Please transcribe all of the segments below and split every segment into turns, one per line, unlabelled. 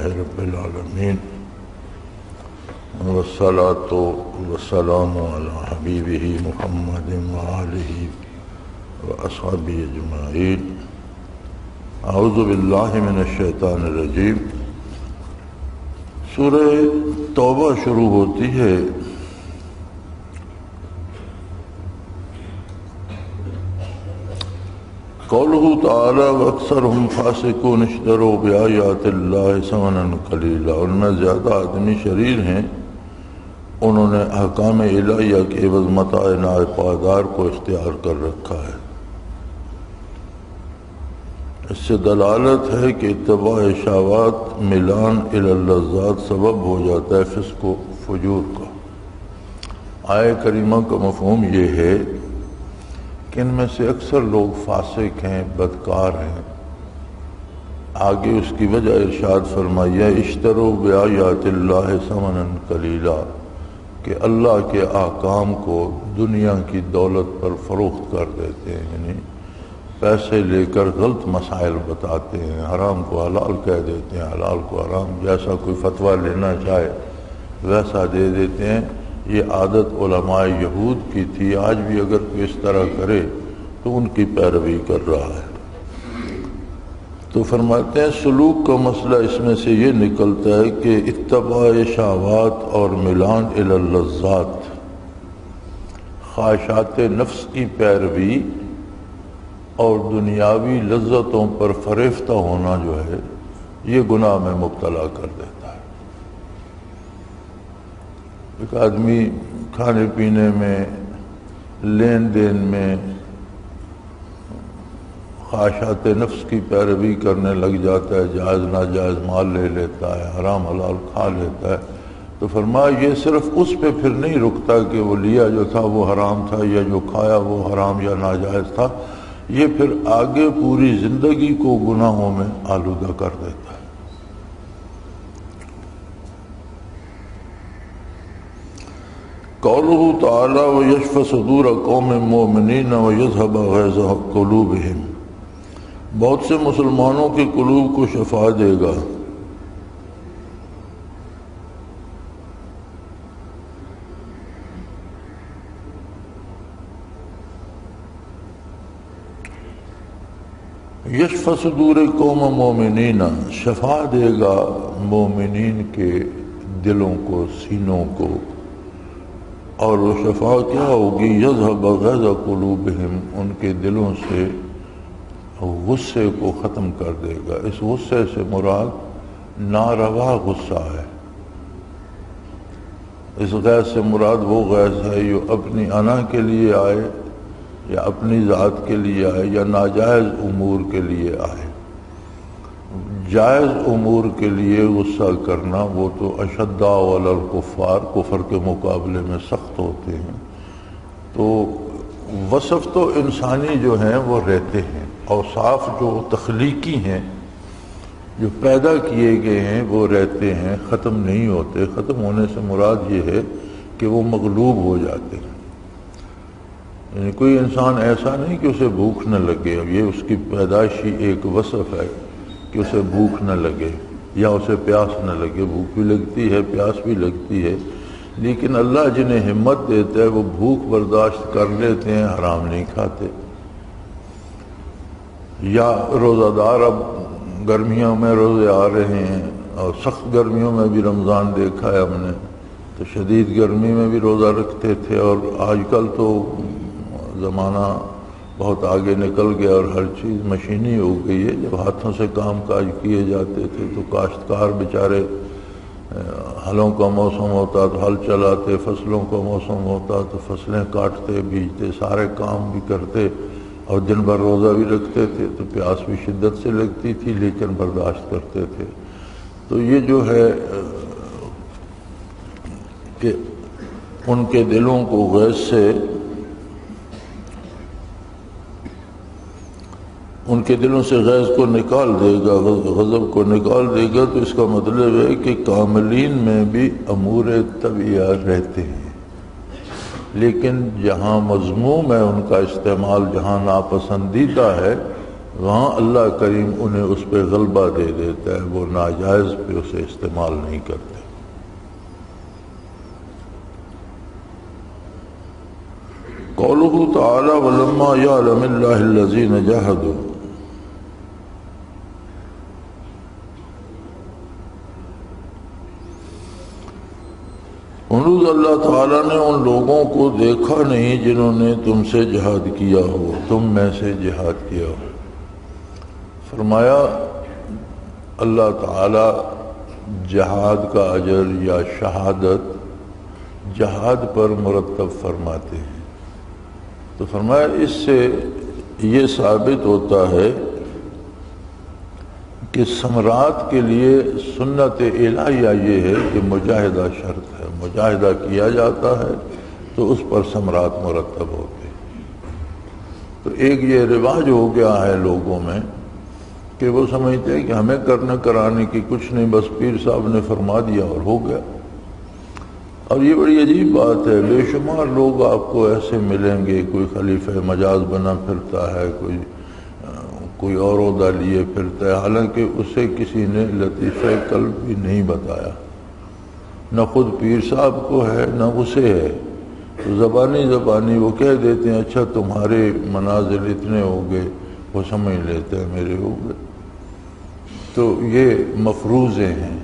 رب العالمین والصلاة والسلام علی حبیبہ محمد وآلہ وأصحابہ اجمعین۔ اعوذ باللہ من الشیطان الرجیم۔ سورہ توبہ شروع ہوتی ہے قولہ تعالی واکثرهم فاسقون اشتروا بآیات اللہ ثمنا قلیلا۔ ان میں زیادہ آدمی شریر ہیں، انہوں نے احکام الہیہ کے عوض متاع ناپائیدار کو اختیار کر رکھا ہے۔ اس سے دلالت ہے کہ اتباع شہوات میلان الی اللذات سبب ہو جاتا ہے فسق و فجور کا۔ آیہ کریمہ کا مفہوم یہ ہے کہ ان میں سے اکثر لوگ فاسق ہیں، بدکار ہیں۔ آگے اس کی وجہ ارشاد فرمایا اشتروا بآیات اللہ ثمنا قلیلا، کہ اللہ کے احکام کو دنیا کی دولت پر فروخت کر دیتے ہیں، یعنی پیسے لے کر غلط مسائل بتاتے ہیں، حرام کو حلال کہہ دیتے ہیں، حلال کو حرام، جیسا کوئی فتویٰ لینا چاہے ویسا دے دیتے ہیں۔ یہ عادت علماء یہود کی تھی، آج بھی اگر کوئی اس طرح کرے تو ان کی پیروی کر رہا ہے۔ تو فرماتے ہیں سلوک کا مسئلہ اس میں سے یہ نکلتا ہے کہ اتباع شہوات اور میلان الی اللذات، خواہشات نفس کی پیروی اور دنیاوی لذتوں پر فریفتہ ہونا جو ہے یہ گناہ میں مبتلا کر دیتا ہے۔ ایک آدمی کھانے پینے میں، لین دین میں خواہشات نفس کی پیروی کرنے لگ جاتا ہے، جائز ناجائز مال لے لیتا ہے، حرام حلال کھا لیتا ہے، تو فرمایا یہ صرف اس پہ پھر نہیں رکتا کہ وہ لیا جو تھا وہ حرام تھا یا جو کھایا وہ حرام یا ناجائز تھا، یہ پھر آگے پوری زندگی کو گناہوں میں آلودہ کر دیتا ہے۔ قولہ تعالی وَيَشْفِ صُدُورَ قَوْمٍ مُؤْمِنِينَ وَيَذْهَبَ غَيْظَ قُلُوبِهِمْ، بہت سے مسلمانوں کے قلوب کو شفا دے گا۔ یشف صدور قوم مومنین، شفا دے گا مومنین کے دلوں کو، سینوں کو، اور وہ شفا کیا ہوگی؟ یذہب غیظ قلوبہم، ان کے دلوں سے غصے کو ختم کر دے گا۔ اس غصے سے مراد ناروا غصہ ہے۔ اس غیظ سے مراد وہ غیظ ہے جو اپنی انا کے لیے آئے یا اپنی ذات کے لیے آئے یا ناجائز امور کے لیے آئے۔ جائز امور کے لیے غصہ کرنا وہ تو اشداء علی الکفار، کفر کے مقابلے میں سخت ہوتے ہیں۔ تو وصف تو انسانی جو ہیں وہ رہتے ہیں، اوصاف جو تخلیقی ہیں جو پیدا کیے گئے ہیں وہ رہتے ہیں، ختم نہیں ہوتے۔ ختم ہونے سے مراد یہ ہے کہ وہ مغلوب ہو جاتے ہیں۔ یعنی کوئی انسان ایسا نہیں کہ اسے بھوک نہ لگے، اب یہ اس کی پیدائشی ایک وصف ہے کہ اسے بھوک نہ لگے یا اسے پیاس نہ لگے۔ بھوک بھی لگتی ہے، پیاس بھی لگتی ہے، لیکن اللہ جنہیں ہمت دیتا ہے وہ بھوک برداشت کر لیتے ہیں، حرام نہیں کھاتے۔ یا روزہ دار، اب گرمیوں میں روزے آ رہے ہیں اور سخت گرمیوں میں بھی رمضان دیکھا ہے ہم نے، تو شدید گرمی میں بھی روزہ رکھتے تھے، اور آج کل تو زمانہ بہت آگے نکل گیا اور ہر چیز مشینی ہو گئی ہے۔ جب ہاتھوں سے کام کاج کیے جاتے تھے تو کاشتکار بیچارے ہلوں کا موسم ہوتا تو ہل چلاتے، فصلوں کا موسم ہوتا تو فصلیں کاٹتے، بیجتے، سارے کام بھی کرتے اور دن بھر روزہ بھی رکھتے تھے، تو پیاس بھی شدت سے لگتی تھی لیکن برداشت کرتے تھے۔ تو یہ جو ہے کہ ان کے دلوں کو غیظ سے، ان کے دلوں سے غیظ کو نکال دے گا، غضب کو نکال دے گا، تو اس کا مطلب ہے کہ کاملین میں بھی امور طبیعہ رہتے ہیں، لیکن جہاں مذموم ہے ان کا استعمال، جہاں ناپسندیدہ ہے، وہاں اللہ کریم انہیں اس پہ غلبہ دے دیتا ہے، وہ ناجائز پہ اسے استعمال نہیں کرتے۔ قولہ تعالی ولما یعلم اللہ الذین جاہدوا، انہوں اللہ تعالیٰ نے ان لوگوں کو دیکھا نہیں جنہوں نے تم سے جہاد کیا ہو، تم میں سے جہاد کیا ہو۔ فرمایا اللہ تعالیٰ جہاد کا اجر یا شہادت جہاد پر مرتب فرماتے ہیں، تو فرمایا اس سے یہ ثابت ہوتا ہے کہ ثمرات کے لیے سنت الہیہ یہ ہے کہ مجاہدہ شرط ہے، مجاہدہ کیا جاتا ہے تو اس پر ثمرات مرتب ہوتے ہیں۔ تو ایک یہ رواج ہو گیا ہے لوگوں میں کہ وہ سمجھتے ہیں کہ ہمیں کرنے کرانے کی کچھ نہیں، بس پیر صاحب نے فرما دیا اور ہو گیا۔ اور یہ بڑی عجیب بات ہے، بے شمار لوگ آپ کو ایسے ملیں گے، کوئی خلیفہ مجاز بنا پھرتا ہے، کوئی اور عہدہ لیے پھرتا ہے، حالانکہ اسے کسی نے لطیفہ قلب بھی نہیں بتایا، نہ خود پیر صاحب کو ہے نہ اسے ہے، تو زبانی وہ کہہ دیتے ہیں اچھا تمہارے منازل اتنے ہو گئے، وہ سمجھ لیتے ہیں میرے ہو گئے، تو یہ مفروضے ہیں۔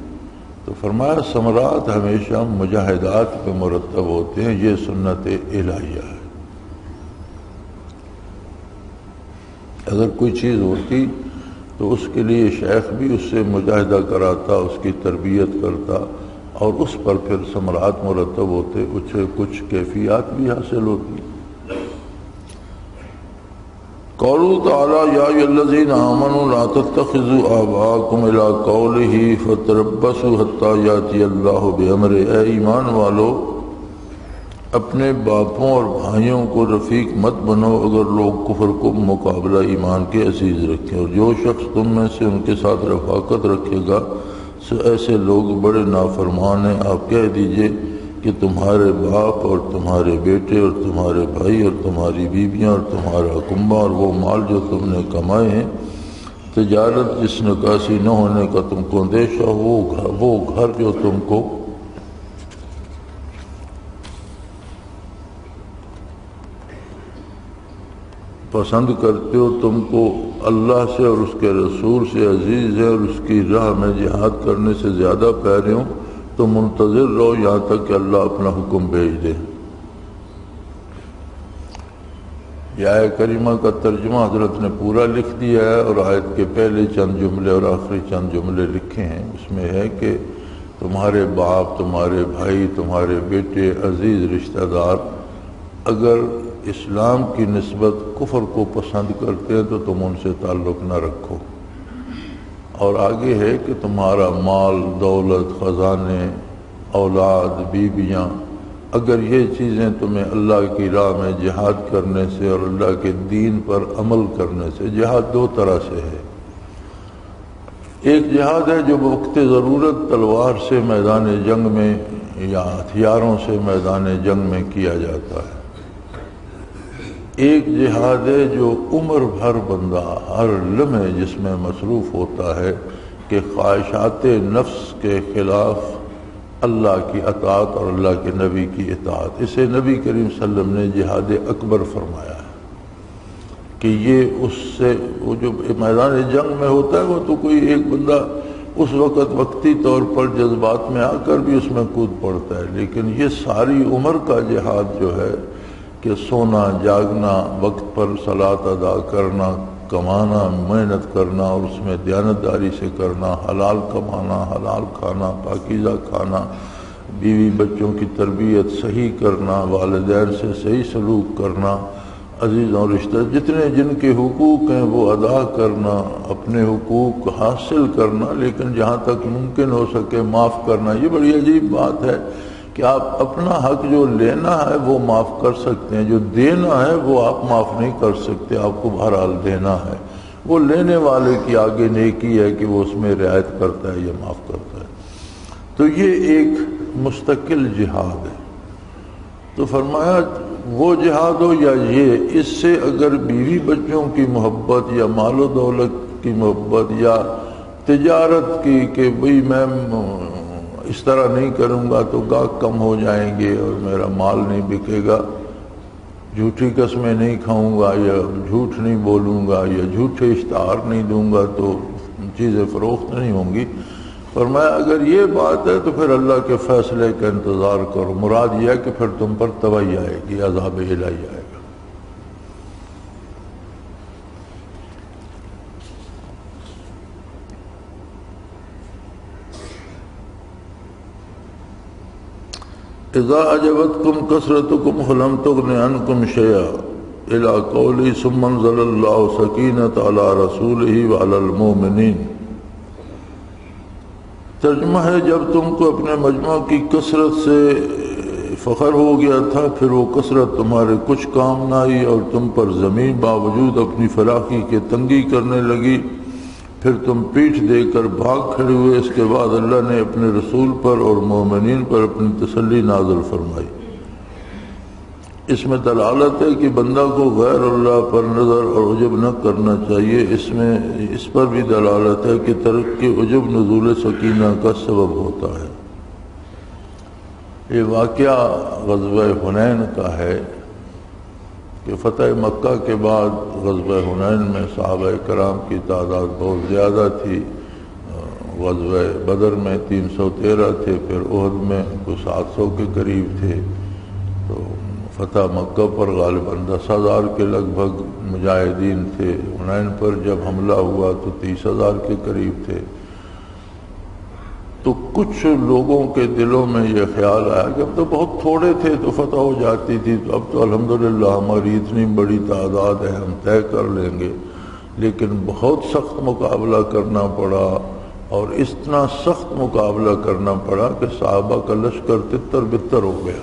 تو فرمایا ثمرات ہمیشہ مجاہدات پہ مرتب ہوتے ہیں، یہ سنت الہیہ ہے۔ اگر کوئی چیز ہوتی تو اس کے لیے شیخ بھی اس سے مجاہدہ کراتا، اس کی تربیت کرتا، اور اس پر پھر ثمرات مرتب ہوتے، اسے کچھ کیفیات بھی حاصل ہوتی۔ قولہ تعالی یا ایھا الذین آمنوا لا تتخذوا آباءکم الی قولہ فتربصوا حتی یأتی اللہ بامرہ، اے ایمان والو اپنے باپوں اور بھائیوں کو رفیق مت بنو اگر لوگ کفر کو مقابلہ ایمان کے عزیز رکھیں، اور جو شخص تم میں سے ان کے ساتھ رفاقت رکھے گا سو ایسے لوگ بڑے نافرمان ہیں۔ آپ کہہ دیجئے کہ تمہارے باپ اور تمہارے بیٹے اور تمہارے بھائی اور تمہاری بیویاں اور تمہارا کنبہ اور وہ مال جو تم نے کمائے ہیں، تجارت جس نکاسی نہ ہونے کا تم کو اندیشہ ہو، وہ گھر جو تم کو پسند کرتے ہو، تم کو اللہ سے اور اس کے رسول سے عزیز ہے، اور اس کی راہ میں جہاد کرنے سے زیادہ پیارے ہوں، تو منتظر رہو یہاں تک کہ اللہ اپنا حکم بھیج دے۔ یہ آیت کریمہ کا ترجمہ حضرت نے پورا لکھ دیا ہے، اور آیت کے پہلے چند جملے اور آخری چند جملے لکھے ہیں۔ اس میں ہے کہ تمہارے باپ، تمہارے بھائی، تمہارے بیٹے، عزیز رشتہ دار اگر اسلام کی نسبت کفر کو پسند کرتے ہیں تو تم ان سے تعلق نہ رکھو، اور آگے ہے کہ تمہارا مال، دولت، خزانے، اولاد، بیویاں، اگر یہ چیزیں تمہیں اللہ کی راہ میں جہاد کرنے سے اور اللہ کے دین پر عمل کرنے سے، جہاد دو طرح سے ہے، ایک جہاد ہے جو وقت ضرورت تلوار سے میدان جنگ میں یا ہتھیاروں سے میدان جنگ میں کیا جاتا ہے، ایک جہاد ہے جو عمر بھر بندہ ہر لمحے جس میں مصروف ہوتا ہے کہ خواہشات نفس کے خلاف اللہ کی اطاعت اور اللہ کے نبی کی اطاعت، اسے نبی کریم صلی اللہ علیہ وسلم نے جہاد اکبر فرمایا ہے کہ یہ اس سے وہ جو میدان جنگ میں ہوتا ہے وہ تو کوئی ایک بندہ اس وقت وقتی طور پر جذبات میں آ کر بھی اس میں کود پڑتا ہے، لیکن یہ ساری عمر کا جہاد جو ہے کہ سونا، جاگنا، وقت پر صلاۃ ادا کرنا، کمانا، محنت کرنا اور اس میں دیانتداری سے کرنا، حلال کمانا، حلال کھانا، پاکیزہ کھانا، بیوی بچوں کی تربیت صحیح کرنا، والدین سے صحیح سلوک کرنا، عزیزوں رشتہ جتنے جن کے حقوق ہیں وہ ادا کرنا، اپنے حقوق حاصل کرنا، لیکن جہاں تک ممکن ہو سکے معاف کرنا۔ یہ بڑی عجیب بات ہے کہ آپ اپنا حق جو لینا ہے وہ معاف کر سکتے ہیں، جو دینا ہے وہ آپ معاف نہیں کر سکتے، آپ کو بہرحال دینا ہے، وہ لینے والے کی آگے نیکی ہے کہ وہ اس میں رعایت کرتا ہے یا معاف کرتا ہے۔ تو یہ ایک مستقل جہاد ہے۔ تو فرمایا وہ جہاد ہو یا یہ، اس سے اگر بیوی بچوں کی محبت یا مال و دولت کی محبت یا تجارت کی کہ بھئی میں اس طرح نہیں کروں گا تو گاہک کم ہو جائیں گے اور میرا مال نہیں بکے گا، جھوٹی قسمیں نہیں کھاؤں گا یا جھوٹ نہیں بولوں گا یا جھوٹے اشتہار نہیں دوں گا تو چیزیں فروخت نہیں ہوں گی۔ فرمایا اگر یہ بات ہے تو پھر اللہ کے فیصلے کا انتظار کرو، مراد یہ ہے کہ پھر تم پر تباہی آئے گی، عذاب الہی آئے گا۔ اذا اعجبتکم کثرتکم فلم تغن عنکم شیئا الی قولی ثم انزل اللہ سکینۃ علی رسولہ وعلی المؤمنین۔ ترجمہ ہے جب تم کو اپنے مجمع کی کثرت سے فخر ہو گیا تھا، پھر وہ کثرت تمہارے کچھ کام نہ آئی اور تم پر زمین باوجود اپنی فراخی کے تنگی کرنے لگی، پھر تم پیٹھ دے کر بھاگ کھڑے ہوئے۔ اس کے بعد اللہ نے اپنے رسول پر اور مومنین پر اپنی تسلی نازل فرمائی۔ اس میں دلالت ہے کہ بندہ کو غیر اللہ پر نظر اور عجب نہ کرنا چاہیے۔ اس پر بھی دلالت ہے کہ ترک کے عجب نزول سکینہ کا سبب ہوتا ہے۔ یہ واقعہ غزوہ حنین کا ہے کہ فتح مکہ کے بعد غزوہ حنین میں صحابہ کرام کی تعداد بہت زیادہ تھی۔ غزوہ بدر میں 313 تھے، پھر احد میں کچھ 700 کے قریب تھے، تو فتح مکہ پر غالباً 10,000 کے لگ بھگ مجاہدین تھے۔ حنین پر جب حملہ ہوا تو 30,000 کے قریب تھے۔ تو کچھ لوگوں کے دلوں میں یہ خیال آیا کہ اب تو بہت تھوڑے تھے تو فتح ہو جاتی تھی، تو اب تو الحمدللہ ہماری اتنی بڑی تعداد ہے ہم طے کر لیں گے، لیکن بہت سخت مقابلہ کرنا پڑا، اور اتنا سخت مقابلہ کرنا پڑا کہ صحابہ کا لشکر تتر بتر ہو گیا،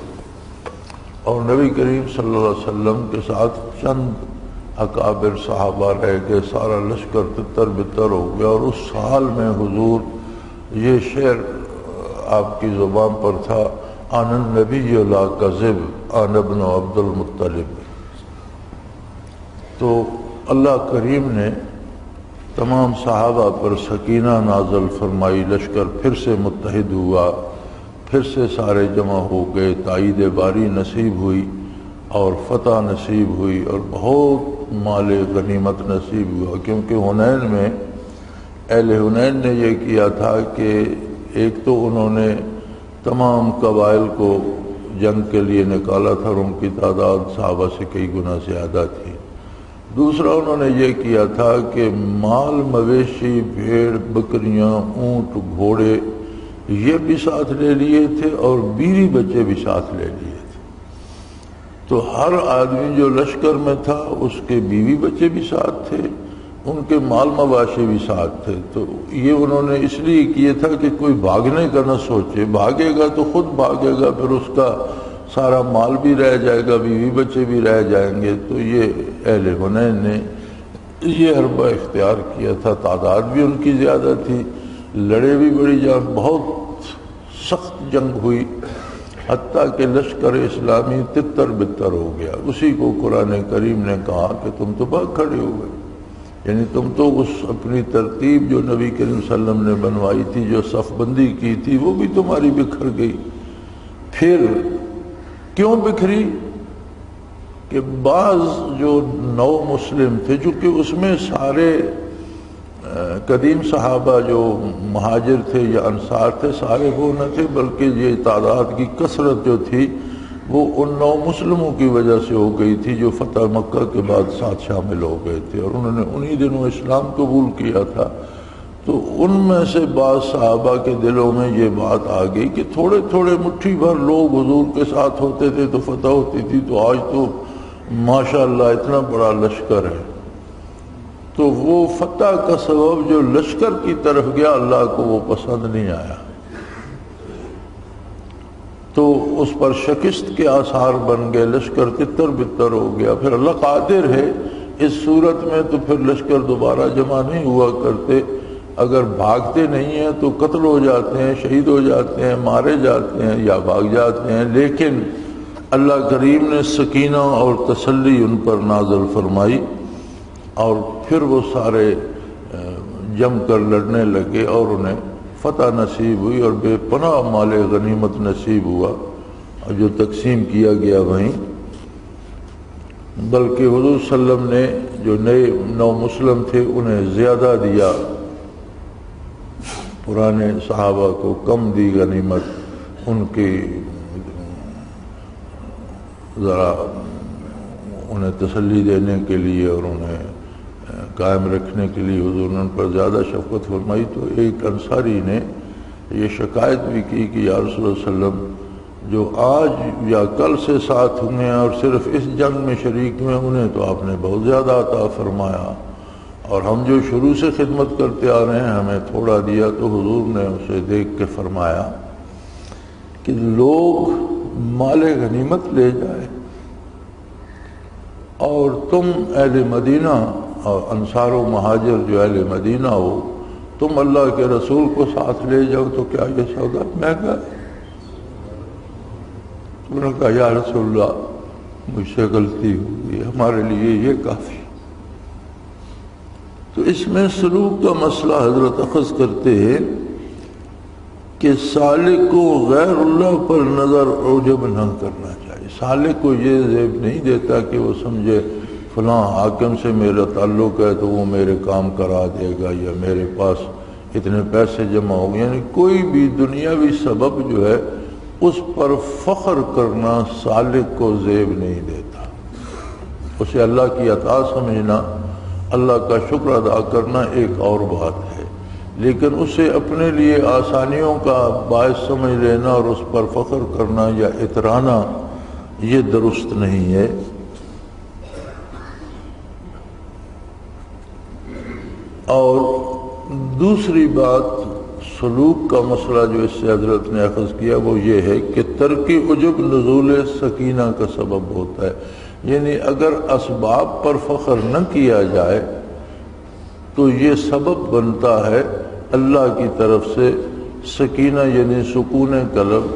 اور نبی کریم صلی اللہ علیہ وسلم کے ساتھ چند اکابر صحابہ رہ گئے، سارا لشکر تتر بتر ہو گیا۔ اور اس حال میں حضور یہ شعر آپ کی زبان پر تھا، آن النبی لا کذب آن ابن عبد المطلب۔ تو اللہ کریم نے تمام صحابہ پر سکینہ نازل فرمائی، لشکر پھر سے متحد ہوا، پھر سے سارے جمع ہو گئے، تائید باری نصیب ہوئی اور فتح نصیب ہوئی، اور بہت مال غنیمت نصیب ہوا، کیونکہ حنین میں اہل حنین نے یہ کیا تھا کہ ایک تو انہوں نے تمام قبائل کو جنگ کے لیے نکالا تھا اور ان کی تعداد صحابہ سے کئی گنا زیادہ تھی۔ دوسرا انہوں نے یہ کیا تھا کہ مال مویشی، بھیڑ بکریاں، اونٹ گھوڑے یہ بھی ساتھ لے لیے تھے اور بیوی بچے بھی ساتھ لے لیے تھے۔ تو ہر آدمی جو لشکر میں تھا اس کے بیوی بچے بھی ساتھ تھے، ان کے مال مواشی بھی ساتھ تھے۔ تو یہ انہوں نے اس لیے کیے تھا کہ کوئی بھاگنے کا نہ سوچے، بھاگے گا تو خود بھاگے گا، پھر اس کا سارا مال بھی رہ جائے گا، بیوی بچے بھی رہ جائیں گے۔ تو یہ اہل حنین نے یہ حربہ اختیار کیا تھا، تعداد بھی ان کی زیادہ تھی، لڑے بھی بڑی جنگ، بہت سخت جنگ ہوئی، حتیٰ کہ لشکر اسلامی تتر بتر ہو گیا۔ اسی کو قرآن کریم نے کہا کہ تم تو بھاگ کھڑے ہو گئے، یعنی تم تو اس اپنی ترتیب جو نبی کریم صلی اللہ علیہ وسلم نے بنوائی تھی، جو صف بندی کی تھی، وہ بھی تمہاری بکھر گئی۔ پھر کیوں بکھری؟ کہ بعض جو نو مسلم تھے، چونکہ اس میں سارے قدیم صحابہ جو مہاجر تھے یا انصار تھے سارے وہ نہ تھے، بلکہ یہ تعداد کی کثرت جو تھی وہ ان نو مسلموں کی وجہ سے ہو گئی تھی جو فتح مکہ کے بعد ساتھ شامل ہو گئے تھے، اور انہوں نے انہی دنوں اسلام قبول کیا تھا۔ تو ان میں سے بعض صحابہ کے دلوں میں یہ بات آ گئی کہ تھوڑے تھوڑے مٹھی بھر لوگ حضور کے ساتھ ہوتے تھے تو فتح ہوتی تھی، تو آج تو ماشاءاللہ اتنا بڑا لشکر ہے۔ تو وہ فتح کا سبب جو لشکر کی طرف گیا، اللہ کو وہ پسند نہیں آیا، تو اس پر شکست کے آثار بن گئے، لشکر تتر بتر ہو گیا۔ پھر اللہ قادر ہے، اس صورت میں تو پھر لشکر دوبارہ جمع نہیں ہوا کرتے، اگر بھاگتے نہیں ہیں تو قتل ہو جاتے ہیں، شہید ہو جاتے ہیں، مارے جاتے ہیں یا بھاگ جاتے ہیں، لیکن اللہ کریم نے سکینہ اور تسلی ان پر نازل فرمائی اور پھر وہ سارے جم کر لڑنے لگے اور انہیں فتح نصیب ہوئی اور بے پناہ مال غنیمت نصیب ہوا اور جو تقسیم کیا گیا وہیں، بلکہ حضور صلی اللہ علیہ وسلم نے جو نئے نو مسلم تھے انہیں زیادہ دیا، پرانے صحابہ کو کم دی غنیمت، ان کی ذرا انہیں تسلی دینے کے لیے اور انہیں قائم رکھنے کے لیے حضور نے ان پر زیادہ شفقت فرمائی۔ تو ایک انصاری نے یہ شکایت بھی کی کہ یا رسول اللہ صلی اللہ علیہ وسلم جو آج یا کل سے ساتھ ہوئے ہیں اور صرف اس جنگ میں شریک ہوئے انہیں تو آپ نے بہت زیادہ عطا فرمایا، اور ہم جو شروع سے خدمت کرتے آ رہے ہیں ہمیں تھوڑا دیا۔ تو حضور نے اسے دیکھ کے فرمایا کہ لوگ مال غنیمت لے جائے اور تم اہل مدینہ اور انصار و مہاجر جو اہل مدینہ ہو تم اللہ کے رسول کو ساتھ لے جاؤ تو کیا یہ سودا مہنگا ہے؟ انہوں نے کہا یا رسول اللہ مجھ سے غلطی ہوئی، ہمارے لیے یہ کافی۔ تو اس میں سلوک کا مسئلہ حضرت اخذ کرتے ہیں کہ سالک کو غیر اللہ پر نظر عجب نہ کرنا چاہیے۔ سالک کو یہ زیب نہیں دیتا کہ وہ سمجھے فلاں حاکم سے میرا تعلق ہے تو وہ میرے کام کرا دے گا یا میرے پاس اتنے پیسے جمع ہو گئے، یعنی کوئی بھی دنیاوی سبب جو ہے اس پر فخر کرنا سالک کو زیب نہیں دیتا۔ اسے اللہ کی عطا سمجھنا، اللہ کا شکر ادا کرنا ایک اور بات ہے، لیکن اسے اپنے لیے آسانیوں کا باعث سمجھ لینا اور اس پر فخر کرنا یا اترانا یہ درست نہیں ہے۔ اور دوسری بات سلوک کا مسئلہ جو اس سے حضرت نے اخذ کیا وہ یہ ہے کہ ترک عجب نزول سکینہ کا سبب ہوتا ہے، یعنی اگر اسباب پر فخر نہ کیا جائے تو یہ سبب بنتا ہے اللہ کی طرف سے سکینہ یعنی سکون قلب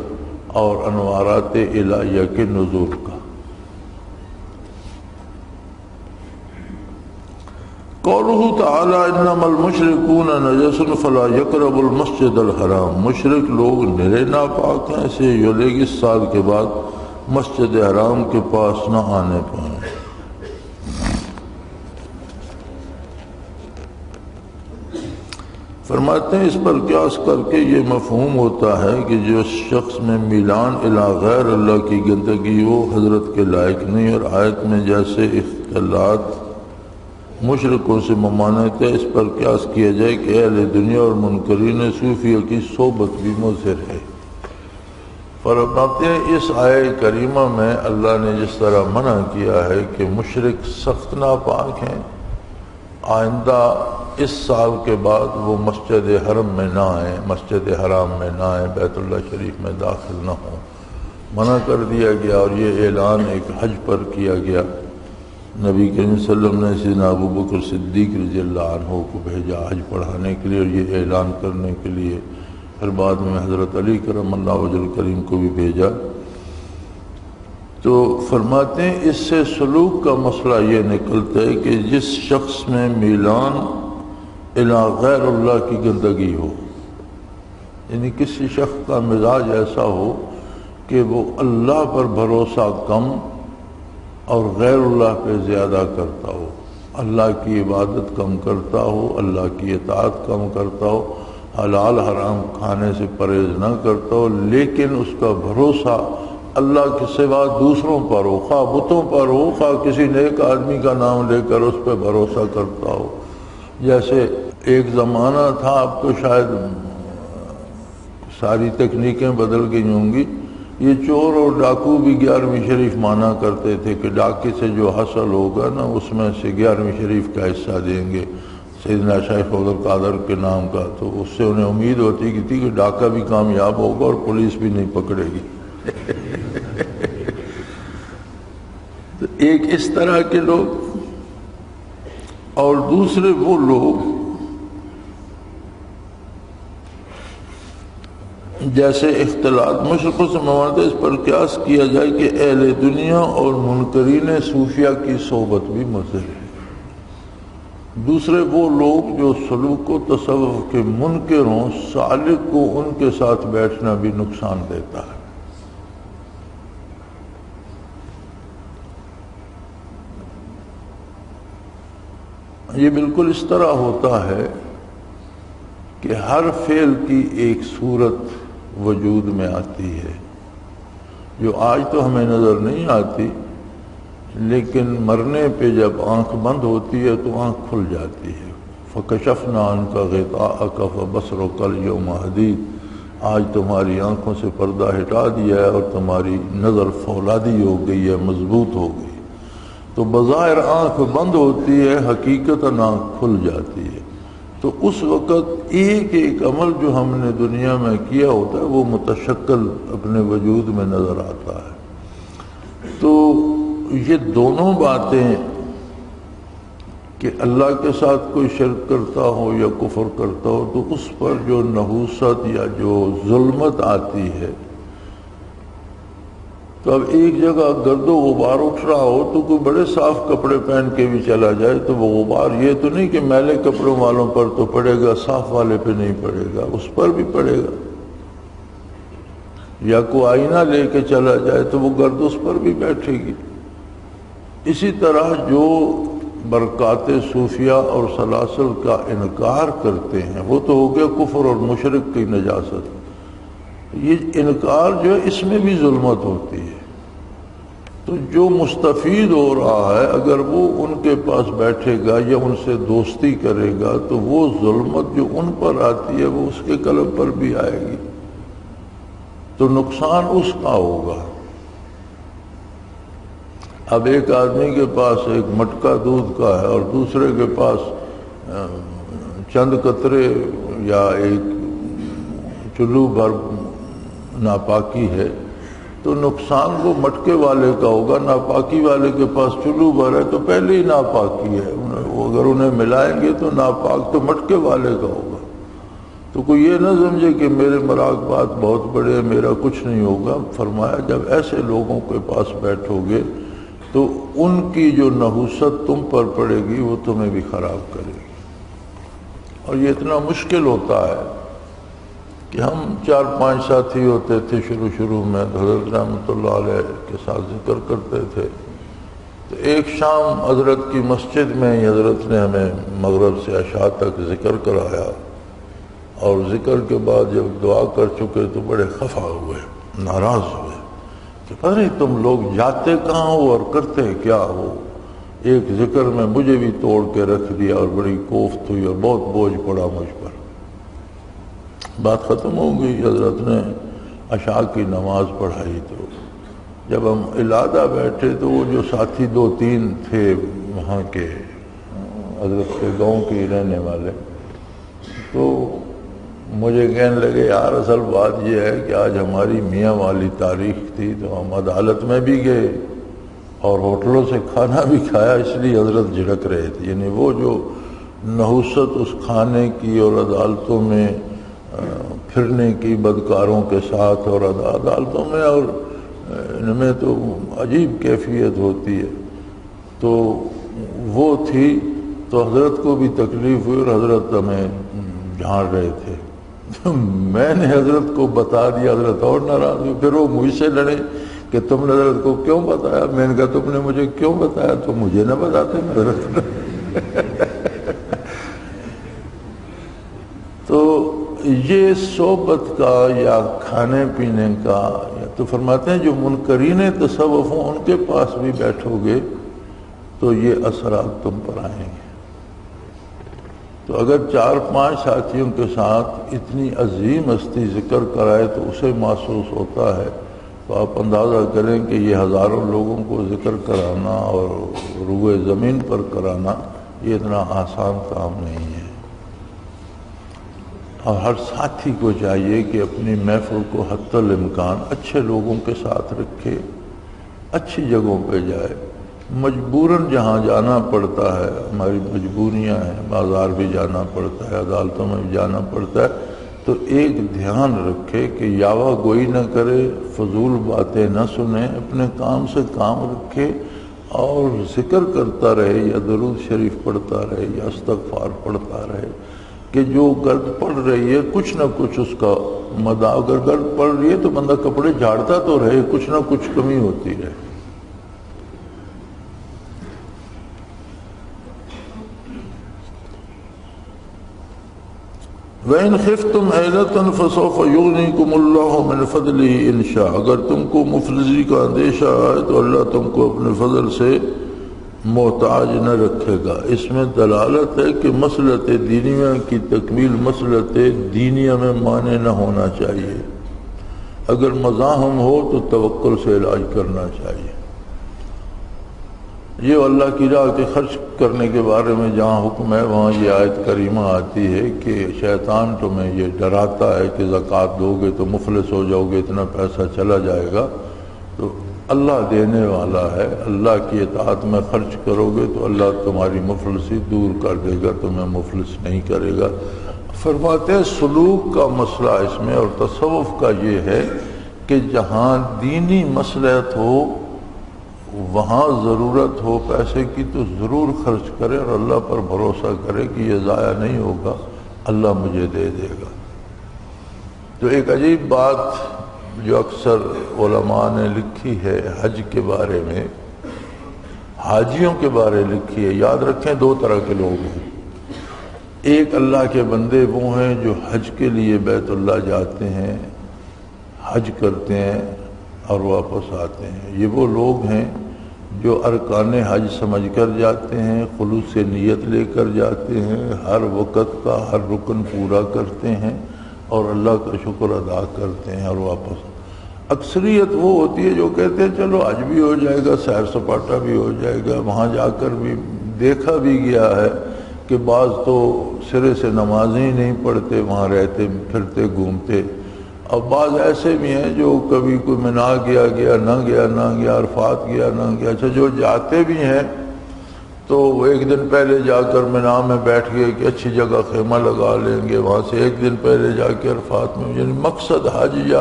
اور انوارات الہیہ کے نزول کا۔ قولہ تعالی انما المشرکون نجس فلا یقربوا المسجد الحرام، مشرک لوگ نرے ناپاک ہیں، اسے یولیگ اس سال کے بعد مسجد حرام کے پاس نہ آنے پائیں۔ فرماتے ہیں اس پر قیاس کر کے یہ مفہوم ہوتا ہے کہ جو شخص میں میلان الی غیر اللہ کی گندگی ہو حضرت کے لائق نہیں، اور آیت میں جیسے اختلاط مشرکوں سے ممانعت ہے اس پر قیاس کیا جائے کہ اہل دنیا اور منکرین صوفیہ کی صحبت بھی مضر ہے۔ فرماتے ہیں اس آیہ کریمہ میں اللہ نے جس طرح منع کیا ہے کہ مشرک سخت ناپاک ہیں، آئندہ اس سال کے بعد وہ مسجد حرم میں نہ آئیں، مسجد حرام میں نہ آئیں، بیت اللہ شریف میں داخل نہ ہوں، منع کر دیا گیا۔ اور یہ اعلان ایک حج پر کیا گیا، نبی کریم صلی اللہ علیہ وسلم نے سیدنا ابو بکر صدیق رضی اللہ عنہ کو بھیجا حج پڑھانے کے لیے اور یہ اعلان کرنے کے لیے، پھر بعد میں حضرت علی کرم اللہ وجہ الکریم کو بھی بھیجا۔ تو فرماتے ہیں اس سے سلوک کا مسئلہ یہ نکلتا ہے کہ جس شخص میں میلان الی غیر اللہ کی گندگی ہو، یعنی کسی شخص کا مزاج ایسا ہو کہ وہ اللہ پر بھروسہ کم اور غیر اللہ پہ زیادہ کرتا ہو، اللہ کی عبادت کم کرتا ہو، اللہ کی اطاعت کم کرتا ہو، حلال حرام کھانے سے پرہیز نہ کرتا ہو، لیکن اس کا بھروسہ اللہ کے سوا دوسروں پر ہو، خواہ بتوں پر ہو، خواہ کسی نیک آدمی کا نام لے کر اس پہ بھروسہ کرتا ہو۔ جیسے ایک زمانہ تھا، اب تو شاید ساری تکنیکیں بدل گئی ہوں گی، یہ چور اور ڈاکو بھی 11ویں شریف مانا کرتے تھے کہ ڈاکے سے جو حاصل ہوگا نا اس میں سے 11ویں شریف کا حصہ دیں گے سیدنا شیخ عبد القادر کے نام کا، تو اس سے انہیں امید ہوتی تھی کہ ڈاکہ بھی کامیاب ہوگا اور پولیس بھی نہیں پکڑے گی۔ تو ایک اس طرح کے لوگ، اور دوسرے وہ لوگ جیسے اختلاط مشرقوں سے مواد ہے، اس پر قیاس کیا جائے کہ اہل دنیا اور منکرین صوفیہ کی صحبت بھی مضر ہے۔ دوسرے وہ لوگ جو سلوک و تصوف کے منکر ہوں، سالک کو ان کے ساتھ بیٹھنا بھی نقصان دیتا ہے۔ یہ بالکل اس طرح ہوتا ہے کہ ہر فعل کی ایک صورت وجود میں آتی ہے جو آج تو ہمیں نظر نہیں آتی، لیکن مرنے پہ جب آنکھ بند ہوتی ہے تو آنکھ کھل جاتی ہے۔ فَكَشَفْنَا عَنْكَ غِطَاءَكَ فَبَصَرُكَ الْيَوْمَ حَدِيدٌ، آج تمہاری آنکھوں سے پردہ ہٹا دیا ہے اور تمہاری نظر فولادی ہو گئی ہے، مضبوط ہو گئی۔ تو بظاہر آنکھ بند ہوتی ہے، حقیقتاً آنکھ کھل جاتی ہے۔ تو اس وقت ایک ایک عمل جو ہم نے دنیا میں کیا ہوتا ہے وہ متشکل اپنے وجود میں نظر آتا ہے۔ تو یہ دونوں باتیں کہ اللہ کے ساتھ کوئی شرک کرتا ہو یا کفر کرتا ہو تو اس پر جو نحوست یا جو ظلمت آتی ہے، تو اب ایک جگہ گرد و غبار اٹھ رہا ہو تو کوئی بڑے صاف کپڑے پہن کے بھی چلا جائے تو وہ غبار یہ تو نہیں کہ میلے کپڑوں والوں پر تو پڑے گا، صاف والے پہ نہیں پڑے گا، اس پر بھی پڑے گا۔ یا کوئی آئینہ لے کے چلا جائے تو وہ گرد اس پر بھی بیٹھے گی۔ اسی طرح جو برکات صوفیہ اور سلاسل کا انکار کرتے ہیں وہ تو ہو گیا کفر اور مشرک کی نجاست۔ یہ انکار جو ہے اس میں بھی ظلمت ہوتی ہے۔ تو جو مستفید ہو رہا ہے اگر وہ ان کے پاس بیٹھے گا یا ان سے دوستی کرے گا تو وہ ظلمت جو ان پر آتی ہے وہ اس کے قلب پر بھی آئے گی، تو نقصان اس کا ہوگا۔ اب ایک آدمی کے پاس ایک مٹکا دودھ کا ہے اور دوسرے کے پاس چند قطرے یا ایک چلو بھر ناپاکی ہے، تو نقصان وہ مٹکے والے کا ہوگا۔ ناپاکی والے کے پاس چلو بھر ہے تو پہلے ہی ناپاکی ہے، اگر انہیں ملائیں گے تو ناپاک تو مٹکے والے کا ہوگا۔ تو کوئی یہ نہ سمجھے کہ میرے مراقبات بہت بڑے ہیں، میرا کچھ نہیں ہوگا۔ فرمایا جب ایسے لوگوں کے پاس بیٹھو گے تو ان کی جو نحوست تم پر پڑے گی وہ تمہیں بھی خراب کرے گی۔ اور یہ اتنا مشکل ہوتا ہے کہ ہم 4-5 ساتھی ہوتے تھے شروع میں، حضرت رحمۃ اللہ علیہ کے ساتھ ذکر کرتے تھے، تو ایک شام حضرت کی مسجد میں ہی حضرت نے ہمیں مغرب سے عشاء تک ذکر کرایا، اور ذکر کے بعد جب دعا کر چکے تو بڑے خفا ہوئے، ناراض ہوئے کہ پتہ نہیں تم لوگ جاتے کہاں ہو اور کرتے کیا ہو۔ ایک ذکر میں مجھے بھی توڑ کے رکھ دیا اور بڑی کوفت ہوئی اور بہت بوجھ پڑا مجھ پر۔ بات ختم ہو گئی، حضرت نے عشاء کی نماز پڑھائی، تو جب ہم علادہ بیٹھے تو وہ جو ساتھی 2-3 تھے وہاں کے حضرت کے گاؤں کے رہنے والے، تو مجھے کہنے لگے یار اصل بات یہ ہے کہ آج ہماری میاں والی تاریخ تھی تو ہم عدالت میں بھی گئے اور ہوٹلوں سے کھانا بھی کھایا، اس لیے حضرت جھڑک رہے تھے۔ یعنی وہ جو نحوست اس کھانے کی اور عدالتوں میں پھرنے کی بدکاروں کے ساتھ اور عدالتوں میں اور ان میں تو عجیب کیفیت ہوتی ہے، تو وہ تھی۔ تو حضرت کو بھی تکلیف ہوئی اور حضرت ہمیں جھاڑ رہے تھے، تو میں نے حضرت کو بتا دیا، حضرت اور ناراض ہوئی، پھر وہ مجھ سے لڑے کہ تم نے حضرت کو کیوں بتایا؟ میں نے کہا تم نے مجھے کیوں بتایا؟ تو مجھے نہ بتاتے حضرت تو یہ صحبت کا یا کھانے پینے کا، یا تو فرماتے ہیں جو منکرین تصوف ہوں ان کے پاس بھی بیٹھو گے تو یہ اثرات تم پر آئیں گے۔ تو اگر 4-5 ساتھیوں کے ساتھ اتنی عظیم ہستی ذکر کرائے تو اسے محسوس ہوتا ہے، تو آپ اندازہ کریں کہ یہ ہزاروں لوگوں کو ذکر کرانا اور روئے زمین پر کرانا یہ اتنا آسان کام نہیں ہے۔ اور ہر ساتھی کو چاہیے کہ اپنی محفل کو حتی الامکان اچھے لوگوں کے ساتھ رکھے، اچھی جگہوں پہ جائے۔ مجبوراً جہاں جانا پڑتا ہے، ہماری مجبوریاں ہیں، بازار بھی جانا پڑتا ہے، عدالتوں میں بھی جانا پڑتا ہے، تو ایک دھیان رکھے کہ یاوہ گوئی نہ کرے، فضول باتیں نہ سنے، اپنے کام سے کام رکھے اور ذکر کرتا رہے یا درود شریف پڑھتا رہے یا استغفار پڑھتا رہے کہ جو گرد پڑ رہی ہے کچھ نہ کچھ اس کا مدعا، اگر گرد پڑ رہی ہے تو بندہ کپڑے جھاڑتا تو رہے، کچھ نہ کچھ کمی ہوتی رہے۔ وَإِنْ خِفْتُمْ عَيْلَةً فَسَوْفَ يُغْنِيكُمُ اللَّهُ مِنْ فَضْلِهِ إِنْ شَاءَ، اگر تم کو مفلسی کا اندیشہ آئے تو اللہ تم کو اپنے فضل سے محتاج نہ رکھے گا۔ اس میں دلالت ہے کہ مصلحت دینیہ کی تکمیل مصلحت دینیہ میں مانع نہ ہونا چاہیے۔ اگر مزاحم ہو تو توکل سے علاج کرنا چاہیے۔ یہ اللہ کی راہ کے خرچ کرنے کے بارے میں جہاں حکم ہے وہاں یہ آیت کریمہ آتی ہے کہ شیطان تمہیں یہ ڈراتا ہے کہ زکوٰۃ دو گے تو مفلس ہو جاؤ گے، اتنا پیسہ چلا جائے گا۔ تو اللہ دینے والا ہے، اللہ کی اطاعت میں خرچ کرو گے تو اللہ تمہاری مفلسی دور کر دے گا، تمہیں مفلس نہیں کرے گا۔ فرماتے ہیں سلوک کا مسئلہ اس میں اور تصوف کا یہ ہے کہ جہاں دینی مصلحت ہو، وہاں ضرورت ہو پیسے کی تو ضرور خرچ کرے اور اللہ پر بھروسہ کرے کہ یہ ضائع نہیں ہوگا، اللہ مجھے دے دے گا۔ تو ایک عجیب بات جو اکثر علماء نے لکھی ہے حج کے بارے میں، حاجیوں کے بارے لکھی ہے۔ یاد رکھیں دو طرح کے لوگ ہیں، ایک اللہ کے بندے وہ ہیں جو حج کے لیے بیت اللہ جاتے ہیں، حج کرتے ہیں اور واپس آتے ہیں۔ یہ وہ لوگ ہیں جو ارکان حج سمجھ کر جاتے ہیں، خلوص سے نیت لے کر جاتے ہیں، ہر وقت کا ہر رکن پورا کرتے ہیں اور اللہ کا شکر ادا کرتے ہیں اور واپس۔ اکثریت وہ ہوتی ہے جو کہتے ہیں چلو حج بھی ہو جائے گا، سیر سپاٹا بھی ہو جائے گا۔ وہاں جا کر بھی دیکھا بھی گیا ہے کہ بعض تو سرے سے نماز ہی نہیں پڑھتے، وہاں رہتے پھرتے گھومتے، اور بعض ایسے بھی ہیں جو کبھی کوئی منا گیا نہ گیا، عرفات گیا نہ گیا۔ اچھا جو جاتے بھی ہیں تو وہ ایک دن پہلے جا کر منا میں بیٹھ گئے کہ اچھی جگہ خیمہ لگا لیں گے، وہاں سے ایک دن پہلے جا کے عرفات میں، یعنی مقصد حج یا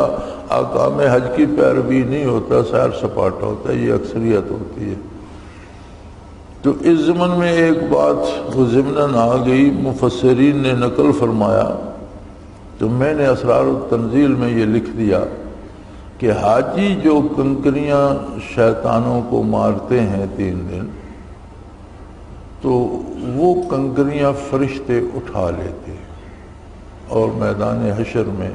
احکام حج کی پیروی نہیں ہوتا، سیر سپاٹا ہوتا ہے، یہ اکثریت ہوتی ہے۔ تو اس ضمن میں ایک بات وہ ضمناً آ گئی، مفسرین نے نقل فرمایا، تو میں نے اسرار التنزیل میں یہ لکھ دیا کہ حاجی جو کنکریاں شیطانوں کو مارتے ہیں 3 دن، تو وہ کنکریاں فرشتے اٹھا لیتے اور میدان حشر میں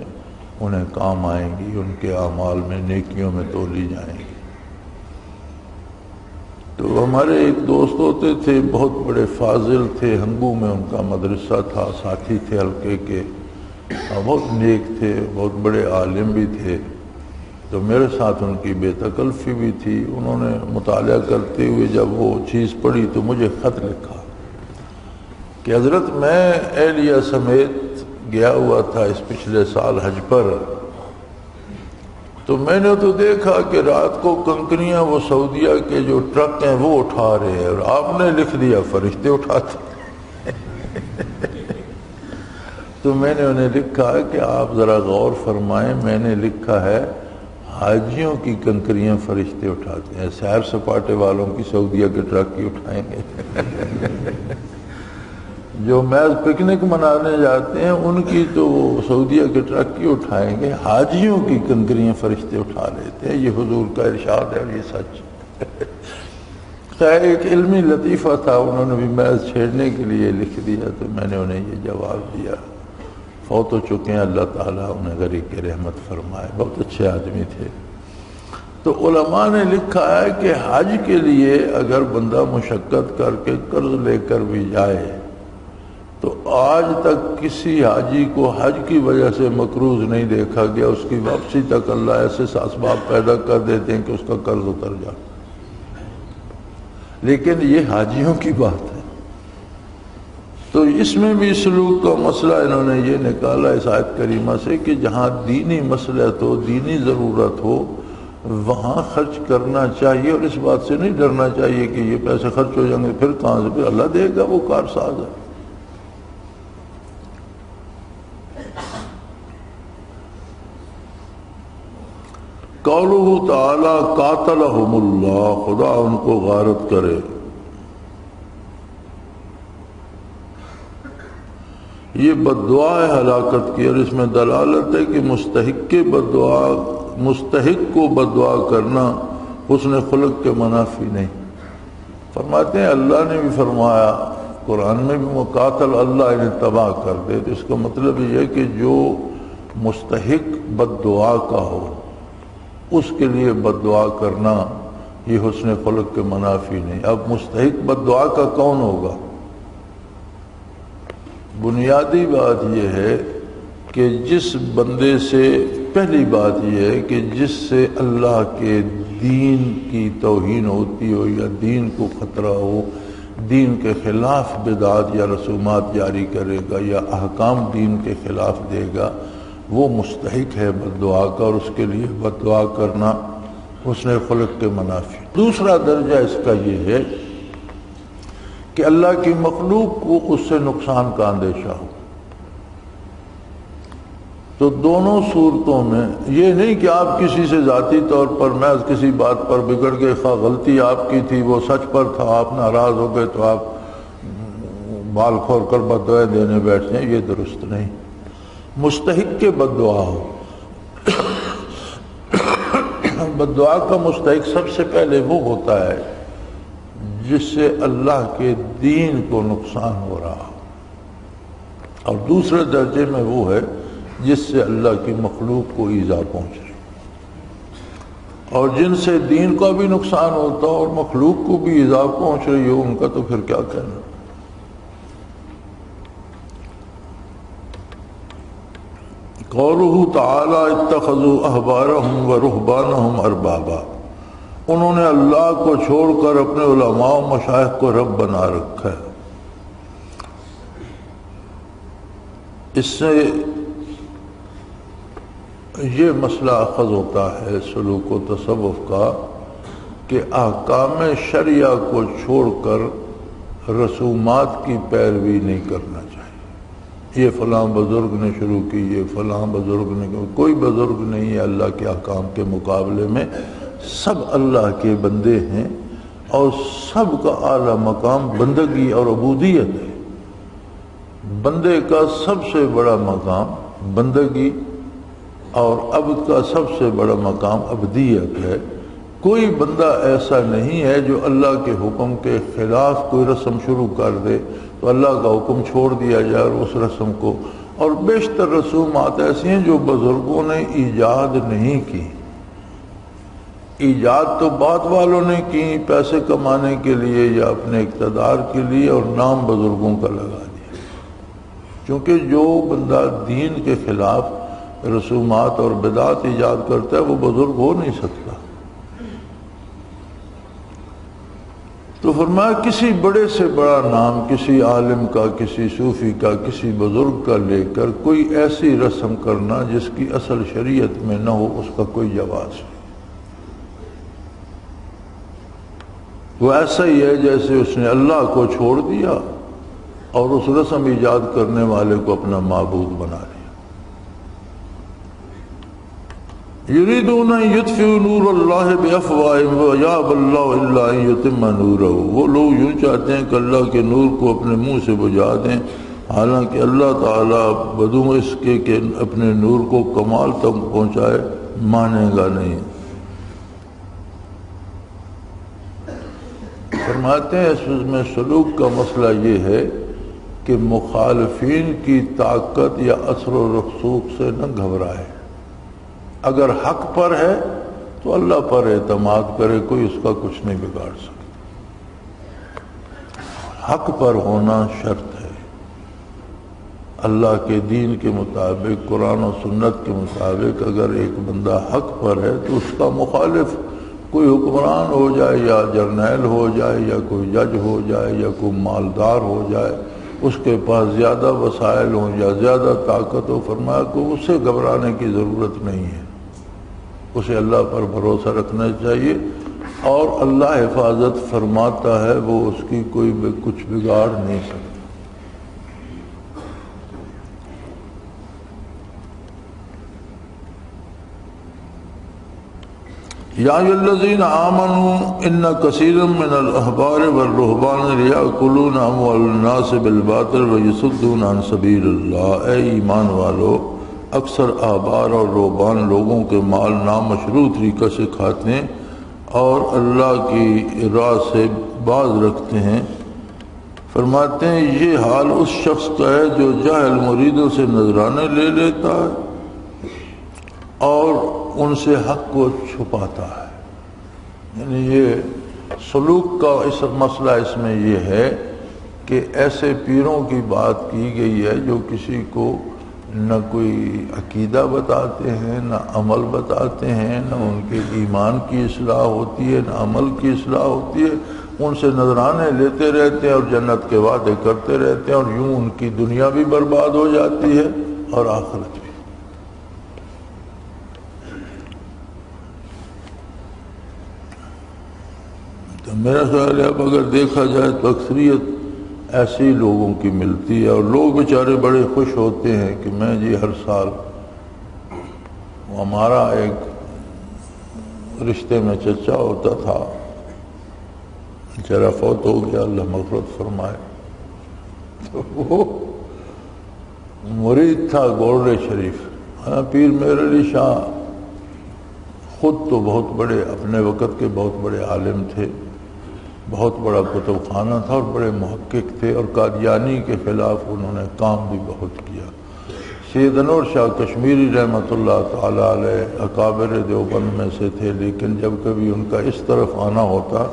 انہیں کام آئیں گی، ان کے اعمال میں نیکیوں میں تولی جائیں گی۔ تو ہمارے ایک دوست ہوتے تھے، بہت بڑے فاضل تھے، ہنگو میں ان کا مدرسہ تھا، ساتھی تھے حلقے کے، بہت نیک تھے، بہت بڑے عالم بھی تھے۔ تو میرے ساتھ ان کی بے تکلفی بھی تھی۔ انہوں نے مطالعہ کرتے ہوئے جب وہ چیز پڑھی تو مجھے خط لکھا کہ حضرت میں اہلیہ سمیت گیا ہوا تھا اس پچھلے سال حج پر، تو میں نے تو دیکھا کہ رات کو کنکریاں وہ سعودیہ کے جو ٹرک ہیں وہ اٹھا رہے ہیں، اور آپ نے لکھ دیا فرشتے اٹھاتے۔ تو میں نے انہیں لکھا کہ آپ ذرا غور فرمائیں، میں نے لکھا ہے حاجیوں کی کنکریاں فرشتے اٹھاتے ہیں، سیر سپاٹے والوں کی سعودیہ کے ٹرک کی اٹھائیں گے۔ جو محض پکنک منانے جاتے ہیں ان کی تو وہ سعودیہ کے ٹرک کی اٹھائیں گے، حاجیوں کی کنکریاں فرشتے اٹھا لیتے ہیں۔ یہ حضور کا ارشاد ہے اور یہ سچ۔ خیر ایک علمی لطیفہ تھا، انہوں نے بھی محض چھیڑنے کے لیے لکھ دیا، تو میں نے انہیں یہ جواب دیا۔ فوت ہو چکے ہیں، اللہ تعالیٰ انہیں غریق رحمت فرمائے، بہت اچھے آدمی تھے۔ تو علماء نے لکھا ہے کہ حج کے لیے اگر بندہ مشقت کر کے قرض لے کر بھی جائے تو آج تک کسی حاجی کو حج کی وجہ سے مقروض نہیں دیکھا گیا، اس کی واپسی تک اللہ ایسے اسباب پیدا کر دیتے ہیں کہ اس کا قرض اتر جاتا۔ لیکن یہ حاجیوں کی بات ہے۔ تو اس میں بھی سلوک کا مسئلہ انہوں نے یہ نکالا اس آیت کریمہ سے کہ جہاں دینی مصلحت ہو، دینی ضرورت ہو، وہاں خرچ کرنا چاہیے، اور اس بات سے نہیں ڈرنا چاہیے کہ یہ پیسے خرچ ہو جائیں گے پھر کہاں سے، پھر اللہ دے گا، وہ کارساز ہے۔ قولہ تعالی قاتلہم اللہ، خدا ان کو غارت کرے. یہ بد دعا ہے ہلاکت کی، اور اس میں دلالت ہے کہ مستحق کو بد دعا کرنا حسن خلق کے منافی نہیں. فرماتے ہیں اللہ نے بھی فرمایا قرآن میں بھی، قاتل اللہ انہیں تباہ کر دے. تو اس کا مطلب یہ ہے کہ جو مستحق بد دعا کا ہو اس کے لیے بد دعا کرنا یہ حسن خلق کے منافی نہیں. اب مستحق بد دعا کا کون ہوگا؟ بنیادی بات یہ ہے کہ جس بندے سے، پہلی بات یہ ہے کہ جس سے اللہ کے دین کی توہین ہوتی ہو یا دین کو خطرہ ہو، دین کے خلاف بدعات یا رسومات جاری کرے گا یا احکام دین کے خلاف دے گا، وہ مستحق ہے بد دعا کا، اور اس کے لیے بد دعا کرنا حسن خلق کے منافی. دوسرا درجہ اس کا یہ ہے کہ اللہ کی مخلوق کو اس سے نقصان کا اندیشہ ہو. تو دونوں صورتوں میں یہ نہیں کہ آپ کسی سے ذاتی طور پر محض کسی بات پر بگڑ گئے، خواہ غلطی آپ کی تھی وہ سچ پر تھا، آپ ناراض ہو گئے تو آپ بال کھول کر بد دعائیں دینے بیٹھ جائیں، یہ درست نہیں. مستحق کے بد دعا ہو. بد دعا کا مستحق سب سے پہلے وہ ہوتا ہے جس سے اللہ کے دین کو نقصان ہو رہا ہو، اور دوسرے درجے میں وہ ہے جس سے اللہ کی مخلوق کو ایذا پہنچ رہی. اور جن سے دین کا بھی نقصان ہوتا ہو اور مخلوق کو بھی ایذا پہنچ رہی ہو، ان کا تو پھر کیا کہنا. قولہ تعالی اتخذوا احبارهم ورہبانهم اربابا، انہوں نے اللہ کو چھوڑ کر اپنے علماء و مشائخ کو رب بنا رکھا ہے. اس سے یہ مسئلہ اخذ ہوتا ہے سلوک و تصوف کا کہ احکام شرعیہ کو چھوڑ کر رسومات کی پیروی نہیں کرنا چاہیے. یہ فلاں بزرگ نے شروع کی، یہ فلاں بزرگ نے، کوئی بزرگ نہیں ہے اللہ کے احکام کے مقابلے میں. سب اللہ کے بندے ہیں اور سب کا اعلیٰ مقام بندگی اور عبودیت ہے. بندے کا سب سے بڑا مقام بندگی اور عبد کا سب سے بڑا مقام عبدیت ہے. کوئی بندہ ایسا نہیں ہے جو اللہ کے حکم کے خلاف کوئی رسم شروع کر دے تو اللہ کا حکم چھوڑ دیا جائے اور اس رسم کو. اور بیشتر رسومات ایسی ہیں جو بزرگوں نے ایجاد نہیں کی. ایجاد تو بعد والوں نے کی پیسے کمانے کے لیے یا اپنے اقتدار کے لیے، اور نام بزرگوں کا لگا دیا. کیونکہ جو بندہ دین کے خلاف رسومات اور بدعات ایجاد کرتا ہے وہ بزرگ ہو نہیں سکتا. تو فرمایا کسی بڑے سے بڑا نام کسی عالم کا، کسی صوفی کا، کسی بزرگ کا لے کر کوئی ایسی رسم کرنا جس کی اصل شریعت میں نہ ہو، اس کا کوئی جواز نہیں. وہ ایسا ہی ہے جیسے اس نے اللہ کو چھوڑ دیا اور اس رسم ایجاد کرنے والے کو اپنا معبود بنا لیا. یریدون ان یطفئوا نور اللہ بافواہہم ویابی اللہ الا ان یتم نورہ. وہ لوگ یوں چاہتے ہیں کہ اللہ کے نور کو اپنے منہ سے بجھا دیں، حالانکہ اللہ تعالیٰ بدوں اس کے کہ اپنے نور کو کمال تک پہنچائے مانے گا نہیں. فرماتے ہیں اس میں سلوک کا مسئلہ یہ ہے کہ مخالفین کی طاقت یا اثر و رسوخ سے نہ گھبرائے. اگر حق پر ہے تو اللہ پر اعتماد کرے، کوئی اس کا کچھ نہیں بگاڑ سکتا. حق پر ہونا شرط ہے. اللہ کے دین کے مطابق، قرآن و سنت کے مطابق اگر ایک بندہ حق پر ہے تو اس کا مخالف کوئی حکمران ہو جائے یا جرنیل ہو جائے یا کوئی جج ہو جائے یا کوئی مالدار ہو جائے، اس کے پاس زیادہ وسائل ہوں یا زیادہ طاقت ہو، فرمایا کہ اس سے گھبرانے کی ضرورت نہیں ہے. اسے اللہ پر بھروسہ رکھنا چاہیے اور اللہ حفاظت فرماتا ہے، وہ اس کی کوئی کچھ بگاڑ نہیں سکتا. یا الذین آمنوا ان کثیرا من الاحبار والرہبان لیأکلون اموال الناس بالباطل ویصدون عن سبیل اللہ، اے ایمان والو، اکثر احبار اور رہبان لوگوں کے مال نامشروع طریقے سے کھاتے ہیں اور اللہ کی راہ سے باز رکھتے ہیں۔ فرماتے ہیں یہ حال اس شخص کا ہے جو جاہل مریدوں سے نذرانے لے لیتا ہے اور ان سے حق کو چھپاتا ہے۔ یعنی یہ سلوک کا مسئلہ اس میں یہ ہے کہ ایسے پیروں کی بات کی گئی ہے جو کسی کو نہ کوئی عقیدہ بتاتے ہیں، نہ عمل بتاتے ہیں، نہ ان کے ایمان کی اصلاح ہوتی ہے، نہ عمل کی اصلاح ہوتی ہے، ان سے نذرانے لیتے رہتے ہیں اور جنت کے وعدے کرتے رہتے ہیں، اور یوں ان کی دنیا بھی برباد ہو جاتی ہے اور آخرت بھی۔ تو میرا خیال ہے اب اگر دیکھا جائے تو اکثریت ایسے ہی لوگوں کی ملتی ہے، اور لوگ بیچارے بڑے خوش ہوتے ہیں کہ میں جی ہر سال، ہمارا ایک رشتے میں چچا ہوتا تھا، بیچارہ فوت ہو گیا، اللہ مغفرت فرمائے، تو وہ مرید تھا گولڑے شریف۔ پیر مہر علی شاہ خود تو بہت بڑے اپنے وقت کے بہت بڑے عالم تھے، بہت بڑا کتب خانہ تھا اور بڑے محقق تھے، اور قادیانی کے خلاف انہوں نے کام بھی بہت کیا۔ سید انور شاہ کشمیری رحمۃ اللہ تعالی علیہ اکابر دیوبند میں سے تھے، لیکن جب کبھی ان کا اس طرف آنا ہوتا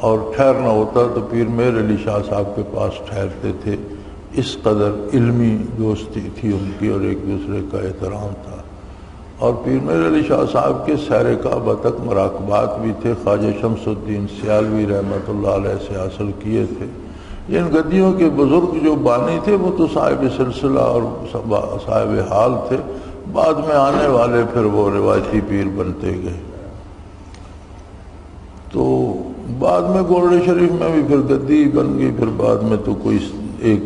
اور ٹھہرنا ہوتا تو پیر مہر علی شاہ صاحب کے پاس ٹھہرتے تھے۔ اس قدر علمی دوستی تھی ان کی اور ایک دوسرے کا احترام تھا۔ اور پیر مہر علی شاہ صاحب کے سیر کعبہ تک مراقبات بھی تھے، خواجہ شمس الدین سیالوی رحمۃ اللہ علیہ سے حاصل کیے تھے۔ ان گدیوں کے بزرگ جو بانی تھے وہ تو صاحب سلسلہ اور صاحب حال تھے، بعد میں آنے والے پھر وہ روایتی پیر بنتے گئے۔ تو بعد میں گولڑے شریف میں بھی پھر گدی بن گئی، پھر بعد میں تو کوئی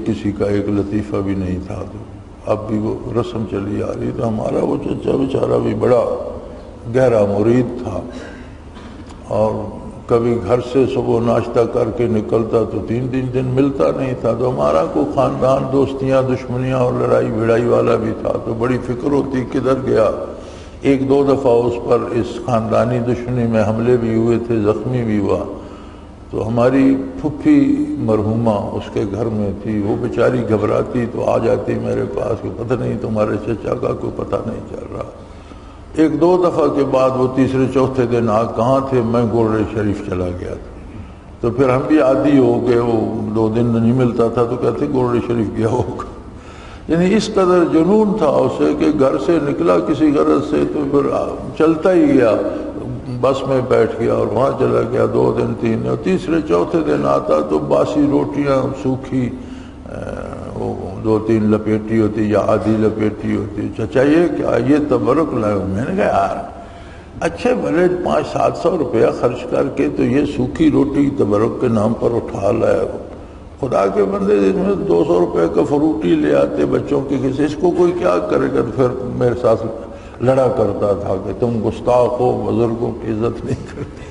کسی کا ایک لطیفہ بھی نہیں تھا، تو اب بھی وہ رسم چلی آ رہی۔ تو ہمارا وہ چچا بیچارہ بھی بڑا گہرا مرید تھا، اور کبھی گھر سے صبح ناشتہ کر کے نکلتا تو 3 دن ملتا نہیں تھا۔ تو ہمارا کوئی خاندان دوستیاں دشمنیاں اور لڑائی بھڑائی والا بھی تھا، تو بڑی فکر ہوتی کدھر گیا۔ 1-2 دفعہ اس پر اس خاندانی دشمنی میں حملے بھی ہوئے تھے، زخمی بھی ہوا۔ تو ہماری پھپھی مرحومہ اس کے گھر میں تھی، وہ بیچاری گھبراتی تو آ جاتی میرے پاس کہ پتہ نہیں تمہارے چچا کا کوئی پتہ نہیں چل رہا۔ 1-2 دفعہ کے بعد وہ تیسرے چوتھے دن کہاں تھے، میں گولڑے شریف چلا گیا تھا۔ تو پھر ہم بھی عادی ہو گئے، وہ 2 دن نہیں ملتا تھا تو کہتے گولڑے شریف گیا ہوگا۔ یعنی اس قدر جنون تھا اسے کہ گھر سے نکلا کسی غرض سے تو پھر چلتا ہی گیا، بس میں بیٹھ گیا اور وہاں چلا گیا 2 دن 3 دن، اور تیسرے چوتھے دن آتا تو باسی روٹیاں سوکھی 2-3 لپیٹی ہوتی یا آدھی لپیٹی ہوتی۔ چچا یہ کیا، یہ تبرک لائے ہو؟ میں نے کہا یار اچھے بھلے 500-700 روپیہ خرچ کر کے تو یہ سوکھی روٹی تبرک کے نام پر اٹھا لائے ہو، خدا کے بندے اس میں 200 روپے کا فروٹی لے آتے بچوں کے کسی، اس کو کوئی کیا کرے گا۔ پھر میرے ساتھ لڑا کرتا تھا کہ تم گستاخ ہو، بزرگوں کی عزت نہیں کرتے،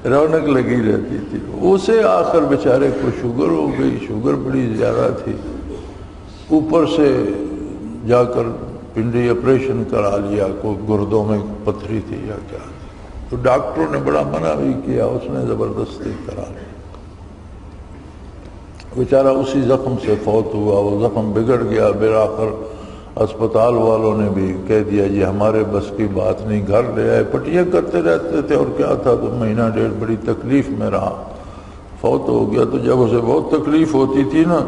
رونق لگی رہتی تھی۔ اسے آخر بیچارے کو شوگر ہو گئی، شوگر بڑی زیادہ تھی، اوپر سے جا کر پنڈی آپریشن کرا لیا، کوئی گردوں میں پتھری تھی یا کیا، تو ڈاکٹروں نے بڑا منع بھی کیا، اس نے زبردستی کرا لیا، بیچارہ اسی زخم سے فوت ہوا۔ وہ زخم بگڑ گیا، بالآخر اسپتال والوں نے بھی کہہ دیا جی ہمارے بس کی بات نہیں، گھر لے آئے، پٹیاں کرتے رہتے تھے اور کیا تھا، تو 1.5 بڑی تکلیف میں رہا، فوت ہو گیا۔ تو جب اسے بہت تکلیف ہوتی تھی نا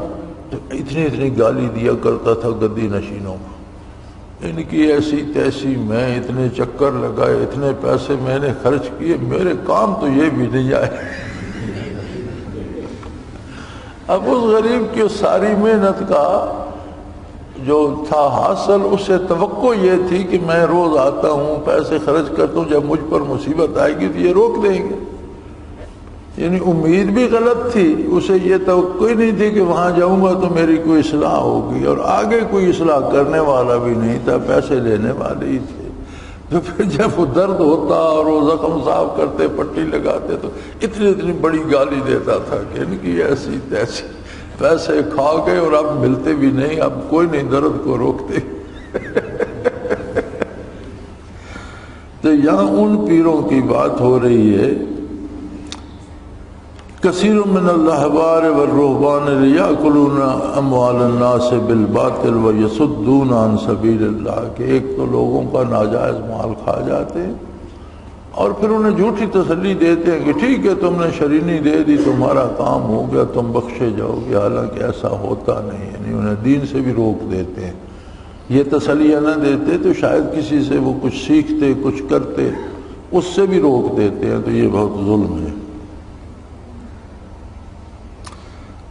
تو اتنی گالی دیا کرتا تھا گدی نشینوں کو، ان کی ایسی تیسی، میں اتنے چکر لگائے، اتنے پیسے میں نے خرچ کیے، میرے کام تو یہ بھی نہیں آئے۔ اب اس غریب کی ساری محنت کا جو تھا حاصل، اسے توقع یہ تھی کہ میں روز آتا ہوں، پیسے خرچ کرتا ہوں، جب مجھ پر مصیبت آئے گی تو یہ روک دیں گے۔ یعنی امید بھی غلط تھی، اسے یہ توقع ہی نہیں تھی کہ وہاں جاؤں گا تو میری کوئی اصلاح ہوگی، اور آگے کوئی اصلاح کرنے والا بھی نہیں تھا، پیسے لینے والے ہی تھے۔ تو پھر جب وہ درد ہوتا اور وہ زخم صاف کرتے پٹی لگاتے تو اتنی بڑی گالی دیتا تھا کہ ان کی ایسی تیسی، پیسے کھا گئے اور اب ملتے بھی نہیں، اب کوئی نہیں درد کو روکتے۔ تو یہاں ان پیروں کی بات ہو رہی ہے، کثیر من الاحبار والرہبان لیأکلون اموال الناس بالباطل ویصدون عن سبیل اللہ، کہ ایک تو لوگوں کا ناجائز مال کھا جاتے ہیں اور پھر انہیں جھوٹی تسلی دیتے ہیں کہ ٹھیک ہے تم نے شرینی دے دی، تمہارا کام ہو گیا، تم بخشے جاؤ گے، حالانکہ ایسا ہوتا نہیں، یعنی انہیں دین سے بھی روک دیتے ہیں۔ یہ تسلیہ نہ دیتے تو شاید کسی سے وہ کچھ سیکھتے، کچھ کرتے، اس سے بھی روک دیتے ہیں، تو یہ بہت ظلم ہے۔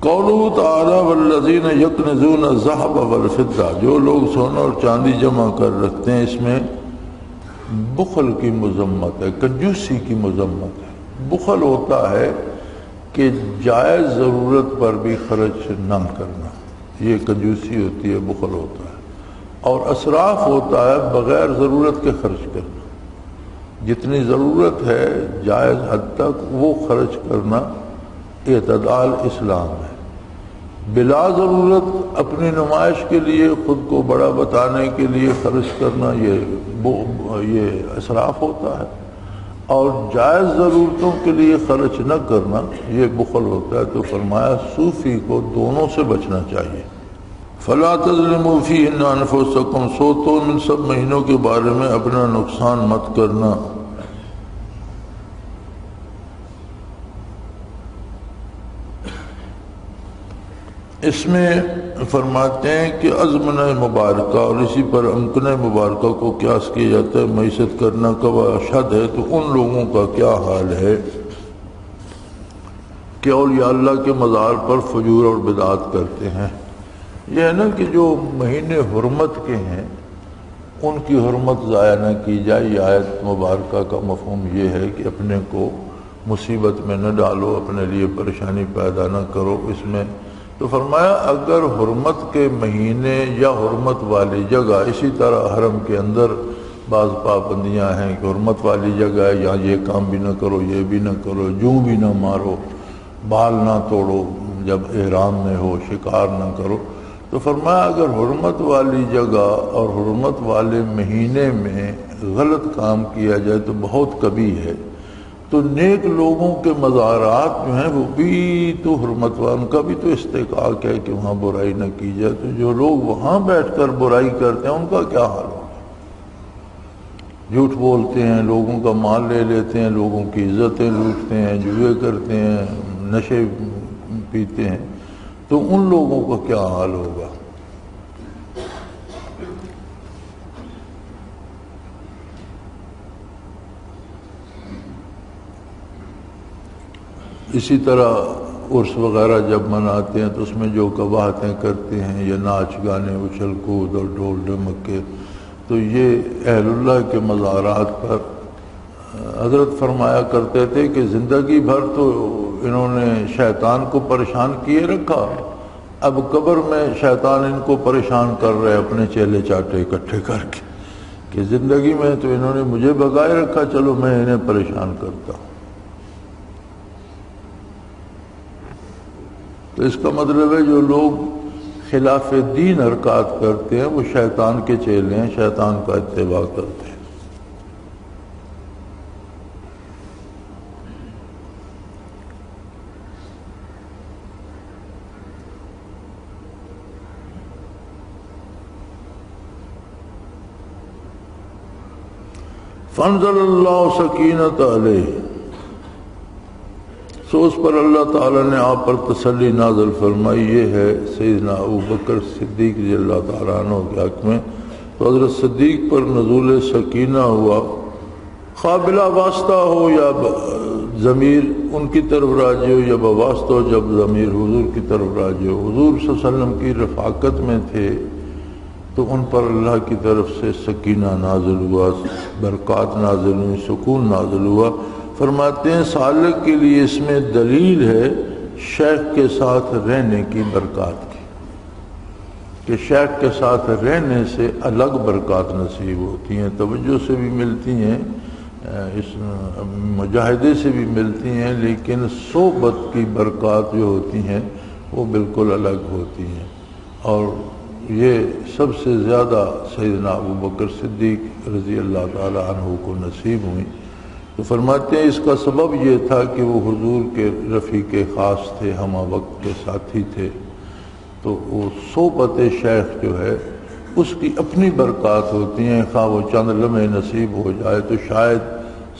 قولہ تعالی والذین یکنزون الذھب والفضہ، جو لوگ سونا اور چاندی جمع کر رکھتے ہیں، اس میں بخل کی مذمت ہے، کنجوسی کی مذمت ہے۔ بخل ہوتا ہے کہ جائز ضرورت پر بھی خرچ نہ کرنا، یہ کنجوسی ہوتی ہے، بخل ہوتا ہے۔ اور اسراف ہوتا ہے بغیر ضرورت کے خرچ کرنا، جتنی ضرورت ہے جائز حد تک وہ خرچ کرنا اعتدال اسلام ہے۔ بلا ضرورت اپنی نمائش کے لیے، خود کو بڑا بتانے کے لیے خرچ کرنا، یہ اسراف ہوتا ہے، اور جائز ضرورتوں کے لیے خرچ نہ کرنا یہ بخل ہوتا ہے۔ تو فرمایا صوفی کو دونوں سے بچنا چاہیے۔ فلا تظلموا فیہن انفسکم، سوتوں ان سب مہینوں کے بارے میں اپنا نقصان مت کرنا۔ اس میں فرماتے ہیں کہ ازمنہ مبارکہ اور اسی پر امکنہ مبارکہ کو قیاس کیا جاتا ہے، معیشت کرنا کا اشد ہے، تو ان لوگوں کا کیا حال ہے کہ اولیاء اللہ کے مزار پر فجور اور بدعات کرتے ہیں۔ یہ ہے نا کہ جو مہینے حرمت کے ہیں ان کی حرمت ضائع نہ کی جائے۔ یہ آیت مبارکہ کا مفہوم یہ ہے کہ اپنے کو مصیبت میں نہ ڈالو، اپنے لیے پریشانی پیدا نہ کرو اس میں۔ تو فرمایا اگر حرمت کے مہینے یا حرمت والی جگہ، اسی طرح حرم کے اندر بعض پابندیاں ہیں کہ حرمت والی جگہ ہے، یہاں یہ کام بھی نہ کرو، یہ بھی نہ کرو، جوں بھی نہ مارو، بال نہ توڑو جب احرام میں ہو، شکار نہ کرو۔ تو فرمایا اگر حرمت والی جگہ اور حرمت والے مہینے میں غلط کام کیا جائے تو بہت کبھی ہے، تو نیک لوگوں کے مزارات جو ہیں وہ بھی تو حرمت والوں کا بھی تو استحقاق ہے کہ وہاں برائی نہ کی جائے۔ تو جو لوگ وہاں بیٹھ کر برائی کرتے ہیں ان کا کیا حال ہوگا؟ جھوٹ بولتے ہیں، لوگوں کا مال لے لیتے ہیں، لوگوں کی عزتیں لوٹتے ہیں، جوئے کرتے ہیں، نشے پیتے ہیں، تو ان لوگوں کا کیا حال ہوگا؟ اسی طرح عرس وغیرہ جب مناتے ہیں تو اس میں جو قباحتیں کرتے ہیں، یا ناچ گانے، اچھل کود اور ڈھول ڈھمکے، تو یہ اہل اللہ کے مزارات پر حضرت فرمایا کرتے تھے کہ زندگی بھر تو انہوں نے شیطان کو پریشان کیے رکھا، اب قبر میں شیطان ان کو پریشان کر رہے اپنے چیلے چاٹے اکٹھے کر کے، کہ زندگی میں تو انہوں نے مجھے بگائے رکھا، چلو میں انہیں پریشان کرتا ہوں۔ تو اس کا مطلب ہے جو لوگ خلاف دین حرکات کرتے ہیں وہ شیطان کے چیلے ہیں، شیطان کا اتباع کرتے ہیں۔ فانزل اللہ سکینت علیہ، سو اس پر اللہ تعالیٰ نے آپ پر تسلی نازل فرمائی۔ یہ ہے سیدنا ابوبکر صدیق رضی اللہ تعالیٰ عنہ کے حق میں، تو حضرت صدیق پر نزول سکینہ ہوا، قابلہ واسطہ ہو یا ضمیر ان کی طرف راجع ہو، یا بواسطہ ہو جب ضمیر حضور کی طرف راجع ہو۔ حضور صلی اللہ علیہ وسلم کی رفاقت میں تھے تو ان پر اللہ کی طرف سے سکینہ نازل ہوا، برکات نازل ہوئی، سکون نازل ہوا۔ فرماتے ہیں سالک کے لیے اس میں دلیل ہے شیخ کے ساتھ رہنے کی برکات کی، کہ شیخ کے ساتھ رہنے سے الگ برکات نصیب ہوتی ہیں، توجہ سے بھی ملتی ہیں، اس مجاہدے سے بھی ملتی ہیں، لیکن صحبت کی برکات جو ہوتی ہیں وہ بالکل الگ ہوتی ہیں، اور یہ سب سے زیادہ سیدنا ابوبکر صدیق رضی اللہ تعالی عنہ کو نصیب ہوئی۔ تو فرماتے ہیں اس کا سبب یہ تھا کہ وہ حضور کے رفیق خاص تھے، ہم وقت کے ساتھی تھے، تو وہ صحبت شیخ جو ہے اس کی اپنی برکات ہوتی ہیں، خواہ وہ چند لمحے نصیب ہو جائے تو شاید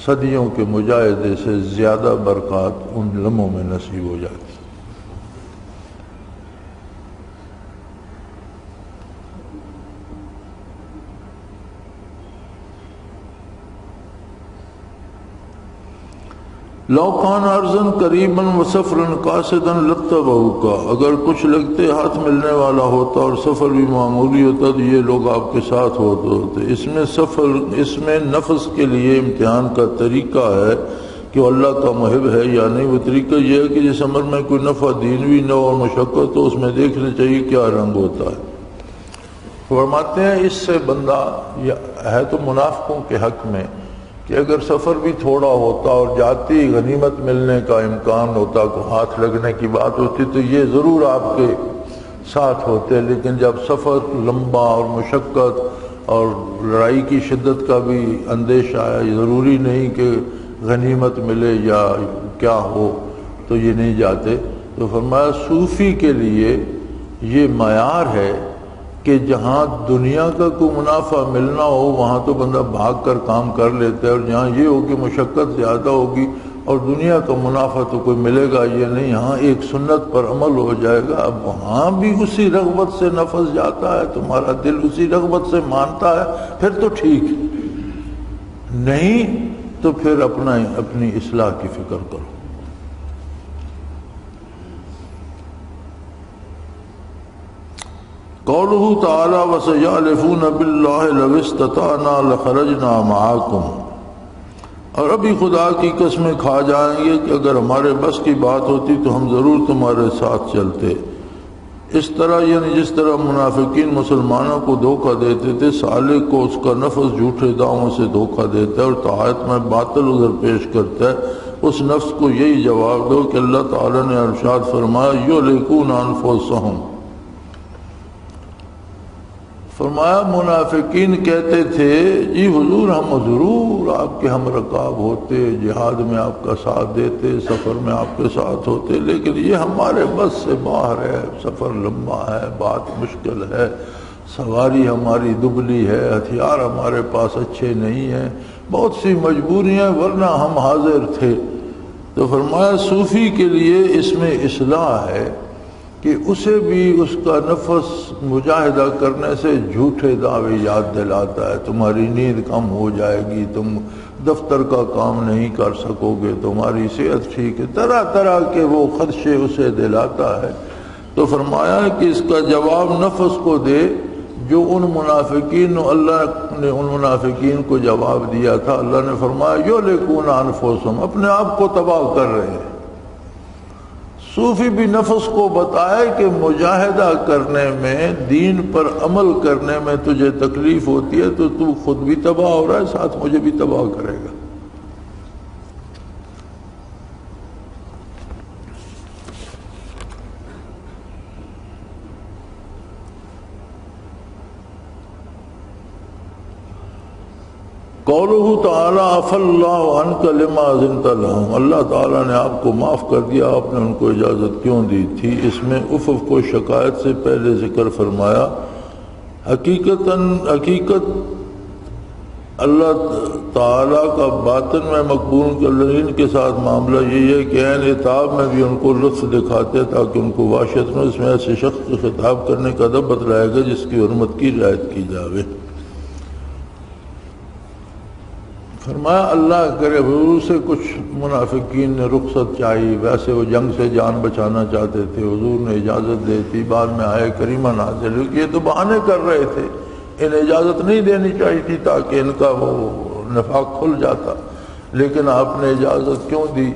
صدیوں کے مجاہدے سے زیادہ برکات ان لمحوں میں نصیب ہو جاتی۔ لو کان ارضاً قریباً وسفراً قاصداً لاتبعوک، اگر کچھ لگتے ہاتھ ملنے والا ہوتا اور سفر بھی معمولی ہوتا تو یہ لوگ آپ کے ساتھ ہوتے۔ اس میں نفس کے لیے امتحان کا طریقہ ہے کہ وہ اللہ کا محب ہے یا نہیں۔ وہ طریقہ یہ ہے کہ جس عمر میں کوئی نفع دینوی نہ اور مشقت ہو، اس میں دیکھنا چاہیے کیا رنگ ہوتا ہے۔ فرماتے ہیں اس سے بندہ ہے تو منافقوں کے حق میں کہ اگر سفر بھی تھوڑا ہوتا اور جاتی غنیمت ملنے کا امکان ہوتا، کو ہاتھ لگنے کی بات ہوتی تو یہ ضرور آپ کے ساتھ ہوتے، لیکن جب سفر لمبا اور مشقت اور لڑائی کی شدت کا بھی اندیشہ ہے، ضروری نہیں کہ غنیمت ملے یا کیا ہو تو یہ نہیں جاتے۔ تو فرمایا صوفی کے لیے یہ معیار ہے کہ جہاں دنیا کا کوئی منافع ملنا ہو وہاں تو بندہ بھاگ کر کام کر لیتا ہے، اور جہاں یہ ہو کہ مشقت زیادہ ہوگی اور دنیا کا منافع تو کوئی ملے گا یہ نہیں، ہاں ایک سنت پر عمل ہو جائے گا، اب وہاں بھی اسی رغبت سے نفس جاتا ہے، تمہارا دل اسی رغبت سے مانتا ہے، پھر تو ٹھیک ہے، نہیں تو پھر اپنی اصلاح کی فکر کرو۔ قولہ تعالی وسیحلفون باللہ لو استطعنا لخرجنا معاکم، اور ابھی خدا کی قسمیں کھا جائیں گے کہ اگر ہمارے بس کی بات ہوتی تو ہم ضرور تمہارے ساتھ چلتے۔ اس طرح یعنی جس طرح منافقین مسلمانوں کو دھوکہ دیتے تھے، سالک کو اس کا نفس جھوٹے دعووں سے دھوکہ دیتا ہے اور طاعت میں باطل عذر پیش کرتا ہے، اس نفس کو یہی جواب دو کہ اللہ تعالی نے ارشاد فرمایا یہلکون انفسہم، فرمایا منافقین کہتے تھے جی حضور ہم ضرور آپ کے ہم رکاب ہوتے، جہاد میں آپ کا ساتھ دیتے، سفر میں آپ کے ساتھ ہوتے، لیکن یہ ہمارے بس سے باہر ہے، سفر لمبا ہے، بات مشکل ہے، سواری ہماری دبلی ہے، ہتھیار ہمارے پاس اچھے نہیں ہیں، بہت سی مجبوریاں، ورنہ ہم حاضر تھے۔ تو فرمایا صوفی کے لیے اس میں اصلاح ہے کہ اسے بھی اس کا نفس مجاہدہ کرنے سے جھوٹے دعوے یاد دلاتا ہے، تمہاری نیند کم ہو جائے گی، تم دفتر کا کام نہیں کر سکو گے، تمہاری صحت ٹھیک ہے، طرح طرح کے وہ خدشے اسے دلاتا ہے۔ تو فرمایا کہ اس کا جواب نفس کو دے جو ان منافقین، اللہ نے ان منافقین کو جواب دیا تھا، اللہ نے فرمایا یہلکون انفسہم، اپنے آپ کو تباہ کر رہے ہیں۔ صوفی بھی نفس کو بتائے کہ مجاہدہ کرنے میں، دین پر عمل کرنے میں تجھے تکلیف ہوتی ہے تو تو خود بھی تباہ ہو رہا ہے، ساتھ مجھے بھی تباہ کرے گا۔ قولہ تعالی عفا اللہ عنک لما اذنت لہم، اللہ تعالیٰ نے آپ کو معاف کر دیا، آپ نے ان کو اجازت کیوں دی تھی۔ اس میں عفو کو شکایت سے پہلے ذکر فرمایا۔ حقیقت اللہ تعالیٰ کا باطن میں مقبول کلین کے ساتھ معاملہ یہی ہے کہ عین عتاب میں بھی ان کو لطف دکھاتے تاکہ ان کو وحشت میں، اس میں ایسے شخص کو خطاب کرنے کا ادب بتلائے گا جس کی حرمت کی رعایت کی جاوے۔ فرمایا اللہ کرے حضور سے کچھ منافقین نے رخصت چاہی، ویسے وہ جنگ سے جان بچانا چاہتے تھے، حضور نے اجازت دی تھی، بعد میں آئے کریمہ نازل ہوئی، یہ تو بہانے کر رہے تھے، انہیں اجازت نہیں دینی چاہیے تھی تاکہ ان کا وہ نفاق کھل جاتا، لیکن آپ نے اجازت کیوں دی؟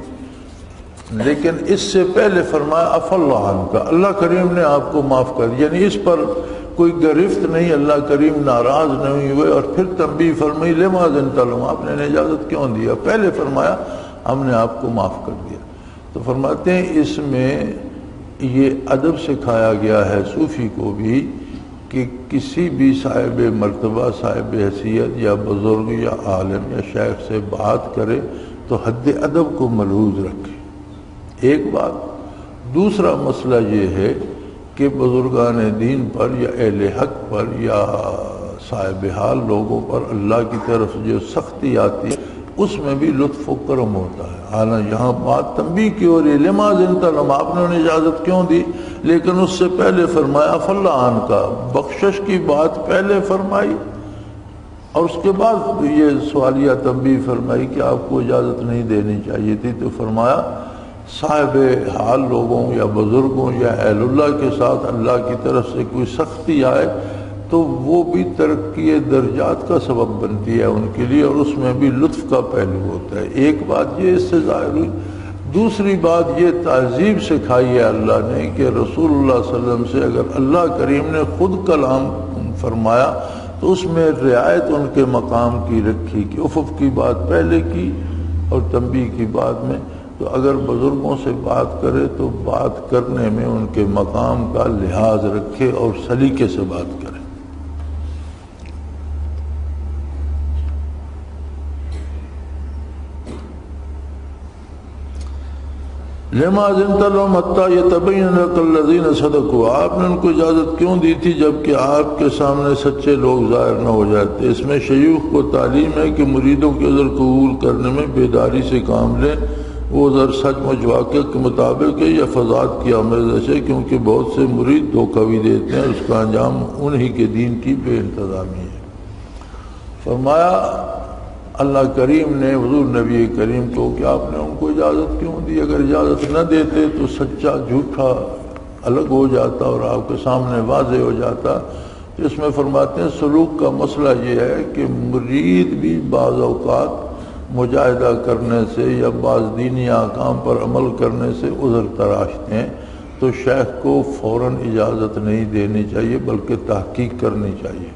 لیکن اس سے پہلے فرمایا عفا اللہ عنک، اللہ کریم نے آپ کو معاف کر دیا، یعنی اس پر کوئی گرفت نہیں، اللہ کریم ناراض نہیں ہوئے، اور پھر تنبیہ فرمائی لما اذنت لهم، آپ نے اجازت کیوں دیا؟ پہلے فرمایا ہم نے آپ کو معاف کر دیا۔ تو فرماتے ہیں اس میں یہ ادب سکھایا گیا ہے صوفی کو بھی کہ کسی بھی صاحب مرتبہ، صاحب حیثیت یا بزرگ یا عالم یا شیخ سے بات کرے تو حد ادب کو ملحوظ رکھے، ایک بات۔ دوسرا مسئلہ یہ ہے کہ بزرگان دین پر یا اہل حق پر یا صاحب حال لوگوں پر اللہ کی طرف جو سختی آتی ہے اس میں بھی لطف و کرم ہوتا ہے۔ حالانکہ یہاں بات تنبیہ کی ہو رہی ہے لما اذنت لهم، آپ نے انہیں اجازت کیوں دی؟ لیکن اس سے پہلے فرمایا فلا عن کا، بخشش کی بات پہلے فرمائی، اور اس کے بعد یہ سوالیہ تنبیہ فرمائی کہ آپ کو اجازت نہیں دینی چاہیے تھی۔ تو فرمایا صاحب حال لوگوں یا بزرگوں یا اہل اللہ کے ساتھ اللہ کی طرف سے کوئی سختی آئے تو وہ بھی ترقی درجات کا سبب بنتی ہے ان کے لیے، اور اس میں بھی لطف کا پہلو ہوتا ہے۔ ایک بات یہ اس سے ظاہر ہوئی۔ دوسری بات یہ تہذیب سکھائی ہے اللہ نے کہ رسول اللہ صلی اللہ علیہ وسلم سے اگر اللہ کریم نے خود کلام فرمایا تو اس میں رعایت ان کے مقام کی رکھی کہ عفو کی بات پہلے کی اور تنبیہ کی بعد میں۔ تو اگر بزرگوں سے بات کرے تو بات کرنے میں ان کے مقام کا لحاظ رکھے اور سلیقے سے بات کرے۔ لما اذنت لهم حتى يتبين لك الذين صدقوا، آپ نے ان کو اجازت کیوں دی تھی جبکہ آپ کے سامنے سچے لوگ ظاہر نہ ہو جاتے؟ اس میں شیوخ کو تعلیم ہے کہ مریدوں کے عذر قبول کرنے میں بیداری سے کام لیں، وہ عذر سچ مچ واقع کے مطابق ہے یا فضاد کی آمیزش ہے، کیونکہ بہت سے مرید دھوکہ بھی دیتے ہیں، اس کا انجام انہی کے دین کی بے انتظامی ہے۔ فرمایا اللہ کریم نے حضور نبی کریم کو کہ آپ نے ان کو اجازت کیوں دی؟ اگر اجازت نہ دیتے تو سچا جھوٹا الگ ہو جاتا اور آپ کے سامنے واضح ہو جاتا۔ تو اس میں فرماتے ہیں سلوک کا مسئلہ یہ ہے کہ مرید بھی بعض اوقات مجاہدہ کرنے سے یا بعض دینی احکام پر عمل کرنے سے عذر تراشتے ہیں، تو شیخ کو فوراً اجازت نہیں دینی چاہیے بلکہ تحقیق کرنی چاہیے،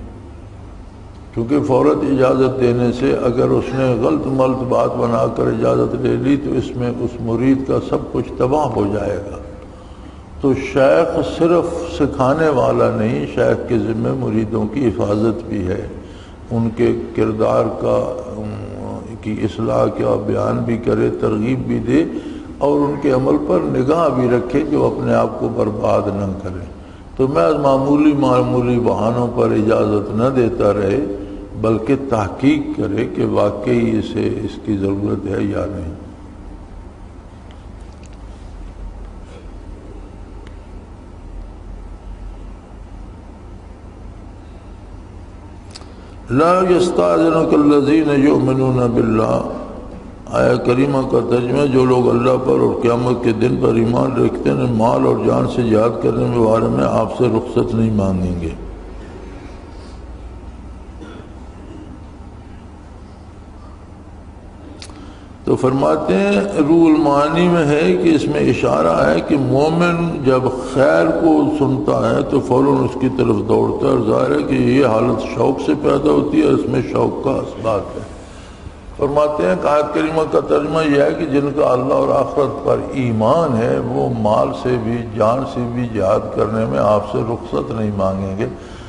کیونکہ فوراً اجازت دینے سے اگر اس نے غلط ملط بات بنا کر اجازت لے لی تو اس میں اس مرید کا سب کچھ تباہ ہو جائے گا۔ تو شیخ صرف سکھانے والا نہیں، شیخ کے ذمہ مریدوں کی حفاظت بھی ہے، ان کے کردار کی اصلاح کا بیان بھی کرے، ترغیب بھی دے، اور ان کے عمل پر نگاہ بھی رکھے کہ وہ اپنے آپ کو برباد نہ کرے۔ تو محض معمولی بہانوں پر اجازت نہ دیتا رہے بلکہ تحقیق کرے کہ واقعی اسے اس کی ضرورت ہے یا نہیں۔ لا یستأذنک الذین یؤمنون باللہ، آیا کریمہ کا ترجمہ جو لوگ اللہ پر اور قیامت کے دن پر ایمان رکھتے ہیں مال اور جان سے جہاد کرنے کے بارے میں آپ سے رخصت نہیں مانگیں گے۔ تو فرماتے ہیں روح المعانی میں ہے کہ اس میں اشارہ ہے کہ مومن جب خیر کو سنتا ہے تو فوراً اس کی طرف دوڑتا ہے، اور ظاہر ہے کہ یہ حالت شوق سے پیدا ہوتی ہے، اس میں شوق کا اسباب ہے۔ فرماتے ہیں کہ آیت کریمہ کا ترجمہ یہ ہے کہ جن کا اللہ اور آخرت پر ایمان ہے وہ مال سے بھی جان سے بھی جہاد کرنے میں آپ سے رخصت نہیں مانگیں گے۔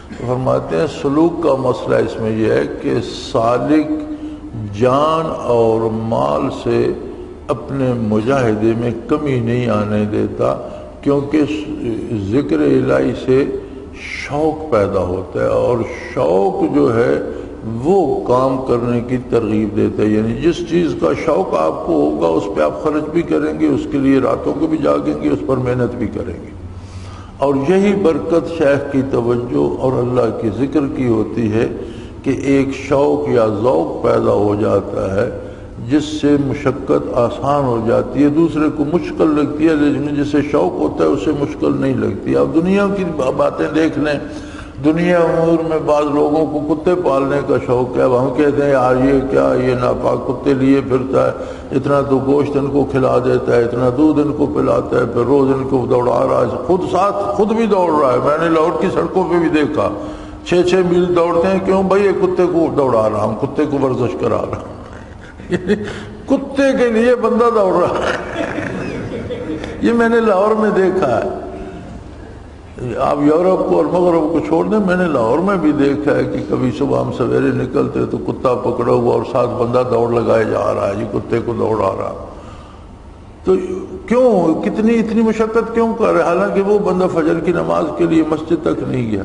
تو فرماتے ہیں سلوک کا مسئلہ اس میں یہ ہے کہ سالک جان اور مال سے اپنے مجاہدے میں کمی نہیں آنے دیتا، کیونکہ ذکر الہی سے شوق پیدا ہوتا ہے، اور شوق جو ہے وہ کام کرنے کی ترغیب دیتا ہے۔ یعنی جس چیز کا شوق آپ کو ہوگا اس پہ آپ خرچ بھی کریں گے، اس کے لیے راتوں کو بھی جاگیں گے، اس پر محنت بھی کریں گے، اور یہی برکت شیخ کی توجہ اور اللہ کی ذکر کی ہوتی ہے کہ ایک شوق یا ذوق پیدا ہو جاتا ہے جس سے مشقت آسان ہو جاتی ہے، دوسرے کو مشکل لگتی ہے، لیکن جسے شوق ہوتا ہے اسے مشکل نہیں لگتی۔ آپ دنیا کی باتیں دیکھ لیں دنیا امور میں بعض لوگوں کو کتے پالنے کا شوق ہے، اب ہم کہتے ہیں یار یہ کیا، یہ ناپاک کتے لیے پھرتا ہے، اتنا تو گوشت ان کو کھلا دیتا ہے، اتنا دودھ ان کو پلاتا ہے، پھر روز ان کو دوڑا رہا ہے، خود بھی دوڑ رہا ہے۔ میں نے لاہور کی سڑکوں پہ بھی دیکھا 6 میل دوڑتے ہیں، کیوں بھائی؟ یہ کتے کو دوڑا رہا ہوں، کتے کو ورزش کرا رہا ہوں کتے کے لیے بندہ دوڑ رہا ہے یہ میں نے لاہور میں دیکھا ہے۔ آپ یورپ کو اور مغرب کو چھوڑ دیں، میں نے لاہور میں بھی دیکھا ہے کہ کبھی صبح ہم سویرے نکلتے تو کتا پکڑا ہوا اور ساتھ بندہ دوڑ لگائے جا رہا ہے، جی کتے کو دوڑا رہا۔ تو کیوں اتنی مشقت کیوں کر رہے؟ حالانکہ وہ بندہ فجر کی نماز کے لیے مسجد تک نہیں گیا،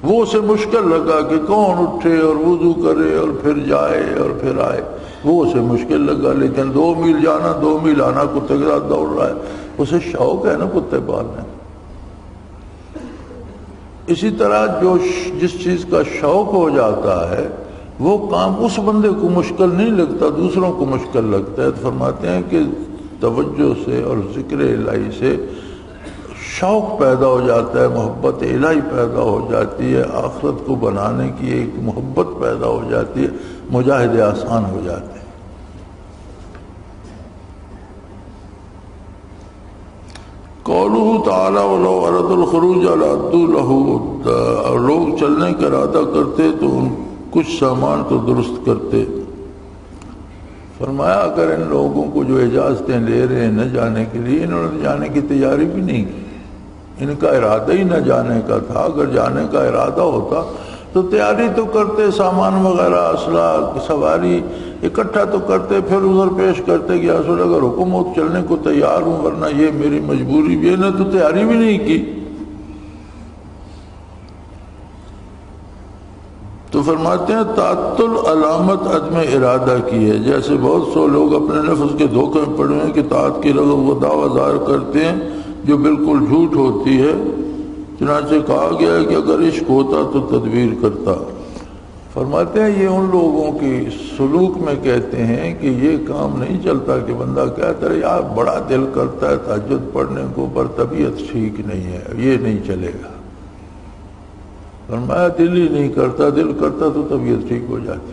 وہ اسے مشکل لگا کہ کون اٹھے اور وضو کرے اور پھر جائے اور پھر آئے، وہ اسے مشکل لگا، لیکن 2 میل جانا 2 میل آنا کتے کے ساتھ دوڑ رہا ہے، اسے شوق ہے نا کتے پالنے۔ اسی طرح جس چیز کا شوق ہو جاتا ہے وہ کام اس بندے کو مشکل نہیں لگتا، دوسروں کو مشکل لگتا ہے۔ تو فرماتے ہیں کہ توجہ سے اور ذکر الہی سے شوق پیدا ہو جاتا ہے، محبت الہی پیدا ہو جاتی ہے، آخرت کو بنانے کی ایک محبت پیدا ہو جاتی ہے، مجاہدے آسان ہو جاتے ہیں۔ قولہ تعالی ولو ارادوا الخروج لأعدوا له، اور لوگ چلنے کا ارادہ کرتے تو کچھ سامان تو درست کرتے۔ فرمایا اگر ان لوگوں کو جو اجازتیں لے رہے ہیں نہ جانے کے لیے، انہوں نے جانے کی تیاری بھی نہیں کی، ان کا ارادہ ہی نہ جانے کا تھا۔ اگر جانے کا ارادہ ہوتا تو تیاری تو کرتے، سامان وغیرہ اسلحہ سواری اکٹھا تو کرتے، پھر ادھر پیش کرتے کہ رسول اگر حکم ہو چلنے کو تیار ہوں، ورنہ یہ میری مجبوری بھی ہے، نہ تو تیاری بھی نہیں کی۔ تو فرماتے ہیں تعطل علامت عدم ارادہ کی ہے، جیسے بہت سے لوگ اپنے نفس کے دھوکے میں پڑے ہیں کہ طاعت کی رغبت و دعویٰ ظاہر کرتے ہیں جو بالکل جھوٹ ہوتی ہے۔ چنانچہ کہا گیا ہے کہ اگر عشق ہوتا تو تدبیر کرتا۔ فرماتے ہیں یہ ان لوگوں کی سلوک میں کہتے ہیں کہ یہ کام نہیں چلتا کہ بندہ کہتا ہے یار بڑا دل کرتا ہے تہجد پڑھنے کو پر طبیعت ٹھیک نہیں ہے، یہ نہیں چلے گا۔ فرمایا دل ہی نہیں کرتا، دل کرتا تو طبیعت ٹھیک ہو جاتی۔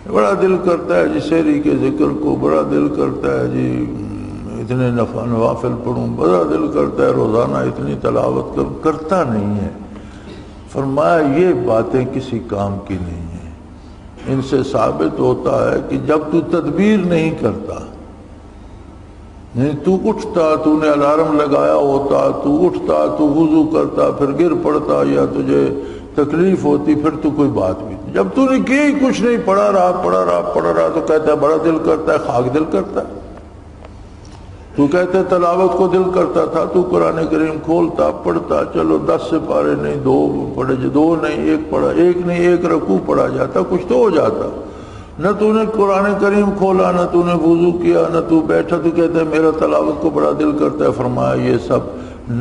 بڑا دل کرتا ہے جی سحری کے ذکر کو، بڑا دل کرتا ہے جی اتنے نوافل پڑھوں، بڑا دل کرتا ہے روزانہ اتنی تلاوت کرتا نہیں ہے۔ فرمایا یہ باتیں کسی کام کی نہیں ہیں، ان سے ثابت ہوتا ہے کہ جب تو تدبیر نہیں کرتا، نہیں تو اٹھتا، تو نے الارم لگایا ہوتا، تو اٹھتا، تو وضو کرتا، پھر گر پڑتا یا تجھے تکلیف ہوتی، پھر تو کوئی بات بھی نہیں۔ جب تو نے کی کچھ نہیں، پڑھا رہا تو کہتا ہے بڑا دل کرتا ہے، خاک دل کرتا ہے۔ تو کہتے تلاوت کو دل کرتا تھا، تو قرآن کریم کھولتا پڑھتا، چلو 10 سپارے نہیں 2 پڑھے، 2 نہیں 1 پڑھا، 1 نہیں 1 رکوع پڑھا جاتا، کچھ تو ہو جاتا۔ نہ تو نے قرآن کریم کھولا، نہ تو نے وضو کیا، نہ تو بیٹھا، تو کہتے ہیں میرا تلاوت کو بڑا دل کرتا ہے۔ فرمایا یہ سب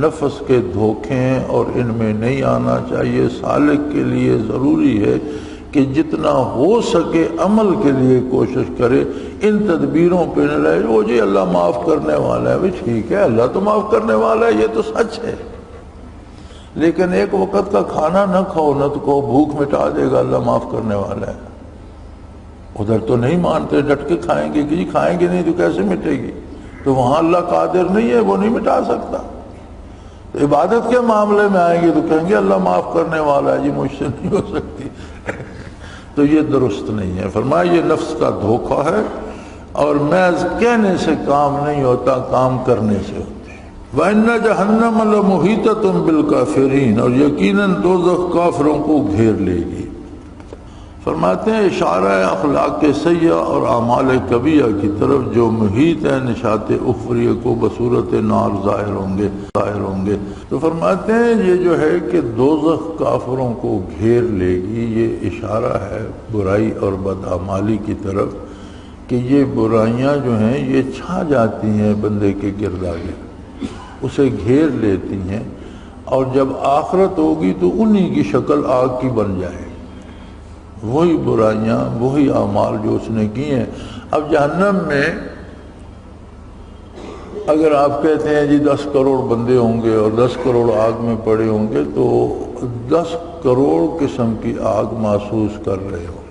نفس کے دھوکے ہیں اور ان میں نہیں آنا چاہیے۔ سالک کے لیے ضروری ہے کہ جتنا ہو سکے عمل کے لیے کوشش کرے، ان تدبیروں پہ نہ رہے وہ جی اللہ معاف کرنے والا ہے۔ ٹھیک ہے اللہ تو معاف کرنے والا ہے، یہ تو سچ ہے، لیکن ایک وقت کا کھانا نہ کھاؤ، نہ تو کہو بھوک مٹا دے گا اللہ معاف کرنے والا ہے۔ ادھر تو نہیں مانتے، ڈٹ کے کھائیں گے کہ جی کھائیں گے نہیں تو کیسے مٹے گی، تو وہاں اللہ قادر نہیں ہے، وہ نہیں مٹا سکتا۔ تو عبادت کے معاملے میں آئیں گے تو کہیں گے اللہ معاف کرنے والا ہے، جی مجھ سے نہیں ہو سکتی تو یہ درست نہیں ہے۔ فرمایا یہ نفس کا دھوکہ ہے، اور محض کہنے سے کام نہیں ہوتا، کام کرنے سے ہوتے ہیں۔ وَإِنَّ جَهَنَّمَ لَمُحِيطَةٌ بِالْكَافِرِينَ، اور یقیناً دوزخ کافروں کو گھیر لے گی۔ فرماتے ہیں اشارہ اخلاق سیئہ اور اعمال کبیرہ کی طرف جو محیط ہے نشاط اخروی کو بصورت نار ظاہر ہوں گے۔ تو فرماتے ہیں یہ جو ہے کہ دوزخ کافروں کو گھیر لے گی، یہ اشارہ ہے برائی اور بدعمالی کی طرف کہ یہ برائیاں جو ہیں یہ چھا جاتی ہیں بندے کے گرد آگے، اسے گھیر لیتی ہیں، اور جب آخرت ہوگی تو انہی کی شکل آگ کی بن جائے گی، وہی برائیاں وہی اعمال جو اس نے کی ہیں۔ اب جہنم میں اگر آپ کہتے ہیں جی 10 کروڑ بندے ہوں گے اور 10 کروڑ آگ میں پڑے ہوں گے تو 10 کروڑ قسم کی آگ محسوس کر رہے ہوں،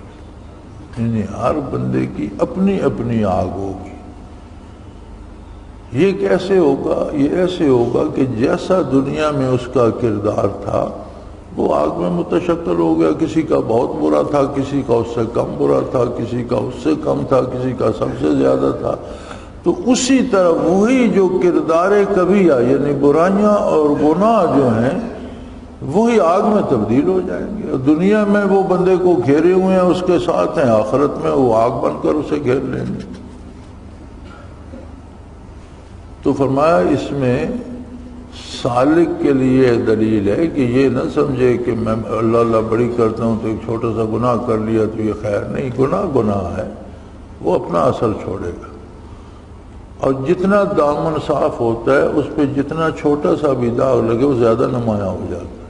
یعنی ہر بندے کی اپنی اپنی آگ ہوگی۔ یہ کیسے ہوگا؟ یہ ایسے ہوگا کہ جیسا دنیا میں اس کا کردار تھا وہ آگ میں متشکل ہو گیا، کسی کا بہت برا تھا، کسی کا اس سے کم برا تھا، کسی کا اس سے کم تھا، کسی کا سب سے زیادہ تھا، تو اسی طرح وہی جو کردار کبیہ یعنی برائیاں اور گناہ جو ہیں وہی آگ میں تبدیل ہو جائیں گے، اور دنیا میں وہ بندے کو گھیرے ہوئے ہیں اس کے ساتھ ہیں، آخرت میں وہ آگ بن کر اسے گھیر لیں گے۔ تو فرمایا اس میں سالک کے لیے دلیل ہے کہ یہ نہ سمجھے کہ میں اللہ اللہ بڑی کرتا ہوں تو ایک چھوٹا سا گناہ کر لیا تو یہ خیر نہیں، گناہ ہے، وہ اپنا اثر چھوڑے گا، اور جتنا دامن صاف ہوتا ہے اس پہ جتنا چھوٹا سا بھی داغ لگے وہ زیادہ نمایاں ہو جاتا ہے،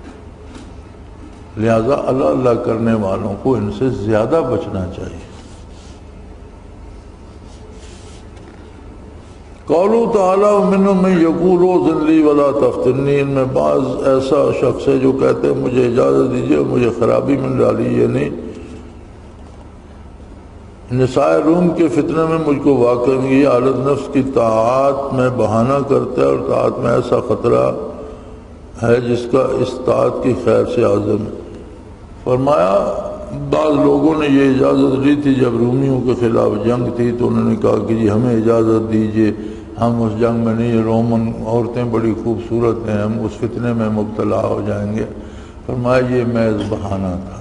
لہذا اللہ اللہ کرنے والوں کو ان سے زیادہ بچنا چاہیے۔ قولوا تعالیٰ منہم من یقول اذن لی ولا تفتنی، ان میں بعض ایسا شخص ہے جو کہتے ہیں مجھے اجازت دیجیے مجھے خرابی میں ڈالی، یعنی نساء روم کے فتنہ میں مجھ کو واقع ہوئی، یہ حالت نفس کی طاعت میں بہانہ کرتا ہے، اور طاعت میں ایسا خطرہ ہے جس کا اس طاعت کی خیر سے اعظم ہے۔ فرمایا بعض لوگوں نے یہ اجازت لی تھی جب رومیوں کے خلاف جنگ تھی تو انہوں نے کہا کہ جی ہمیں اجازت دیجیے، ہم اس جنگ میں نہیں، رومن عورتیں بڑی خوبصورت ہیں، ہم اس فتنے میں مبتلا ہو جائیں گے۔ فرمایا یہ محض بہانہ تھا،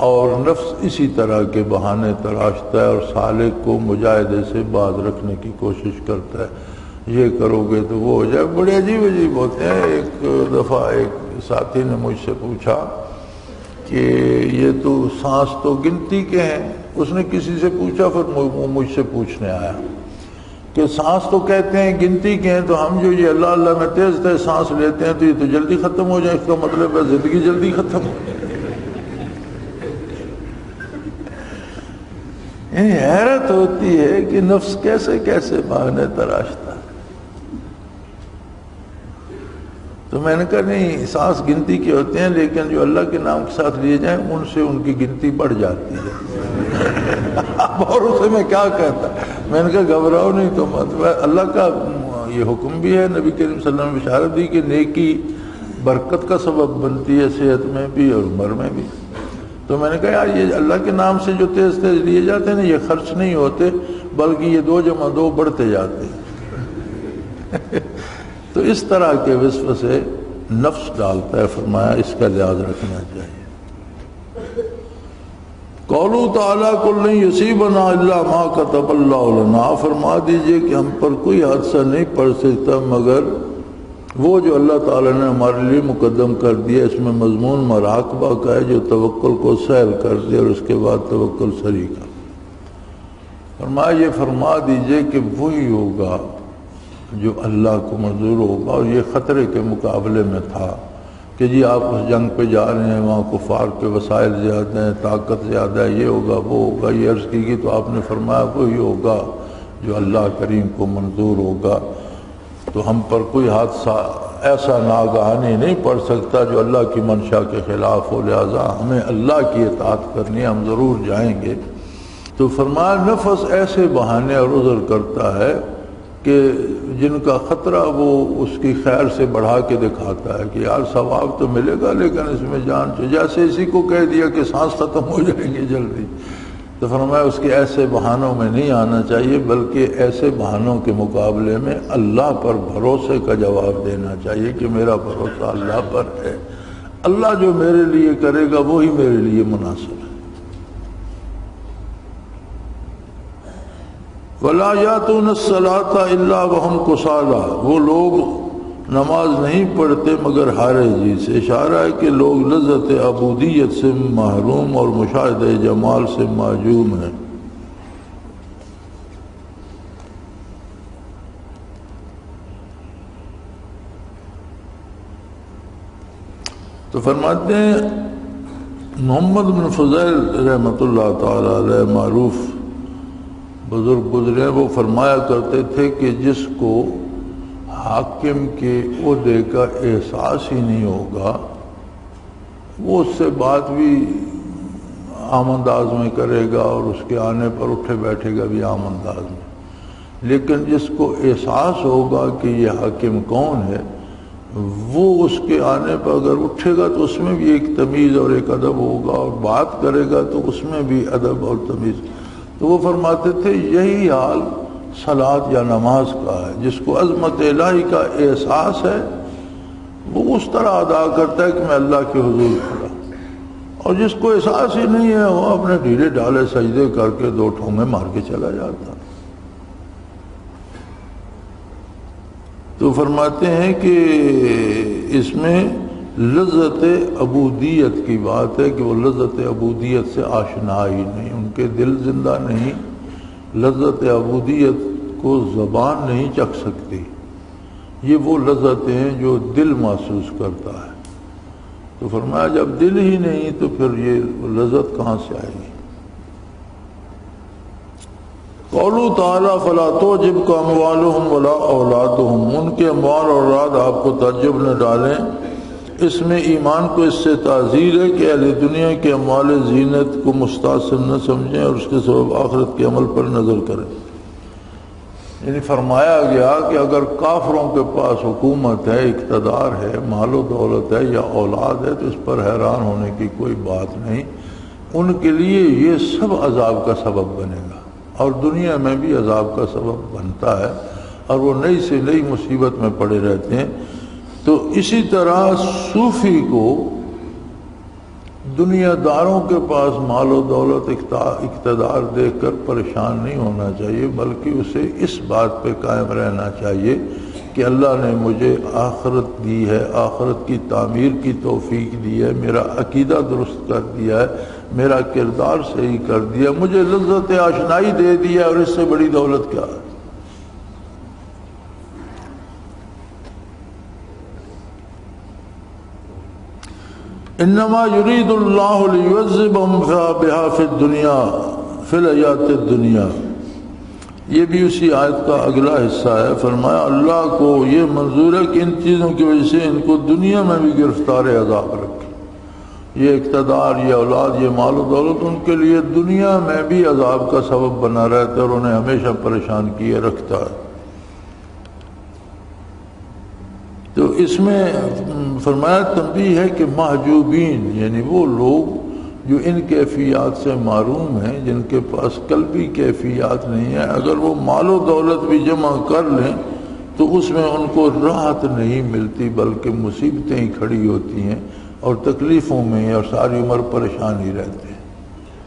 اور نفس اسی طرح کے بہانے تراشتا ہے اور سالک کو مجاہدے سے باز رکھنے کی کوشش کرتا ہے، یہ کرو گے تو وہ ہو جائے۔ بڑے عجیب عجیب ہوتے ہیں۔ ایک دفعہ ایک ساتھی نے مجھ سے پوچھا کہ یہ تو سانس تو گنتی کے ہیں، اس نے کسی سے پوچھا، پھر وہ مجھ سے پوچھنے آیا کہ سانس تو کہتے ہیں گنتی کے ہیں، تو ہم جو یہ اللہ اللہ میں تیز تیز سانس لیتے ہیں تو یہ تو جلدی ختم ہو جائے، اس کا مطلب ہے زندگی جلدی ختم ہو جائے۔ حیرت ہوتی ہے کہ نفس کیسے کیسے بہانے تراشتا ہے۔ تو میں نے کہا نہیں، سانس گنتی کے ہوتے ہیں لیکن جو اللہ کے نام کے ساتھ لیے جائیں ان سے ان کی گنتی بڑھ جاتی ہے۔ اور اسے میں کیا کہتا، میں نے کہا گھبراؤ نہیں، تو اللہ کا یہ حکم بھی ہے، نبی کریم صلی اللہ علیہ وسلم نے بشارت دی کہ نیکی برکت کا سبب بنتی ہے، صحت میں بھی اور عمر میں بھی۔ تو میں نے کہا یار یہ اللہ کے نام سے جو تیز تیز لیے جاتے ہیں نا یہ خرچ نہیں ہوتے بلکہ یہ 2 × 2 بڑھتے جاتے ہیں۔ تو اس طرح کے وسوسے نفس ڈالتا ہے، فرمایا اس کا لحاظ رکھنا چاہیے۔ قولوا تعالیٰ قل لن یصیبنا الا ما کتب اللہ لنا، فرما دیجئے کہ ہم پر کوئی حادثہ نہیں پڑ سکتا مگر وہ جو اللہ تعالیٰ نے ہمارے لیے مقدم کر دیا۔ اس میں مضمون مراقبہ کا ہے جو توکل کو سہل کر دے اور اس کے بعد توکل سری کا۔ فرمایا یہ فرما دیجئے کہ وہی ہوگا جو اللہ کو منظور ہوگا، اور یہ خطرے کے مقابلے میں تھا کہ جی آپ اس جنگ پہ جا رہے ہیں، وہاں کفار کے وسائل زیادہ ہیں، طاقت زیادہ ہے، یہ ہوگا وہ ہوگا، یہ عرض کی گئی تو آپ نے فرمایا وہی ہوگا جو اللہ کریم کو منظور ہوگا۔ تو ہم پر کوئی حادثہ ایسا ناگہانی نہیں پڑ سکتا جو اللہ کی منشا کے خلاف ہو، لہذا ہمیں اللہ کی اطاعت کرنی ہے، ہم ضرور جائیں گے۔ تو فرمایا نفس ایسے بہانے اور عذر کرتا ہے کہ جن کا خطرہ وہ اس کی خیر سے بڑھا کے دکھاتا ہے کہ یار ثواب تو ملے گا لیکن اس میں جان جیسے اسی کو کہہ دیا کہ سانس ختم ہو جائے گی جلدی۔ تو فرمایا اس کے ایسے بہانوں میں نہیں آنا چاہیے بلکہ ایسے بہانوں کے مقابلے میں اللہ پر بھروسے کا جواب دینا چاہیے کہ میرا بھروسہ اللہ پر ہے، اللہ جو میرے لیے کرے گا وہی میرے لیے مناسب ہے۔ وَلَا يَأْتُونَ الصَّلَاةَ إِلَّا وَهُمْ كُسَالَىٰ، وہ لوگ نماز نہیں پڑھتے مگر حارجی سے، اشارہ ہے کہ لوگ لذت عبودیت سے محروم اور مشاہدہ جمال سے معجوم ہیں۔ تو فرماتے ہیں محمد بن فضیل رحمۃ اللہ تعالی علیہ معروف بزرگ گزرے وہ فرمایا کرتے تھے کہ جس کو حاکم کے عہدے کا احساس ہی نہیں ہوگا وہ اس سے بات بھی عام انداز میں کرے گا اور اس کے آنے پر اٹھے بیٹھے گا بھی عام انداز میں، لیکن جس کو احساس ہوگا کہ یہ حاکم کون ہے وہ اس کے آنے پر اگر اٹھے گا تو اس میں بھی ایک تمیز اور ایک ادب ہوگا، اور بات کرے گا تو اس میں بھی ادب اور تمیز۔ تو وہ فرماتے تھے یہی حال صلاۃ یا نماز کا ہے، جس کو عظمت الہی کا احساس ہے وہ اس طرح ادا کرتا ہے کہ میں اللہ کے حضور کھڑا، اور جس کو احساس ہی نہیں ہے وہ اپنے ڈھیلے ڈھالے سجدے کر کے دو ٹھونگے مار کے چلا جاتا۔ تو فرماتے ہیں کہ اس میں لذت عبودیت کی بات ہے کہ وہ لذت عبودیت سے آشنا ہی نہیں، ان کے دل زندہ نہیں، لذت عبودیت کو زبان نہیں چکھ سکتی، یہ وہ لذتیں ہیں جو دل محسوس کرتا ہے۔ تو فرمایا جب دل ہی نہیں تو پھر یہ لذت کہاں سے آئے گی؟ قولوا تعالیٰ فلا تعجبک اموالہم ولا اولادہم، ان کے اموال اور اولاد آپ کو تعجب نہ ڈالیں۔ اس میں ایمان کو اس سے تعزیر ہے کہ اہل دنیا کے اموال زینت کو مستحسن نہ سمجھیں اور اس کے سبب آخرت کے عمل پر نظر کریں۔ یعنی فرمایا گیا کہ اگر کافروں کے پاس حکومت ہے، اقتدار ہے، مال و دولت ہے یا اولاد ہے تو اس پر حیران ہونے کی کوئی بات نہیں، ان کے لیے یہ سب عذاب کا سبب بنے گا اور دنیا میں بھی عذاب کا سبب بنتا ہے، اور وہ نئی سے نئی مصیبت میں پڑے رہتے ہیں۔ تو اسی طرح صوفی کو دنیا داروں کے پاس مال و دولت اقتدار دیکھ کر پریشان نہیں ہونا چاہیے، بلکہ اسے اس بات پہ قائم رہنا چاہیے کہ اللہ نے مجھے آخرت دی ہے، آخرت کی تعمیر کی توفیق دی ہے، میرا عقیدہ درست کر دیا ہے، میرا کردار صحیح کر دیا، مجھے لذت آشنائی دے دیا، اور اس سے بڑی دولت کیا ہے؟ انما یرید اللہ لیعذبہم بہا فی الدنیا فی الحیات الدنیا، یہ بھی اسی آیت کا اگلا حصہ ہے۔ فرمایا اللہ کو یہ منظور ہے کہ ان چیزوں کی وجہ سے ان کو دنیا میں بھی گرفتار عذاب رکھے، یہ اقتدار، یہ اولاد، یہ مال و دولت ان کے لیے دنیا میں بھی عذاب کا سبب بنا رہتا ہے اور انہیں ہمیشہ پریشان کیے رکھتا ہے۔ تو اس میں فرمایا تنبیہ ہے کہ محجوبین یعنی وہ لوگ جو ان کیفیات سے معروم ہیں، جن کے پاس قلبی کیفیات نہیں ہیں، اگر وہ مال و دولت بھی جمع کر لیں تو اس میں ان کو راحت نہیں ملتی بلکہ مصیبتیں ہی کھڑی ہوتی ہیں اور تکلیفوں میں اور ساری عمر پریشان ہی رہتے ہیں۔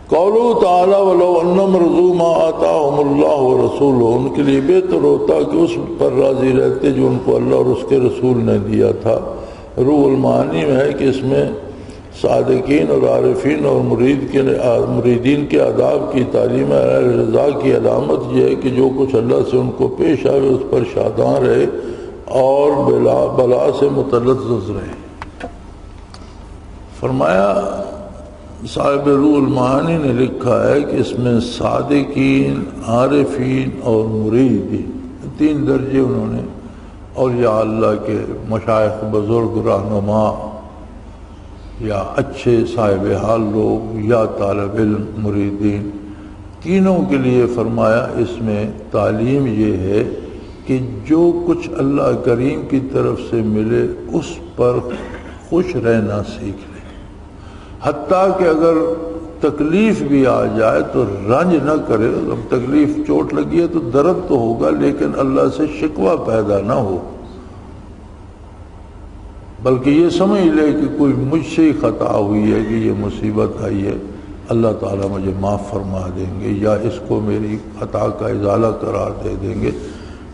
قولوا تعالیٰ ولو انہم رضوا ما آتاہم اللہ ورسولہ، ان کے لیے بہتر ہوتا کہ اس پر راضی رہتے جو ان کو اللہ اور اس کے رسول نے دیا تھا۔ روح المعانی میں ہے کہ اس میں صادقین اور عارفین اور مریدین کے آداب کی تعلیم رضا کی علامت یہ ہے کہ جو کچھ اللہ سے ان کو پیش آئے اس پر شاداں رہے اور بلا سے متلذذ رہے۔ فرمایا صاحب روح المعانی نے لکھا ہے کہ اس میں صادقین، عارفین اور مریدین تین درجے انہوں نے، اور یا اللہ کے مشائخ بزرگ رہنما یا اچھے صاحب حال لوگ یا طالب علم مریدین، تینوں کے لیے فرمایا اس میں تعلیم یہ ہے کہ جو کچھ اللہ کریم کی طرف سے ملے اس پر خوش رہنا سیکھ لیں، حتیٰ کہ اگر تکلیف بھی آ جائے تو رنج نہ کرے۔ اب تکلیف چوٹ لگی ہے تو درد تو ہوگا لیکن اللہ سے شکوہ پیدا نہ ہو، بلکہ یہ سمجھ لے کہ کوئی مجھ سے ہی خطا ہوئی ہے کہ یہ مصیبت آئی ہے، اللہ تعالیٰ مجھے معاف فرما دیں گے یا اس کو میری خطا کا ازالہ قرار دے دیں گے۔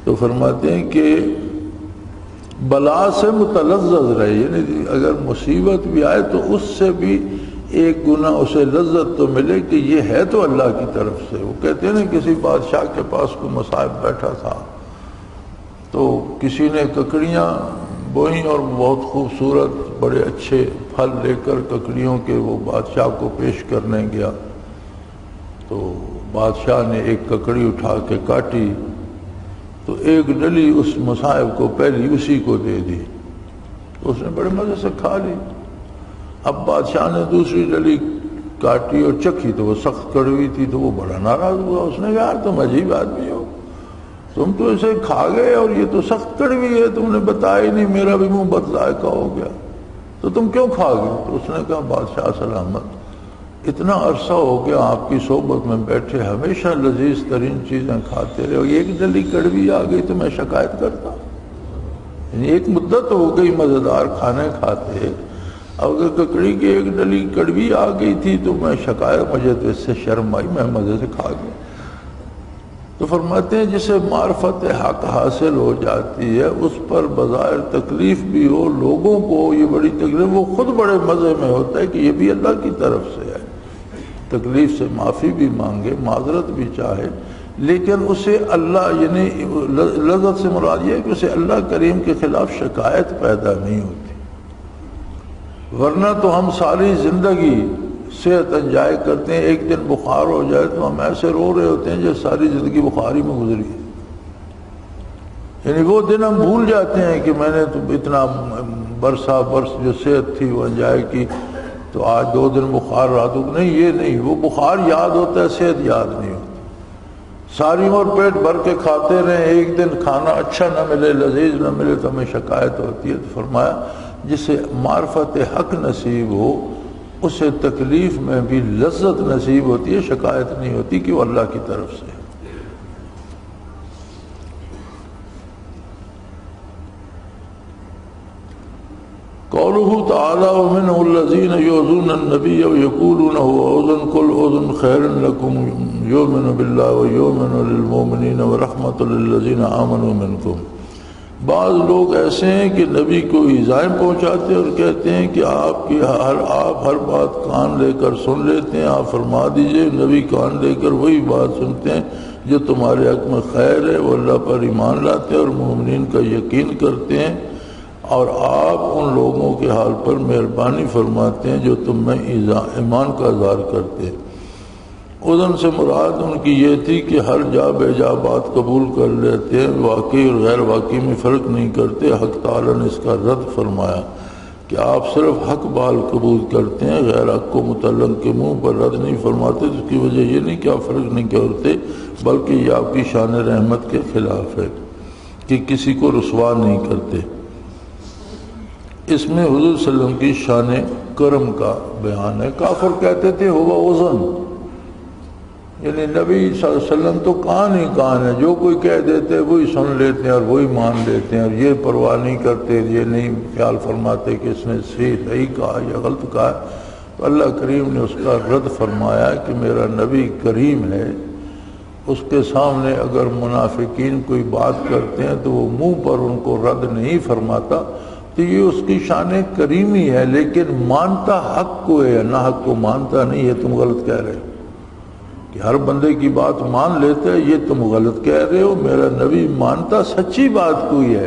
تو فرماتے ہیں کہ بلا سے متلذذ رہے، یعنی اگر مصیبت بھی آئے تو اس سے بھی ایک گنا اسے لذت تو ملے کہ یہ ہے تو اللہ کی طرف سے۔ وہ کہتے ہیں نا کسی بادشاہ کے پاس کوئی مصائب بیٹھا تھا تو کسی نے ککڑیاں بوئیں اور بہت خوبصورت بڑے اچھے پھل لے کر ککڑیوں کے وہ بادشاہ کو پیش کرنے گیا تو بادشاہ نے ایک ککڑی اٹھا کے کاٹی تو ایک ڈلی اس مصائب کو پہلی اسی کو دے دی، اس نے بڑے مزے سے کھا لی۔ اب بادشاہ نے دوسری ڈلی کاٹی اور چکھی تو وہ سخت کڑوی تھی، تو وہ بڑا ناراض ہوا، اس نے کہا یار تم عجیب آدمی ہو، تم تو اسے کھا گئے اور یہ تو سخت کڑوی ہے، تم نے بتایا ہی نہیں، میرا بھی منہ بد ذائقہ ہو گیا، تو تم کیوں کھا گئے؟ تو اس نے کہا بادشاہ سلامت، اتنا عرصہ ہو گیا آپ کی صحبت میں بیٹھے، ہمیشہ لذیذ ترین چیزیں کھاتے رہے، اور ایک ڈلی کڑوی آ گئی تو میں شکایت کرتا، یعنی ایک مدت ہو گئی مزیدار کھانے کھاتے، اگر ککڑی کی ایک ڈلی کڑوی آ گئی تھی تو میں شکایت، مجھے تو اس سے شرم آئی، میں مزے سے کھا گیا۔ تو فرماتے ہیں جسے معرفت حق حاصل ہو جاتی ہے اس پر بظاہر تکلیف بھی ہو، لوگوں کو یہ بڑی تکلیف، وہ خود بڑے مزے میں ہوتا ہے کہ یہ بھی اللہ کی طرف سے ہے، تکلیف سے معافی بھی مانگے، معذرت بھی چاہے، لیکن اسے اللہ، یعنی لذت سے مراد یہ ہے کہ اسے اللہ کریم کے خلاف شکایت پیدا نہیں ہوتی، ورنہ تو ہم ساری زندگی صحت انجوائے کرتے ہیں، ایک دن بخار ہو جائے تو ہم ایسے رو رہے ہوتے ہیں جیسے ساری زندگی بخاری میں گزری ہے، یعنی وہ دن ہم بھول جاتے ہیں کہ میں نے تو اتنا برس جو صحت تھی وہ انجوائے کی، تو آج 2 دن بخار رہا تو نہیں، یہ نہیں، وہ بخار یاد ہوتا ہے، صحت یاد نہیں ہوتی، ساری عمر پیٹ بھر کے کھاتے رہیں، ایک دن کھانا اچھا نہ ملے، لذیذ نہ ملے تو ہمیں شکایت ہوتی ہے۔ تو فرمایا جسے معرفت حق نصیب ہو اسے تکلیف میں بھی لذت نصیب ہوتی ہے، شکایت نہیں ہوتی کہ وہ اللہ کی طرف سے ہے۔ قوله تعالی ومنه الذين يؤذون النبي ويقولون هو أذن قل أذن خير لكم يؤمن بالله ويؤمن للمؤمنين ورحمة للذين آمنوا منكم۔ بعض لوگ ایسے ہیں کہ نبی کو ایذائیں پہنچاتے ہیں اور کہتے ہیں کہ آپ ہر بات کان لے کر سن لیتے ہیں، آپ فرما دیجئے، نبی کان لے کر وہی بات سنتے ہیں جو تمہارے حق میں خیر ہے، وہ اللہ پر ایمان لاتے ہیں اور مومنین کا یقین کرتے ہیں، اور آپ ان لوگوں کے حال پر مہربانی فرماتے ہیں جو تم میں ایمان کا اظہار کرتے ہیں۔ اذن سے مراد ان کی یہ تھی کہ ہر جا بے جا بات قبول کر لیتے ہیں، واقعی اور غیر واقعی میں فرق نہیں کرتے۔ حق تعالیٰ نے اس کا رد فرمایا کہ آپ صرف حق بال قبول کرتے ہیں، غیر حق کو متعلق کے منہ پر رد نہیں فرماتے، اس کی وجہ یہ نہیں کہ آپ فرق نہیں کرتے، بلکہ یہ آپ کی شان رحمت کے خلاف ہے کہ کسی کو رسوا نہیں کرتے۔ اس میں حضور صلی اللہ علیہ وسلم کی شان کرم کا بیان ہے۔ کافر کہتے تھے ہوا اذن، یعنی نبی صلی اللہ علیہ وسلم تو کان ہی کان ہے، جو کوئی کہہ دیتے وہی سن لیتے ہیں اور وہی مان لیتے ہیں، اور یہ پرواہ نہیں کرتے، یہ نہیں خیال فرماتے کہ اس نے صحیح کہا یا غلط کہا۔ تو اللہ کریم نے اس کا رد فرمایا کہ میرا نبی کریم ہے، اس کے سامنے اگر منافقین کوئی بات کرتے ہیں تو وہ منہ پر ان کو رد نہیں فرماتا، تو یہ اس کی شان کریمی ہے، لیکن مانتا حق کو ہے، نہ حق کو مانتا نہیں ہے۔ تم غلط کہہ رہے ہو کہ ہر بندے کی بات مان لیتے ہیں، یہ تم غلط کہہ رہے ہو۔ میرا نبی مانتا سچی بات کو ہی ہے،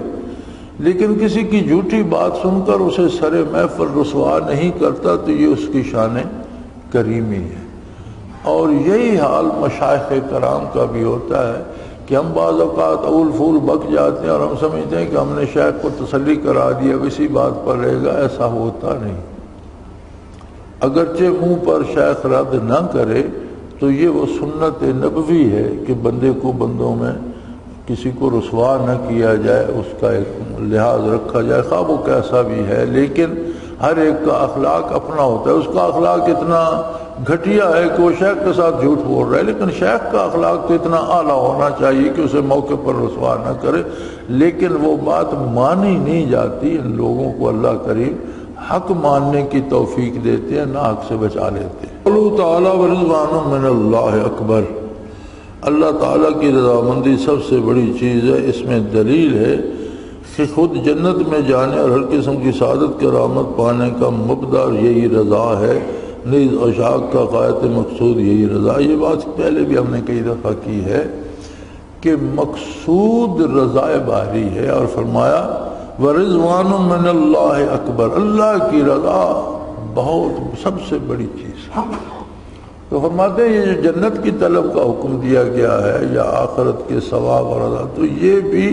لیکن کسی کی جھوٹی بات سن کر اسے سر محفل رسوا نہیں کرتا، تو یہ اس کی شان کریمی ہے۔ اور یہی حال مشائخ کرام کا بھی ہوتا ہے کہ ہم بعض اوقات اول پھول بک جاتے ہیں اور ہم سمجھتے ہیں کہ ہم نے شیخ کو تسلی کرا دیا، اسی بات پر رہے گا، ایسا ہوتا نہیں۔ اگرچہ منہ پر شیخ رد نہ کرے تو یہ وہ سنت نبوی ہے کہ بندے کو بندوں میں کسی کو رسوا نہ کیا جائے، اس کا ایک لحاظ رکھا جائے، خواہ وہ کیسا بھی ہے، لیکن ہر ایک کا اخلاق اپنا ہوتا ہے۔ اس کا اخلاق اتنا گھٹیا ہے کہ وہ شیخ کے ساتھ جھوٹ بول رہا ہے، لیکن شیخ کا اخلاق تو اتنا اعلیٰ ہونا چاہیے کہ اسے موقع پر رسوا نہ کرے، لیکن وہ بات مانی نہیں جاتی۔ ان لوگوں کو اللہ کریم حق ماننے کی توفیق دیتے ہیں، نہ حق سے بچا لیتے ہیں۔ اللہ تعالیٰ ورضوان من اللہ اکبر، اللہ تعالیٰ کی رضامندی سب سے بڑی چیز ہے۔ اس میں دلیل ہے کہ خود جنت میں جانے اور ہر قسم کی سعادت کرامت پانے کا مبدا یہی رضا ہے، نیز اشاق کا غایت مقصود یہی رضا۔ یہ بات پہلے بھی ہم نے کئی دفعہ کی ہے کہ مقصود رضا باری ہے، اور فرمایا ورضوان من اللہ اکبر، اللہ کی رضا بہت سب سے بڑی چیز ہے۔ تو فرماتے ہیں یہ جو جنت کی طلب کا حکم دیا گیا ہے یا آخرت کے ثواب اور رضا، تو یہ بھی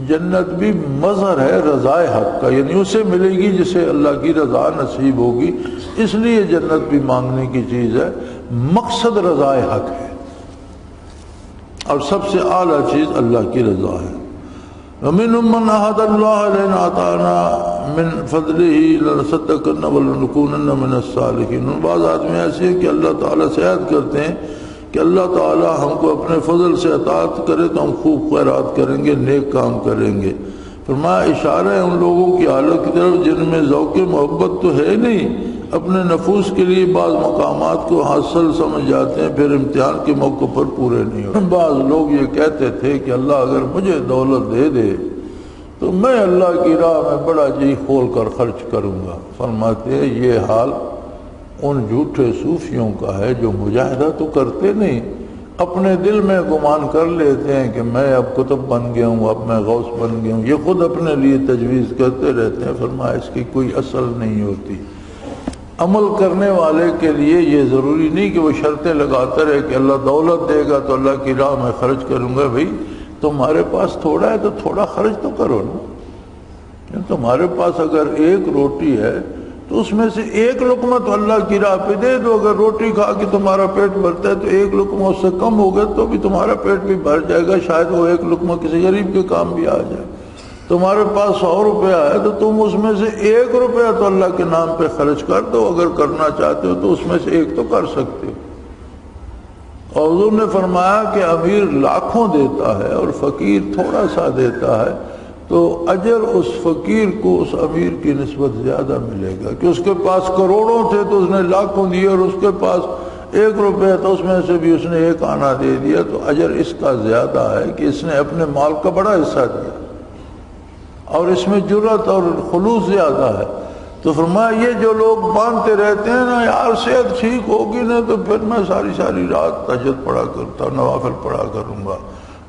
جنت بھی مظہر ہے رضائے حق کا، یعنی اسے ملے گی جسے اللہ کی رضا نصیب ہوگی، اس لیے جنت بھی مانگنے کی چیز ہے، مقصد رضائے حق ہے اور سب سے اعلیٰ چیز اللہ کی رضا ہے۔ وَمِنْهُمْ مَنْ أَحَدَ اللَّهَ لَئِنْ آتَانَا مِنْ فَضْلِهِ لَنَصَدَّقَنَّ وَلَنَكُونَنَّ مِنَ الصَّالِحِينَ۔ بعض آدمی ایسے ہیں کہ اللہ تعالیٰ سے عہد کرتے ہیں کہ اللہ تعالیٰ ہم کو اپنے فضل سے اطاعت کرے تو ہم خوب خیرات کریں گے، نیک کام کریں گے۔ فرمایا اشارہ ہے ان لوگوں کی حالت کی طرف جن میں ذوق محبت تو ہے نہیں، اپنے نفوس کے لیے بعض مقامات کو حاصل سمجھ جاتے ہیں، پھر امتحان کے موقع پر پورے نہیں ہوتے۔ بعض لوگ یہ کہتے تھے کہ اللہ اگر مجھے دولت دے دے تو میں اللہ کی راہ میں بڑا جی کھول کر خرچ کروں گا۔ فرماتے ہیں یہ حال ان جھوٹے صوفیوں کا ہے جو مجاہدہ تو کرتے نہیں، اپنے دل میں گمان کر لیتے ہیں کہ میں اب قطب بن گیا ہوں، اب میں غوث بن گیا ہوں، یہ خود اپنے لیے تجویز کرتے رہتے ہیں۔ فرمایا اس کی کوئی اصل نہیں ہوتی۔ عمل کرنے والے کے لیے یہ ضروری نہیں کہ وہ شرطیں لگاتا رہے کہ اللہ دولت دے گا تو اللہ کی راہ میں خرچ کروں گا۔ بھائی تمہارے پاس تھوڑا ہے تو تھوڑا خرچ تو کرو نا۔ تمہارے پاس اگر ایک روٹی ہے تو اس میں سے ایک لقمہ تو اللہ کی راہ پہ دے دو۔ اگر روٹی کھا کے تمہارا پیٹ بھرتا ہے تو ایک لقمہ اس سے کم ہوگا تو بھی تمہارا پیٹ بھی بھر جائے گا، شاید وہ ایک لقمہ کسی غریب کے کام بھی آ جائے۔ تمہارے پاس 100 روپیہ ہے تو تم اس میں سے 1 روپیہ تو اللہ کے نام پہ خرچ کر دو، اگر کرنا چاہتے ہو تو اس میں سے 1 تو کر سکتے ہو۔ اور حضور نے فرمایا کہ امیر لاکھوں دیتا ہے اور فقیر تھوڑا سا دیتا ہے تو اجر اس فقیر کو اس امیر کی نسبت زیادہ ملے گا، کہ اس کے پاس کروڑوں تھے تو اس نے لاکھوں دیے، اور اس کے پاس 1 روپیہ تو اس میں سے بھی اس نے 1 آنا دے دیا، تو اجر اس کا زیادہ ہے کہ اس نے اپنے مال کا بڑا حصہ دیا اور اس میں جرأت اور خلوص زیادہ ہے۔ تو فرمایا یہ جو لوگ باندھتے رہتے ہیں نا یار صحت ٹھیک ہوگی نا تو پھر میں ساری رات تہجد پڑھا کرتا، نوافل پڑھا کروں گا،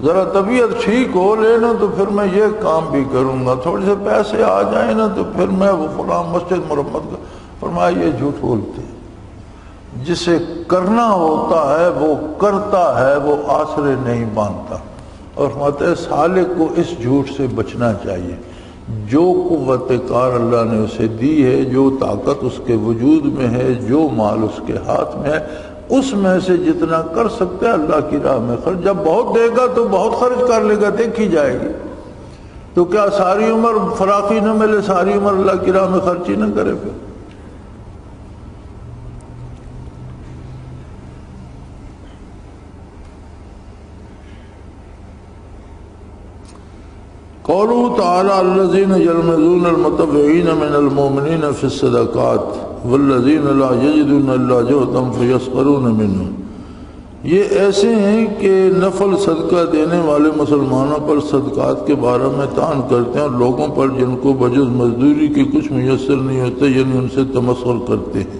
ذرا طبیعت ٹھیک ہو لینا تو پھر میں یہ کام بھی کروں گا، تھوڑے سے پیسے آ جائیں نا تو پھر میں وہ فلاں مسجد مرمت کر۔ فرمایا یہ جھوٹ بولتے ہیں، جسے کرنا ہوتا ہے وہ کرتا ہے، وہ آسرے نہیں باندھتا۔ اور فرماتے ہیں سالک کو اس جھوٹ سے بچنا چاہیے۔ جو قوت کار اللہ نے اسے دی ہے، جو طاقت اس کے وجود میں ہے، جو مال اس کے ہاتھ میں ہے، اس میں سے جتنا کر سکتے ہیں اللہ کی راہ میں خرچ۔ جب بہت دے گا تو بہت خرچ کر لے گا، دیکھی جائے گی۔ تو کیا ساری عمر فراخی نہ ملے، ساری عمر اللہ کی راہ میں خرچ ہی نہ کرے پھر؟ قولوا تعالی الذین یلمزون المتطوعین من المؤمنین فی الصدقات والذین لا یجدون الا جہدهم فیسخرون منهم۔ یہ ایسے ہیں کہ نفل صدقہ دینے والے مسلمانوں پر صدقات کے بارے میں طعن کرتے ہیں، اور لوگوں پر جن کو بجز مزدوری کے کچھ میسر نہیں ہوتے یعنی ان سے تمسخر کرتے ہیں۔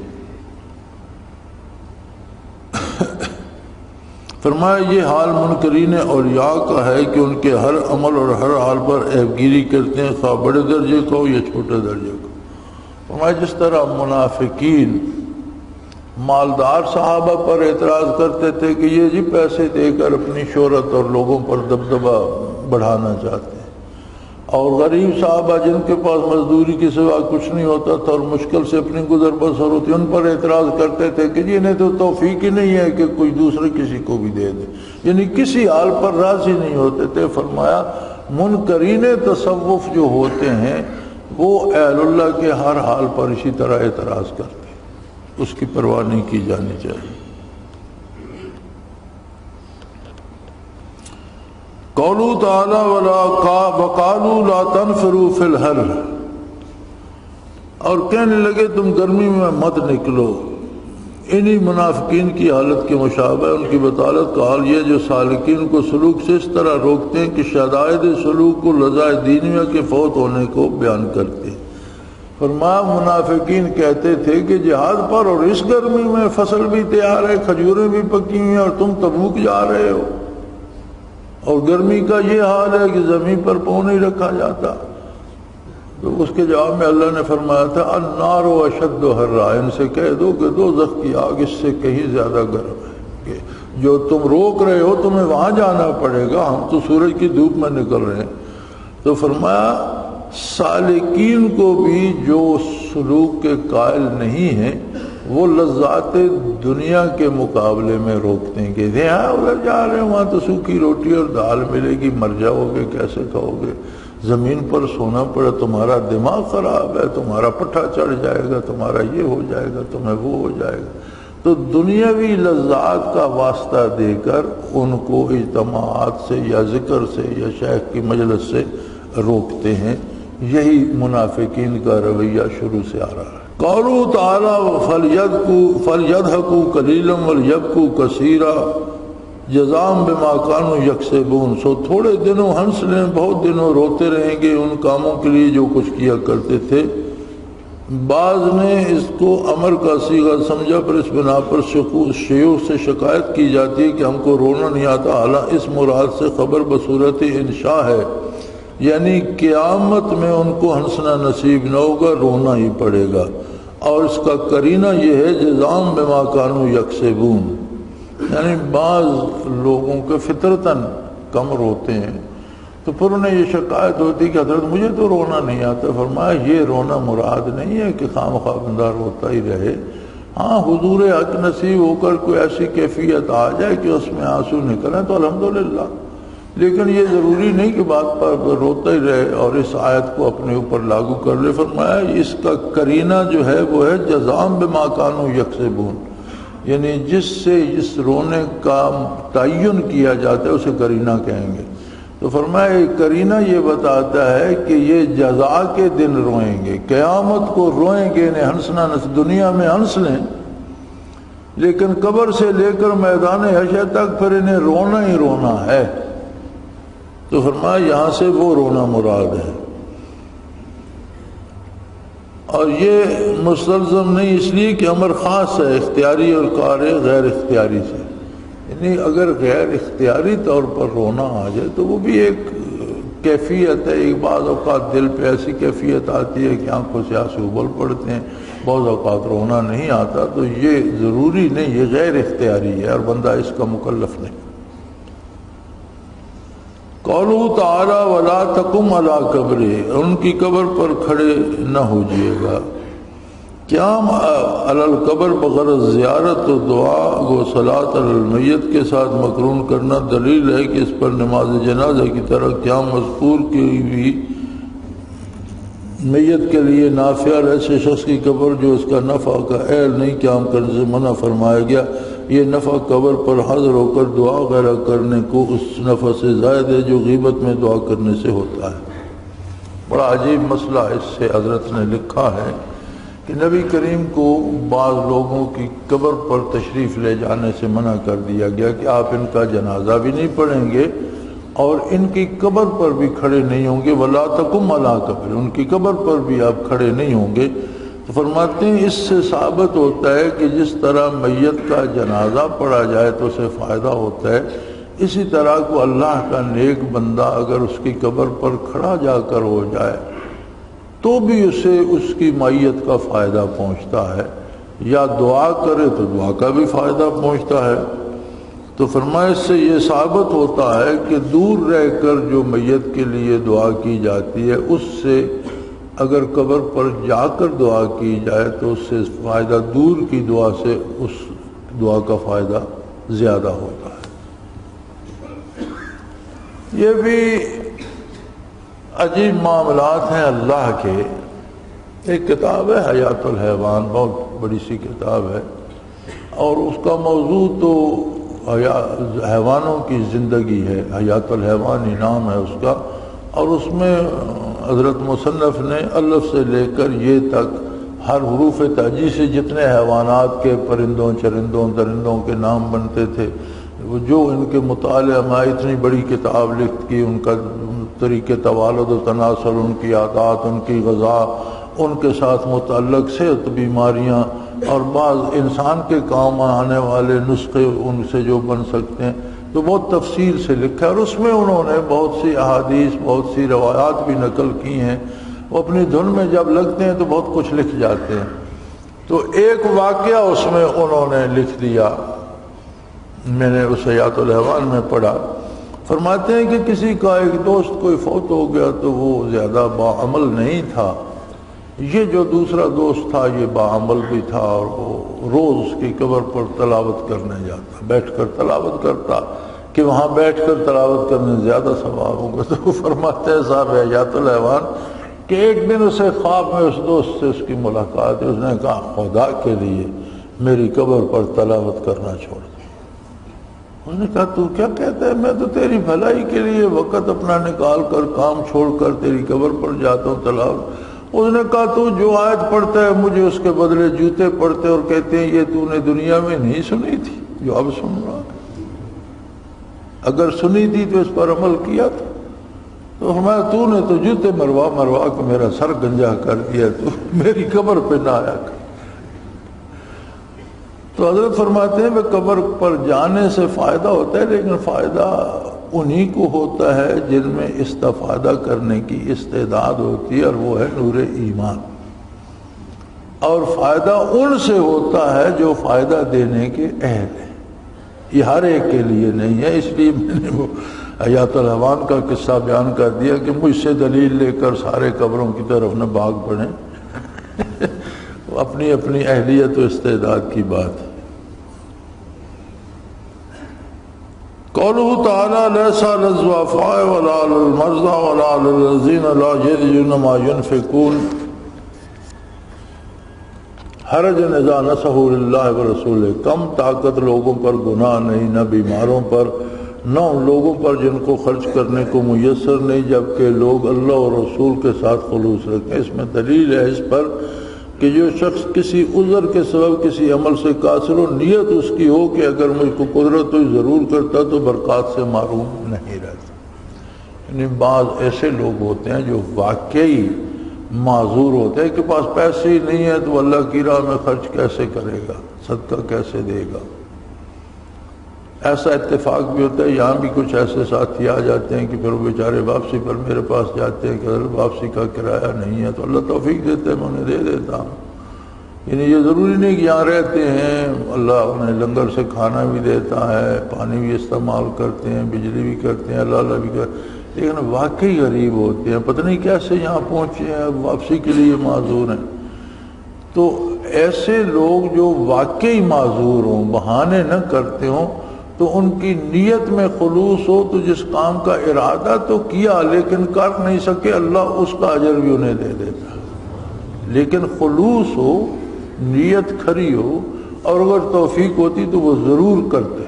فرمایا یہ حال منکرین اولیاء کا ہے کہ ان کے ہر عمل اور ہر حال پر عیب گیری کرتے ہیں، خواہ بڑے درجے کا ہو یا چھوٹے درجے کا۔ فرمایا جس طرح منافقین مالدار صحابہ پر اعتراض کرتے تھے کہ یہ جی پیسے دے کر اپنی شہرت اور لوگوں پر دبدبہ بڑھانا چاہتے ہیں، اور غریب صحابہ جن کے پاس مزدوری کے سوا کچھ نہیں ہوتا تھا اور مشکل سے اپنی گزر بسر ہوتی، ان پر اعتراض کرتے تھے کہ جی انہیں تو توفیق ہی نہیں ہے کہ کوئی دوسرے کسی کو بھی دے دے، یعنی کسی حال پر راضی نہیں ہوتے تھے۔ فرمایا منکرین تصوف جو ہوتے ہیں وہ اہل اللہ کے ہر حال پر اسی طرح اعتراض کرتے ہیں، اس کی پرواہ نہیں کی جانی چاہیے۔ قولوا تعالی وقالوا لا تنفروا فی الحر، اور کہنے لگے تم گرمی میں مت نکلو۔ انہی منافقین کی حالت کے مشابہ ان کی بطالت کا حال یہ جو سالکین کو سلوک سے اس طرح روکتے ہیں کہ شدائد سلوک کو لذائے دینیہ کے فوت ہونے کو بیان کرتے ہیں۔ فرمایا منافقین کہتے تھے کہ جہاد پر اور اس گرمی میں فصل بھی تیار ہے، کھجوریں بھی پکی ہوئی ہیں اور تم تبوک جا رہے ہو، اور گرمی کا یہ حال ہے کہ زمین پر پاؤں نہیں رکھا جاتا۔ تو اس کے جواب میں اللہ نے فرمایا تھا النار اشد حرا، ان سے کہہ دو کہ دوزخ کی آگ اس سے کہیں زیادہ گرم ہے، کہ جو تم روک رہے ہو تمہیں وہاں جانا پڑے گا، ہم تو سورج کی دھوپ میں نکل رہے ہیں۔ تو فرمایا سالکین کو بھی جو سلوک کے قائل نہیں ہیں وہ لذات دنیا کے مقابلے میں روکتے ہیں کہ ہاں ادھر جا رہے ہیں، وہاں تو سوکھی روٹی اور دال ملے گی، مر جاؤ گے کیسے کھاؤ گے، زمین پر سونا پڑے، تمہارا دماغ خراب ہے، تمہارا پٹھا چڑھ جائے گا، تمہارا یہ ہو جائے گا، تمہیں وہ ہو جائے گا۔ تو دنیاوی لذات کا واسطہ دے کر ان کو اجتماعات سے یا ذکر سے یا شیخ کی مجلس سے روکتے ہیں۔ یہی منافقین کا رویہ شروع سے آ رہا ہے۔ قولوا تعالی فلیضحکوا قلیلا ولیبکوا کثیرا جزاء بما كانوا یکسبون، سو تھوڑے دنوں ہنس لیں، بہت دنوں روتے رہیں گے ان کاموں کے لیے جو کچھ کیا کرتے تھے۔ بعض نے اس کو امر کا صیغہ سمجھا، پر اس بنا پر شیوخ سے شکایت کی جاتی ہے کہ ہم کو رونا نہیں آتا، حالانکہ اس مراد سے خبر بصورت انشاء ہے، یعنی قیامت میں ان کو ہنسنا نصیب نہ ہوگا، رونا ہی پڑے گا۔ اور اس کا قرینہ یہ ہے جزاء بما كانوا یکسبون، یعنی بعض لوگوں کے فطرتاً کم روتے ہیں، تو پھر انہیں یہ شکایت ہوتی کہ حضرت مجھے تو رونا نہیں آتا۔ فرمایا یہ رونا مراد نہیں ہے کہ خام خواہ بندہ روتا ہی رہے، ہاں حضور حق نصیب ہو کر کوئی ایسی کیفیت آ جائے کہ اس میں آنسو نکلیں تو الحمدللہ، لیکن یہ ضروری نہیں کہ بات پر روتا ہی رہے اور اس آیت کو اپنے اوپر لاگو کر لے۔ فرمایا اس کا قرینہ جو ہے وہ ہے جزاء بما كانوا یکسبون، یعنی جس سے اس رونے کا تعین کیا جاتا ہے اسے قرینہ کہیں گے۔ تو فرمایا قرینہ یہ بتاتا ہے کہ یہ جزا کے دن روئیں گے، قیامت کو روئیں گے، انہیں ہنسنا دنیا میں ہنس لیں، لیکن قبر سے لے کر میدان حشر تک پھر انہیں رونا ہی رونا ہے۔ تو فرمایا یہاں سے وہ رونا مراد ہے، اور یہ مستلزم نہیں اس لیے کہ امر خاص ہے اختیاری اور کار غیر اختیاری سے، یعنی اگر غیر اختیاری طور پر رونا آ جائے تو وہ بھی ایک کیفیت ہے۔ ایک بعض اوقات دل پہ ایسی کیفیت آتی ہے کہ آنکھوں سے آنسو ابل پڑتے ہیں، بعض اوقات رونا نہیں آتا، تو یہ ضروری نہیں، یہ غیر اختیاری ہے اور بندہ اس کا مکلف نہیں۔ قولوا تعالی ولا تقم علی قبرہ، ان کی قبر پر کھڑے نہ ہوجیے گا۔ قیام علی القبر بغرض زیارت و دعا و صلاۃ علی المیت کے ساتھ مقرون کرنا دلیل ہے کہ اس پر نماز جنازہ کی طرح قیام مذکور کی بھی میت کے لیے نافع، ایسے شخص کی قبر جو اس کا نفع کا اہل نہیں قیام کرنے سے منع فرمایا گیا۔ یہ نفع قبر پر حاضر ہو کر دعا وغیرہ کرنے کو اس نفع سے زائد ہے جو غیبت میں دعا کرنے سے ہوتا ہے۔ بڑا عجیب مسئلہ اس سے حضرت نے لکھا ہے کہ نبی کریم کو بعض لوگوں کی قبر پر تشریف لے جانے سے منع کر دیا گیا کہ آپ ان کا جنازہ بھی نہیں پڑھیں گے اور ان کی قبر پر بھی کھڑے نہیں ہوں گے، ولا تقم علی قبر، ان کی قبر پر بھی آپ کھڑے نہیں ہوں گے۔ تو فرماتے ہیں اس سے ثابت ہوتا ہے کہ جس طرح میت کا جنازہ پڑھا جائے تو اسے فائدہ ہوتا ہے، اسی طرح کو اللہ کا نیک بندہ اگر اس کی قبر پر کھڑا جا کر ہو جائے تو بھی اسے اس کی معیت کا فائدہ پہنچتا ہے، یا دعا کرے تو دعا کا بھی فائدہ پہنچتا ہے۔ تو فرمایا اس سے یہ ثابت ہوتا ہے کہ دور رہ کر جو میت کے لیے دعا کی جاتی ہے اس سے اگر قبر پر جا کر دعا کی جائے تو اس سے فائدہ دور کی دعا سے اس دعا کا فائدہ زیادہ ہوتا ہے۔ یہ بھی عجیب معاملات ہیں اللہ کے۔ ایک کتاب ہے حیات الحیوان، بہت بڑی سی کتاب ہے، اور اس کا موضوع تو حیوانوں کی زندگی ہے، حیات الحیوان ہی نام ہے اس کا، اور اس میں حضرت مصنف نے الف سے لے کر یہ تک ہر حروف تہجی سے جتنے حیوانات کے پرندوں چرندوں درندوں کے نام بنتے تھے، وہ جو ان کے مطالعہ میں اتنی بڑی کتاب لکھ کی، ان کا طریقے توالد و تناسل، ان کی عادات، ان کی غذا، ان کے ساتھ متعلق صحت بیماریاں اور بعض انسان کے کام آنے والے نسخے ان سے جو بن سکتے ہیں، تو بہت تفصیل سے لکھا ہے، اور اس میں انہوں نے بہت سی احادیث، بہت سی روایات بھی نقل کی ہیں وہ اپنی دھن میں جب لگتے ہیں تو بہت کچھ لکھ جاتے ہیں. تو ایک واقعہ اس میں انہوں نے لکھ دیا، میں نے اس حیات الحیوان میں پڑھا. فرماتے ہیں کہ کسی کا ایک دوست کوئی فوت ہو گیا تو وہ زیادہ باعمل نہیں تھا. یہ جو دوسرا دوست تھا یہ باعمل بھی تھا، اور وہ روز اس کی قبر پر تلاوت کرنے جاتا، بیٹھ کر تلاوت کرتا کہ وہاں بیٹھ کر تلاوت کرنے زیادہ ثواب ہوگا. تو وہ فرماتے ہیں صاحب حیات الحیوان کہ ایک دن اسے خواب میں اس دوست سے اس کی ملاقات ہے. اس نے کہا خدا کے لیے میری قبر پر تلاوت کرنا چھوڑ دے. اس نے کہا تو کیا کہتا ہے، میں تو تیری بھلائی کے لیے وقت اپنا نکال کر کام چھوڑ کر تیری قبر پر جاتا ہوں تلاوت. اس نے کہا تو جو آیت پڑھتا ہے مجھے اس کے بدلے جوتے پڑھتے اور کہتے ہیں یہ تو نے دنیا میں نہیں سنی تھی جو اب سن رہا ہے. اگر سنی تھی تو اس پر عمل کیا تھا. تو فرمایا تو نے تو جوتے مروا مروا کے میرا سر گنجا کر دیا، تو میری قبر پہ نہ آیا کر. تو حضرت فرماتے ہیں کہ قبر پر جانے سے فائدہ ہوتا ہے، لیکن فائدہ انہی کو ہوتا ہے جن میں استفادہ کرنے کی استعداد ہوتی ہے، اور وہ ہے نور ایمان. اور فائدہ ان سے ہوتا ہے جو فائدہ دینے کے اہل ہیں. یہ ہر ایک کے لیے نہیں ہے. اس لیے میں نے وہ حیات الحیوان کا قصہ بیان کر دیا کہ مجھ سے دلیل لے کر سارے قبروں کی طرف نہ بھاگ پڑیں. اپنی اپنی اہلیت و استعداد کی بات ہے. قوله تعالی لیس علی الضعفاء ولا علی المرضى ولا علی الذین لا یجدون ما ينفقون حرج اذا نصحوا للہ ورسولہ. کم طاقت لوگوں پر گناہ نہیں، نہ بیماروں پر، نہ ان لوگوں پر جن کو خرچ کرنے کو میسر نہیں جبکہ لوگ اللہ اور رسول کے ساتھ خلوص رکھیں. اس میں دلیل ہے اس پر کہ جو شخص کسی عذر کے سبب کسی عمل سے قاصر ہو، نیت اس کی ہو کہ اگر مجھ کو قدرت ہوئی ضرور کرتا تو برکات سے محروم نہیں رہتا. یعنی بعض ایسے لوگ ہوتے ہیں جو واقعی معذور ہوتے ہیں کہ پاس پیسے ہی نہیں ہے تو اللہ کی راہ میں خرچ کیسے کرے گا، صدقہ کیسے دے گا. ایسا اتفاق بھی ہوتا ہے. یہاں بھی کچھ ایسے ساتھی آ جاتے ہیں کہ پھر وہ بیچارے واپسی پر میرے پاس جاتے ہیں کہ واپسی کا کرایہ نہیں ہے، تو اللہ توفیق دیتا ہے میں انہیں دے دیتا ہوں. یعنی یہ ضروری نہیں کہ یہاں رہتے ہیں، اللہ انہیں لنگر سے کھانا بھی دیتا ہے، پانی بھی استعمال کرتے ہیں، بجلی بھی کرتے ہیں، اللہ بھی کرتے ہیں، لیکن واقعی غریب ہوتے ہیں، پتہ نہیں کیسے یہاں پہنچے ہیں، واپسی کے لیے معذور ہیں. تو ایسے لوگ جو واقعی معذور ہوں، بہانے نہ کرتے ہوں، تو ان کی نیت میں خلوص ہو تو جس کام کا ارادہ تو کیا لیکن کر نہیں سکے، اللہ اس کا اجر بھی انہیں دے دیتا. لیکن خلوص ہو، نیت کھری ہو، اور اگر توفیق ہوتی تو وہ ضرور کرتے.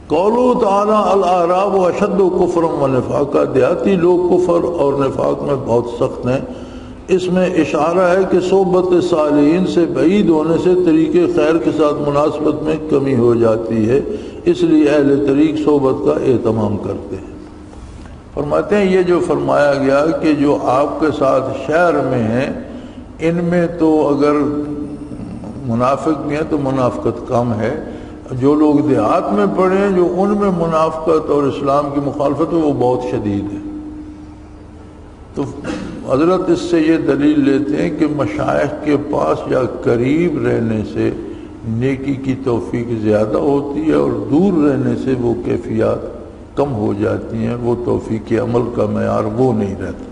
قولہ تعالی الاعراب اشد کفرا ونفاقا. دیہاتی لوگ کفر اور نفاق میں بہت سخت ہیں. اس میں اشارہ ہے کہ صحبت صالحین سے بعید ہونے سے طریق خیر کے ساتھ مناسبت میں کمی ہو جاتی ہے، اس لیے اہل طریق صحبت کا اہتمام کرتے ہیں. فرماتے ہیں یہ جو فرمایا گیا کہ جو آپ کے ساتھ شہر میں ہیں ان میں تو اگر منافق بھی ہیں تو منافقت کم ہے. جو لوگ دیہات میں پڑے ہیں جو ان میں منافقت اور اسلام کی مخالفت ہے وہ بہت شدید ہے. تو حضرت اس سے یہ دلیل لیتے ہیں کہ مشائخ کے پاس یا قریب رہنے سے نیکی کی توفیق زیادہ ہوتی ہے، اور دور رہنے سے وہ کیفیات کم ہو جاتی ہیں، وہ توفیق عمل کا معیار وہ نہیں رہتا.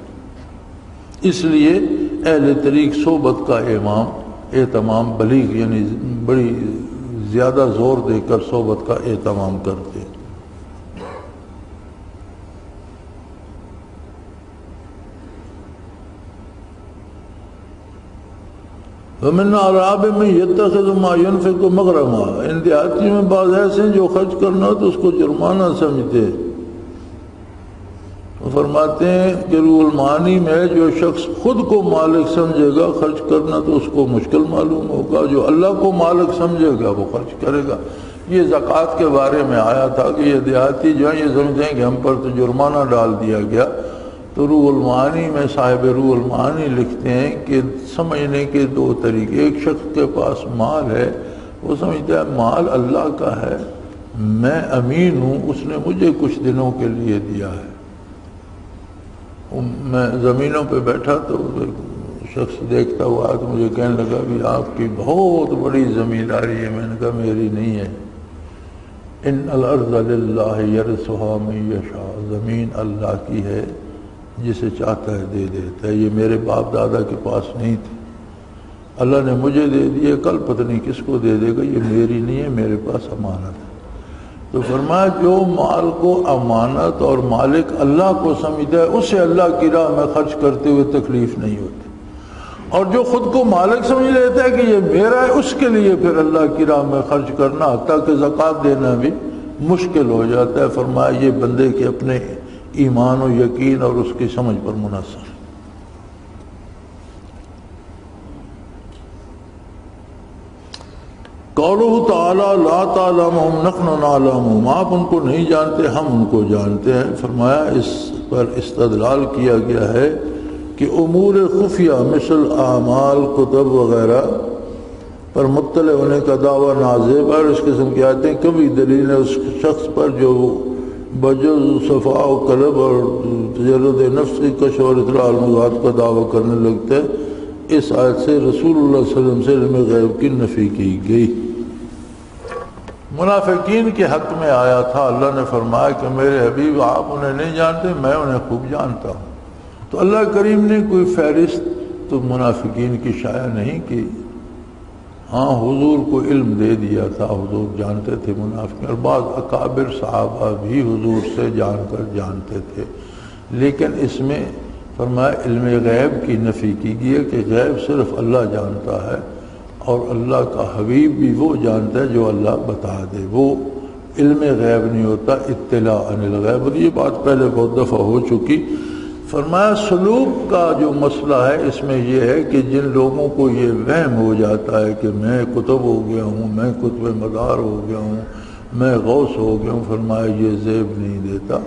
اس لیے اہل طریق صحبت کا اہتمام بلیغ یعنی بڑی زیادہ زور دے کر صحبت کا اہتمام کرتے ہیں. ومن اعراب میں یتخذ ما ينفق مغرما. ان دیہاتی میں بعض ایسے ہیں جو خرچ کرنا تو اس کو جرمانہ سمجھتے. فرماتے ہیں کہ روح المعانی میں جو شخص خود کو مالک سمجھے گا خرچ کرنا تو اس کو مشکل معلوم ہوگا، جو اللہ کو مالک سمجھے گا وہ خرچ کرے گا. یہ زکوٰۃ کے بارے میں آیا تھا کہ یہ دیہاتی جو ہیں یہ سمجھتے ہیں کہ ہم پر تو جرمانہ ڈال دیا گیا. تو روح المعانی میں صاحب روح المعانی لکھتے ہیں کہ سمجھنے کے دو طریقے. ایک شخص کے پاس مال ہے، وہ سمجھتا ہے مال اللہ کا ہے، میں امین ہوں، اس نے مجھے کچھ دنوں کے لیے دیا ہے۔ میں زمینوں پہ بیٹھا تو شخص دیکھتا ہوا تو مجھے کہنے لگا بھی آپ کی بہت بڑی زمینداری ہے۔ میں نے کہا میری نہیں ہے۔ ان الارض للہ یرثھا من یشاء، زمین اللہ کی ہے، جسے چاہتا ہے دے دیتا ہے۔ یہ میرے باپ دادا کے پاس نہیں تھی، اللہ نے مجھے دے دیے، کل پتہ نہیں کس کو دے دے گا، یہ میری نہیں ہے، میرے پاس امانت ہے۔ تو فرمایا جو مال کو امانت اور مالک اللہ کو سمجھتا ہے اسے اللہ کی راہ میں خرچ کرتے ہوئے تکلیف نہیں ہوتی، اور جو خود کو مالک سمجھ لیتا ہے کہ یہ میرا ہے، اس کے لیے پھر اللہ کی راہ میں خرچ کرنا حتیٰ کہ زکوٰۃ دینا بھی مشکل ہو جاتا ہے۔ فرمایا یہ بندے کے اپنے ایمان و یقین اور اس کی سمجھ پر منحصر۔ قولہ تعالی لا تعلمہم نحن نعلمہم، آپ ان کو نہیں جانتے، ہم ان کو جانتے ہیں۔ فرمایا اس پر استدلال کیا گیا ہے کہ امور خفیہ مثل اعمال، کتب وغیرہ پر مطلع ہونے کا دعویٰ نازب اور اس قسم کی آیتیں کبھی دلیل ہے اس شخص پر جو بجز صفاء و قلب اور تجرد نفس کی کشف اور اطلاع المغاد کا دعویٰ کرنے لگتے ہیں۔ اس آیت سے رسول اللہ صلی اللہ علیہ وسلم سے علم غیب کی نفی کی گئی۔ منافقین کے حق میں آیا تھا، اللہ نے فرمایا کہ میرے حبیب آپ انہیں نہیں جانتے، میں انہیں خوب جانتا ہوں۔ تو اللہ کریم نے کوئی فہرست تو منافقین کی شائع نہیں کی، ہاں حضور کو علم دے دیا تھا، حضور جانتے تھے منافقین، اور بعض اکابر صحابہ بھی حضور سے جان کر جانتے تھے، لیکن اس میں فرمایا علم غیب کی نفی کی گئی ہے کہ غیب صرف اللہ جانتا ہے، اور اللہ کا حبیب بھی وہ جانتا ہے جو اللہ بتا دے، وہ علم غیب نہیں ہوتا، اطلاع عن الغیب۔ اور یہ بات پہلے بہت دفعہ ہو چکی۔ فرمایا سلوک کا جو مسئلہ ہے اس میں یہ ہے کہ جن لوگوں کو یہ وہم ہو جاتا ہے کہ میں قطب ہو گیا ہوں، میں قطب مدار ہو گیا ہوں، میں غوث ہو گیا ہوں، فرمایا یہ زیب نہیں دیتا۔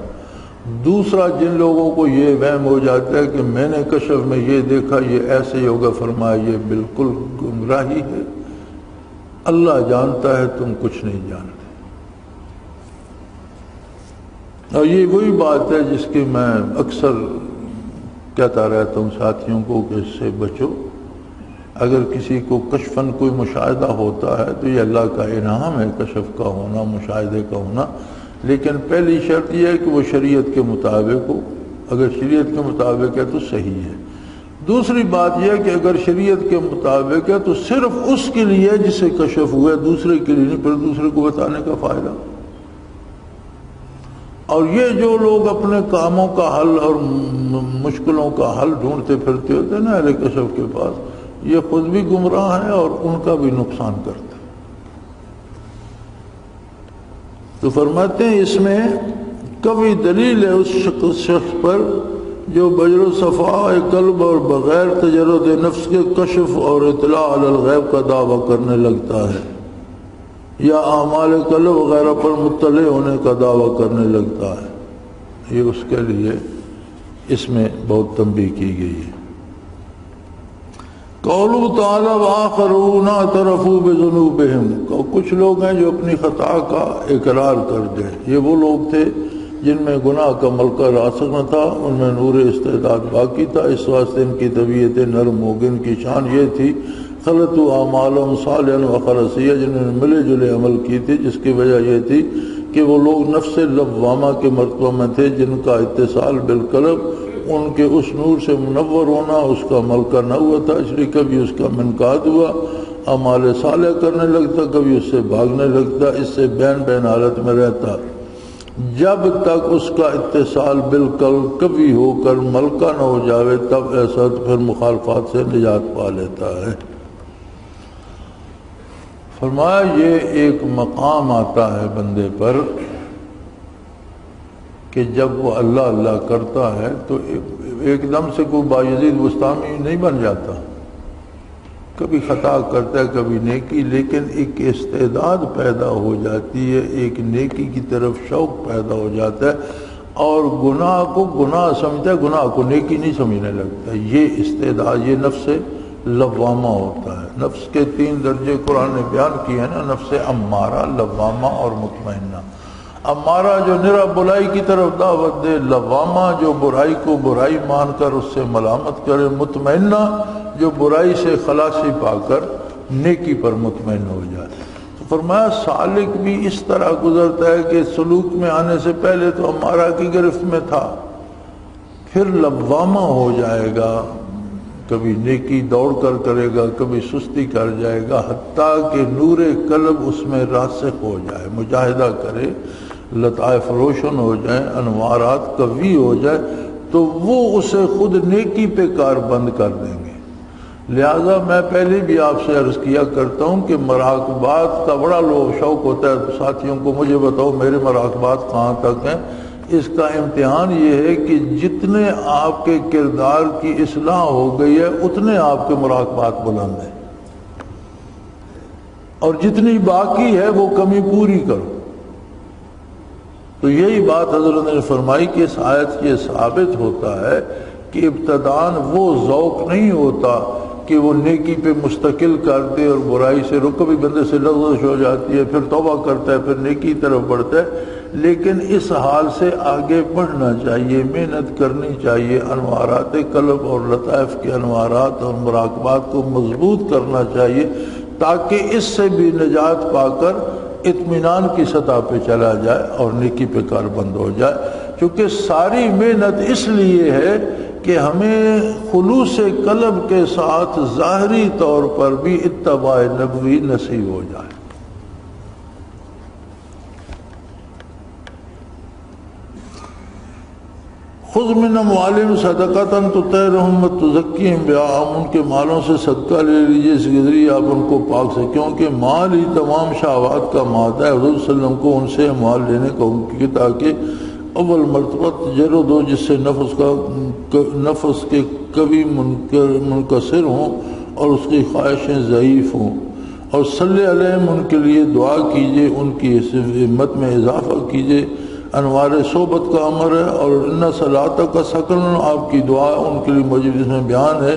دوسرا جن لوگوں کو یہ وہم ہو جاتا ہے کہ میں نے کشف میں یہ دیکھا یہ ایسے ہی ہوگا، فرمایا یہ بالکل گمراہی ہے، اللہ جانتا ہے تم کچھ نہیں جانتے۔ اور یہ وہی بات ہے جس کی میں اکثر کہتا رہتا ہوں ساتھیوں کو کہ اس سے بچو۔ اگر کسی کو کشفاً کوئی مشاہدہ ہوتا ہے تو یہ اللہ کا انعام ہے، کشف کا ہونا، مشاہدے کا ہونا، لیکن پہلی شرط یہ ہے کہ وہ شریعت کے مطابق ہو۔ اگر شریعت کے مطابق ہے تو صحیح ہے۔ دوسری بات یہ ہے کہ اگر شریعت کے مطابق ہے تو صرف اس کے لیے جسے کشف ہوا، دوسرے کے لیے نہیں، پھر دوسرے کو بتانے کا فائدہ۔ اور یہ جو لوگ اپنے کاموں کا حل اور مشکلوں کا حل ڈھونڈتے پھرتے ہوتے ہیں نا اہل کشف کے پاس، یہ خود بھی گمراہ ہیں اور ان کا بھی نقصان کرتے ہیں۔ تو فرماتے ہیں اس میں کبھی دلیل ہے اس شخص پر جو بجر و صفاء قلب اور بغیر تجرد نفس کے کشف اور اطلاع علی الغیب کا دعویٰ کرنے لگتا ہے، یا اعمال قلب وغیرہ پر مطلع ہونے کا دعویٰ کرنے لگتا ہے۔ یہ اس کے لیے اس میں بہت تنبیہ کی گئی ہے۔ قولہ تعالی وآخرون اعترفوا بذنوبہم، کچھ لوگ ہیں جو اپنی خطا کا اقرار کر گئے۔ یہ وہ لوگ تھے جن میں گناہ کا ملکہ راسخ نہ تھا، ان میں نور استعداد باقی تھا، اس واسطے ان کی طبیعتیں نرم ہو گئی۔ ان کی شان یہ تھی خلطوا اعمالهم صالحا وخلصیہ، جنہوں نے ملے جلے عمل کی تھی، جس کی وجہ یہ تھی کہ وہ لوگ نفس لوامہ کے مرتبہ میں تھے جن کا اتصال بالقلب، ان کے اس نور سے منور ہونا اس کا ملکہ نہ ہوا تھا، اس لیے کبھی اس کا منقاد ہوا، اعمال صالح کرنے لگتا، کبھی اس سے بھاگنے لگتا، اس سے بین حالت میں رہتا، جب تک اس کا اتصال بالقلب کبھی ہو کر ملکہ نہ ہو جاوے، تب ایسا پھر مخالفات سے نجات پا لیتا ہے۔ فرمایا یہ ایک مقام آتا ہے بندے پر کہ جب وہ اللہ اللہ کرتا ہے تو ایک دم سے کوئی بایزید بستامی نہیں بن جاتا، کبھی خطا کرتا ہے کبھی نیکی، لیکن ایک استعداد پیدا ہو جاتی ہے، ایک نیکی کی طرف شوق پیدا ہو جاتا ہے، اور گناہ کو گناہ سمجھتا ہے، گناہ کو نیکی نہیں سمجھنے لگتا۔ یہ استعداد، یہ نفس لوامہ ہوتا ہے۔ نفس کے 3 درجے قرآن نے بیان کیے ہیں نا، نفس امارہ، لوامہ اور مطمئنہ۔ امارہ جو نرا برائی کی طرف دعوت دے، لوامہ جو برائی کو برائی مان کر اس سے ملامت کرے، مطمئنہ جو برائی سے خلاصی پا کر نیکی پر مطمئن ہو جائے۔ تو فرمایا سالک بھی اس طرح گزرتا ہے کہ سلوک میں آنے سے پہلے تو امارہ کی گرفت میں تھا، پھر لوامہ ہو جائے گا، کبھی نیکی دوڑ کر کرے گا، کبھی سستی کر جائے گا، حتیٰ کہ نور قلب اس میں راسخ ہو جائے، مجاہدہ کرے، لطائف روشن ہو جائیں، انوارات قوی ہو جائے، تو وہ اسے خود نیکی پہ کار بند کر دیں گے۔ لہذا میں پہلے بھی آپ سے عرض کیا کرتا ہوں کہ مراقبات کا بڑا شوق ہوتا ہے ساتھیوں کو، مجھے بتاؤ میرے مراقبات کہاں تک ہیں۔ اس کا امتحان یہ ہے کہ جتنے آپ کے کردار کی اصلاح ہو گئی ہے اتنے آپ کے مراقبات بلند ہیں، اور جتنی باقی ہے وہ کمی پوری کرو۔ تو یہی بات حضرت نے فرمائی کہ اس آیت یہ ثابت ہوتا ہے کہ ابتداً وہ ذوق نہیں ہوتا کہ وہ نیکی پہ مستقل کر دے اور برائی سے کبھی بندے سے لغزش ہو جاتی ہے، پھر توبہ کرتا ہے، پھر نیکی کی طرف بڑھتا ہے، لیکن اس حال سے آگے بڑھنا چاہیے، محنت کرنی چاہیے، انوارات قلب اور لطائف کے انوارات اور مراقبات کو مضبوط کرنا چاہیے، تاکہ اس سے بھی نجات پا کر اطمینان کی سطح پہ چلا جائے اور نیکی پہ کار بند ہو جائے۔ چونکہ ساری محنت اس لیے ہے کہ ہمیں خلوص قلب کے ساتھ ظاہری طور پر بھی اتباع نبوی نصیب ہو جائے۔ خذ من اموالہم صدقۃ تطہرہم وتزکیہم بہا، ان کے مالوں سے صدقہ لے لیجیے، اس کے ذریعے آپ ان کو پاک سے، کیونکہ مال ہی تمام شہوات کا مادہ ہے۔ حضور صلی اللہ علیہ وسلم کو ان سے مال لینے کا حکم کیا تاکہ اول مرتبہ تجرد ہو، جس سے نفس کے قوی منکسر ہوں اور اس کی خواہشیں ضعیف ہوں، اور صلی علیہم ان کے لیے دعا کیجیے، ان کی ہمت میں اضافہ کیجیے۔ انوار صحبت کا امر ہے، اور ان صلاۃ کا سکن، آپ کی دعا ان کے لیے موجود، اس میں بیان ہے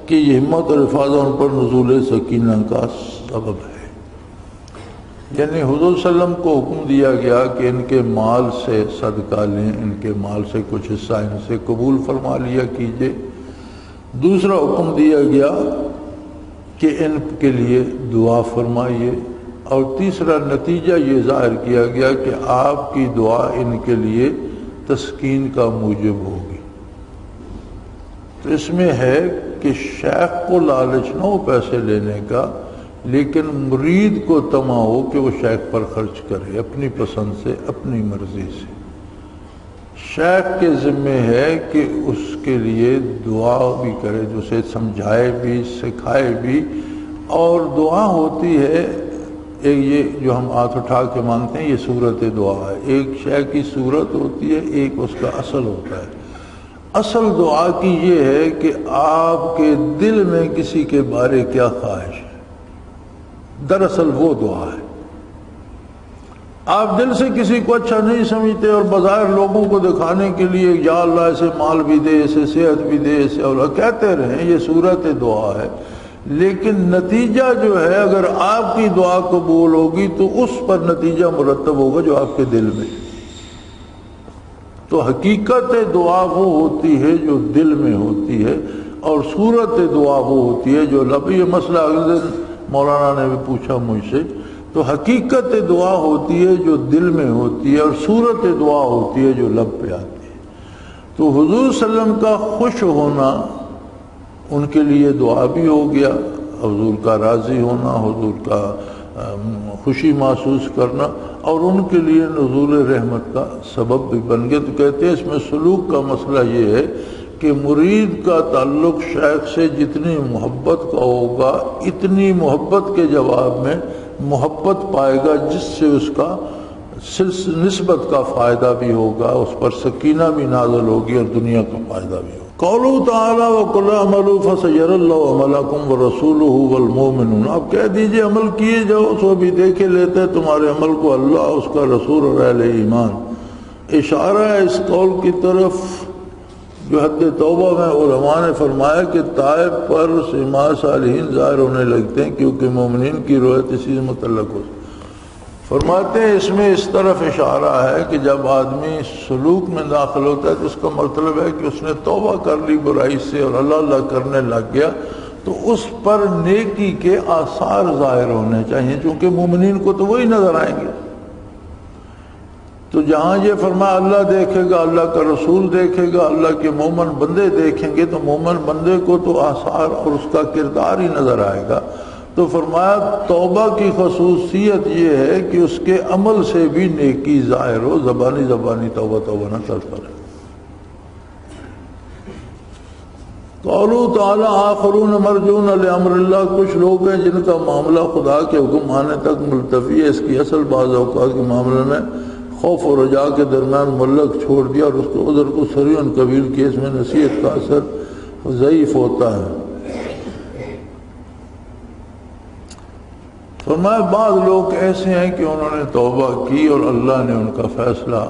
کہ یہ ہمت اور حفاظت ان پر نزول سکینہ کا سبب ہے۔ یعنی حضور صلی اللہ علیہ وسلم کو حکم دیا گیا کہ ان کے مال سے صدقہ لیں، ان کے مال سے کچھ حصہ ان سے قبول فرما لیا کیجئے۔ دوسرا حکم دیا گیا کہ ان کے لیے دعا فرمائیے، اور تیسرا نتیجہ یہ ظاہر کیا گیا کہ آپ کی دعا ان کے لیے تسکین کا موجب ہوگی۔ تو اس میں ہے کہ شیخ کو لالچ نہ ہو پیسے لینے کا، لیکن مرید کو طمع ہو کہ وہ شیخ پر خرچ کرے اپنی پسند سے، اپنی مرضی سے۔ شیخ کے ذمہ ہے کہ اس کے لیے دعا بھی کرے، جو اسے سمجھائے بھی، سکھائے بھی، اور دعا ہوتی ہے ایک، یہ جو ہم ہاتھ اٹھا کے مانگتے ہیں یہ صورت دعا ہے، ایک شیخ کی صورت ہوتی ہے، ایک اس کا اصل ہوتا ہے۔ اصل دعا کی یہ ہے کہ آپ کے دل میں کسی کے بارے کیا خواہش ہے، دراصل وہ دعا ہے۔ آپ دل سے کسی کو اچھا نہیں سمجھتے اور بظاہر لوگوں کو دکھانے کے لیے یا اللہ اسے مال بھی دے، اسے صحت بھی دے، اسے اولاد کہتے رہیں، یہ صورت دعا ہے، لیکن نتیجہ جو ہے اگر آپ کی دعا قبول ہوگی تو اس پر نتیجہ مرتب ہوگا جو آپ کے دل میں۔ تو حقیقت دعا وہ ہوتی ہے جو دل میں ہوتی ہے، اور صورت دعا وہ ہوتی ہے جو لب۔ یہ مسئلہ اگلے دن مولانا نے بھی پوچھا مجھ سے، تو حقیقت دعا ہوتی ہے جو دل میں ہوتی ہے، اور صورت دعا ہوتی ہے جو لب پہ آتی ہے۔ تو حضور صلی اللہ علیہ وسلم کا خوش ہونا ان کے لیے دعا بھی ہو گیا، حضور کا راضی ہونا، حضور کا خوشی محسوس کرنا، اور ان کے لیے نزول رحمت کا سبب بھی بن گیا۔ تو کہتے ہیں اس میں سلوک کا مسئلہ یہ ہے کہ مرید کا تعلق شیخ سے جتنی محبت کا ہوگا، اتنی محبت کے جواب میں محبت پائے گا، جس سے اس کا نسبت کا فائدہ بھی ہوگا، اس پر سکینہ بھی نازل ہوگی اور دنیا کا فائدہ بھی ہوگا۔ قولوا تعالی وقل اعملوا فسيرى الله عملكم ورسوله والمؤمنون، آپ کہہ دیجئے عمل کیے جاؤ، سو بھی دیکھے لیتے ہیں تمہارے عمل کو اللہ، اس کا رسول اور اہل ایمان۔ اشارہ ہے اس قول کی طرف جو حد توبہ میں علماء نے فرمایا کہ تائب پر سماع صالحین ظاہر ہونے لگتے ہیں کیونکہ مومنین کی روایت اسی سے متعلق ہو. فرماتے ہیں اس میں اس طرف اشارہ ہے کہ جب آدمی سلوک میں داخل ہوتا ہے تو اس کا مطلب ہے کہ اس نے توبہ کر لی برائی سے اور اللہ اللہ کرنے لگ گیا تو اس پر نیکی کے آثار ظاہر ہونے چاہیے، چونکہ مومنین کو تو وہی نظر آئیں گے. تو جہاں یہ فرمایا اللہ دیکھے گا، اللہ کا رسول دیکھے گا، اللہ کے مومن بندے دیکھیں گے، تو مومن بندے کو تو آثار اور اس کا کردار ہی نظر آئے گا. تو فرمایا توبہ کی خصوصیت یہ ہے کہ اس کے عمل سے بھی نیکی ظاہر ہو، زبانی توبہ توبہ نہ کرتا رہے. قولوا تعالی آخرون مرجون لامر اللہ، کچھ لوگ ہیں جن کا معاملہ خدا کے حکم آنے تک ملتفی ہے. اس کی اصل بعض اوقات کے معاملے میں خوف و رجا کے درمیان معلق چھوڑ دیا اور اس کو عذر کو سریعاً قبیل کیا. اس میں نصیحت کا اثر ضعیف ہوتا ہے. فرمایا بعض لوگ ایسے ہیں کہ انہوں نے توبہ کی اور اللہ نے ان کا فیصلہ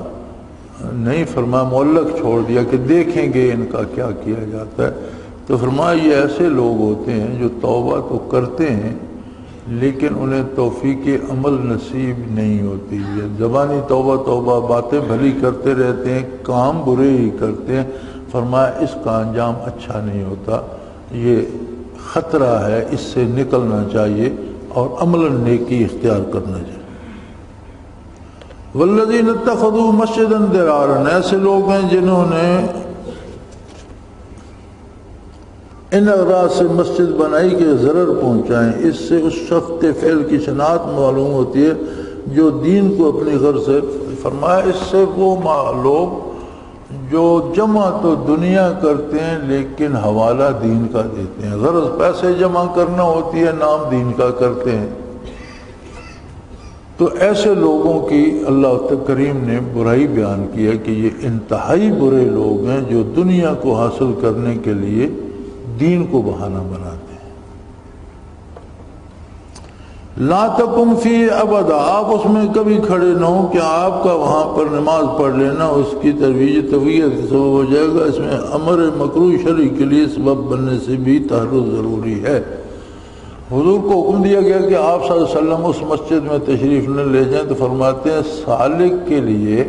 نہیں فرمایا، معلق چھوڑ دیا کہ دیکھیں گے ان کا کیا کیا جاتا ہے. تو فرمایا یہ ایسے لوگ ہوتے ہیں جو توبہ تو کرتے ہیں لیکن انہیں توفیق عمل نصیب نہیں ہوتی ہے. زبانی توبہ باتیں بھلی کرتے رہتے ہیں، کام برے ہی کرتے ہیں. فرمایا اس کا انجام اچھا نہیں ہوتا، یہ خطرہ ہے، اس سے نکلنا چاہیے اور عملاً نیکی اختیار کرنا چاہیے. والذین اتخذوا مسجدا ضرارا، ایسے لوگ ہیں جنہوں نے ان اغراض سے مسجد بنائی کہ ضرر پہنچائیں. اس سے اس شخص کے فعل کی شناخت معلوم ہوتی ہے جو دین کو اپنی غرض سے. فرمایا اس سے وہ لوگ جو جمع تو دنیا کرتے ہیں لیکن حوالہ دین کا دیتے ہیں، غرض پیسے جمع کرنا ہوتی ہے، نام دین کا کرتے ہیں. تو ایسے لوگوں کی اللہ کریم نے برائی بیان کی ہے کہ یہ انتہائی برے لوگ ہیں جو دنیا کو حاصل کرنے کے لیے دین کو بہانہ بناتے ہیں. لا تقم فی ابدا، آپ اس میں کبھی کھڑے نہ ہوں کہ آپ کا وہاں پر نماز پڑھ لینا اس کی ترویج طبیعت کا سبب ہو جائے گا. اس میں امر مکروہ شرعی کے لیے سبب بننے سے بھی تحرز ضروری ہے. حضور کو حکم دیا گیا کہ آپ صلی اللہ علیہ وسلم اس مسجد میں تشریف نہ لے جائیں. تو فرماتے ہیں سالک کے لیے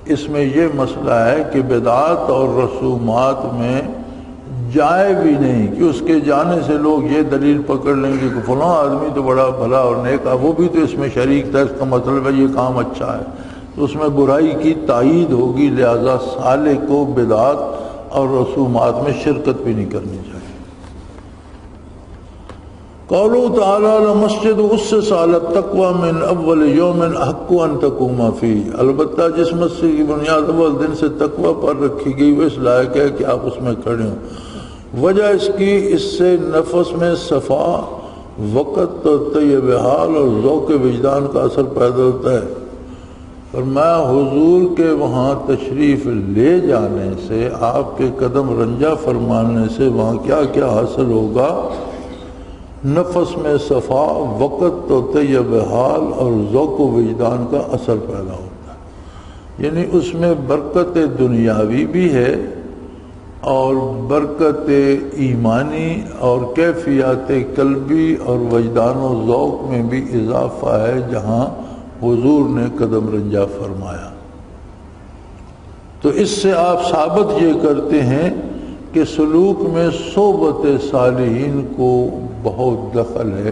اس میں یہ مسئلہ ہے کہ بدعات اور رسومات میں جائے بھی نہیں کہ اس کے جانے سے لوگ یہ دلیل پکڑ لیں گے کہ فلاں آدمی تو بڑا بھلا اور نیک، وہ بھی تو اس میں شریک تھا، اس کا مطلب ہے یہ کام اچھا ہے. تو اس میں برائی کی تائید ہوگی، لہذا سالک کو بدعات اور رسومات میں شرکت بھی نہیں کرنی چاہیے. قولوا تعالی لمسجد اسس علی التقوی من اول یوم احق ان تقوم فیہ، البتہ جس مسجد کی بنیاد اول دن سے تقوی پر رکھی گئی وہ اس لائق ہے کہ آپ اس میں کھڑے ہوں. وجہ اس کی اس سے نفس میں صفا، وقت اور طیب حال اور ذوق وجدان کا اثر پیدا ہوتا ہے. اور میں حضور کے وہاں تشریف لے جانے سے، آپ کے قدم رنجہ فرمانے سے وہاں کیا کیا حاصل ہوگا؟ نفس میں صفا، وقت و طیب حال اور ذوق و وجدان کا اثر پیدا ہوتا ہے. یعنی اس میں برکت دنیاوی بھی ہے اور برکت ایمانی اور کیفیات قلبی اور وجدان و ذوق میں بھی اضافہ ہے جہاں حضور نے قدم رنجہ فرمایا. تو اس سے آپ ثابت یہ کرتے ہیں کہ سلوک میں صحبت صالحین کو بہت دخل ہے،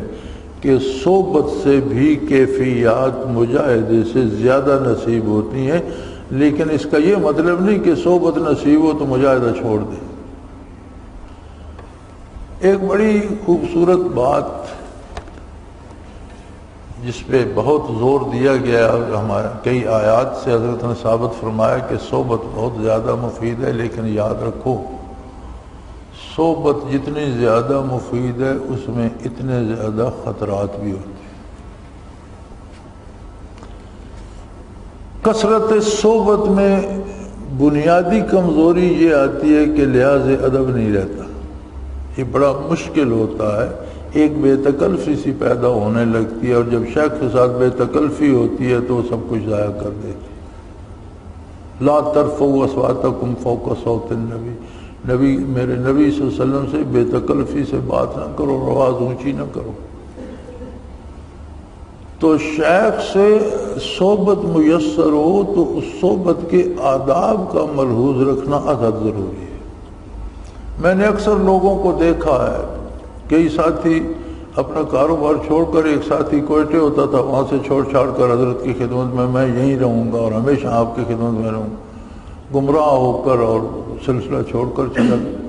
کہ صحبت سے بھی کیفیات مجاہدے سے زیادہ نصیب ہوتی ہیں. لیکن اس کا یہ مطلب نہیں کہ صحبت نصیب ہو تو مجاہدہ چھوڑ دیں. ایک بڑی خوبصورت بات جس پہ بہت زور دیا گیا اور ہمارے کئی آیات سے حضرت نے ثابت فرمایا کہ صحبت بہت زیادہ مفید ہے، لیکن یاد رکھو صحبت جتنی زیادہ مفید ہے اس میں اتنے زیادہ خطرات بھی ہوتے ہیں. کثرت صحبت میں بنیادی کمزوری یہ آتی ہے کہ لحاظ ادب نہیں رہتا، یہ بڑا مشکل ہوتا ہے. ایک بے تکلفی سی پیدا ہونے لگتی ہے اور جب شیخ کے ساتھ بے تکلفی ہوتی ہے تو وہ سب کچھ ضائع کر دیتی ہے. لا ترفعوا اصواتکم فوق صوت النبی، نبی میرے نبی صلی اللہ علیہ وسلم سے بے تکلفی سے بات نہ کرو، آواز اونچی نہ کرو۔ تو شیخ سے صحبت میسر ہو تو اس صحبت کے آداب کا ملحوظ رکھنا ازحد ضروری ہے۔ میں نے اکثر لوگوں کو دیکھا ہے، کئی ساتھی اپنا کاروبار چھوڑ کر، ایک ساتھی کوئٹے ہوتا تھا، وہاں سے چھوڑ چھاڑ کر حضرت کی خدمت میں یہیں رہوں گا اور ہمیشہ آپ کی خدمت میں رہوں گا، گمراہ ہو کر اور سلسلہ چھوڑ کر چلا گیا۔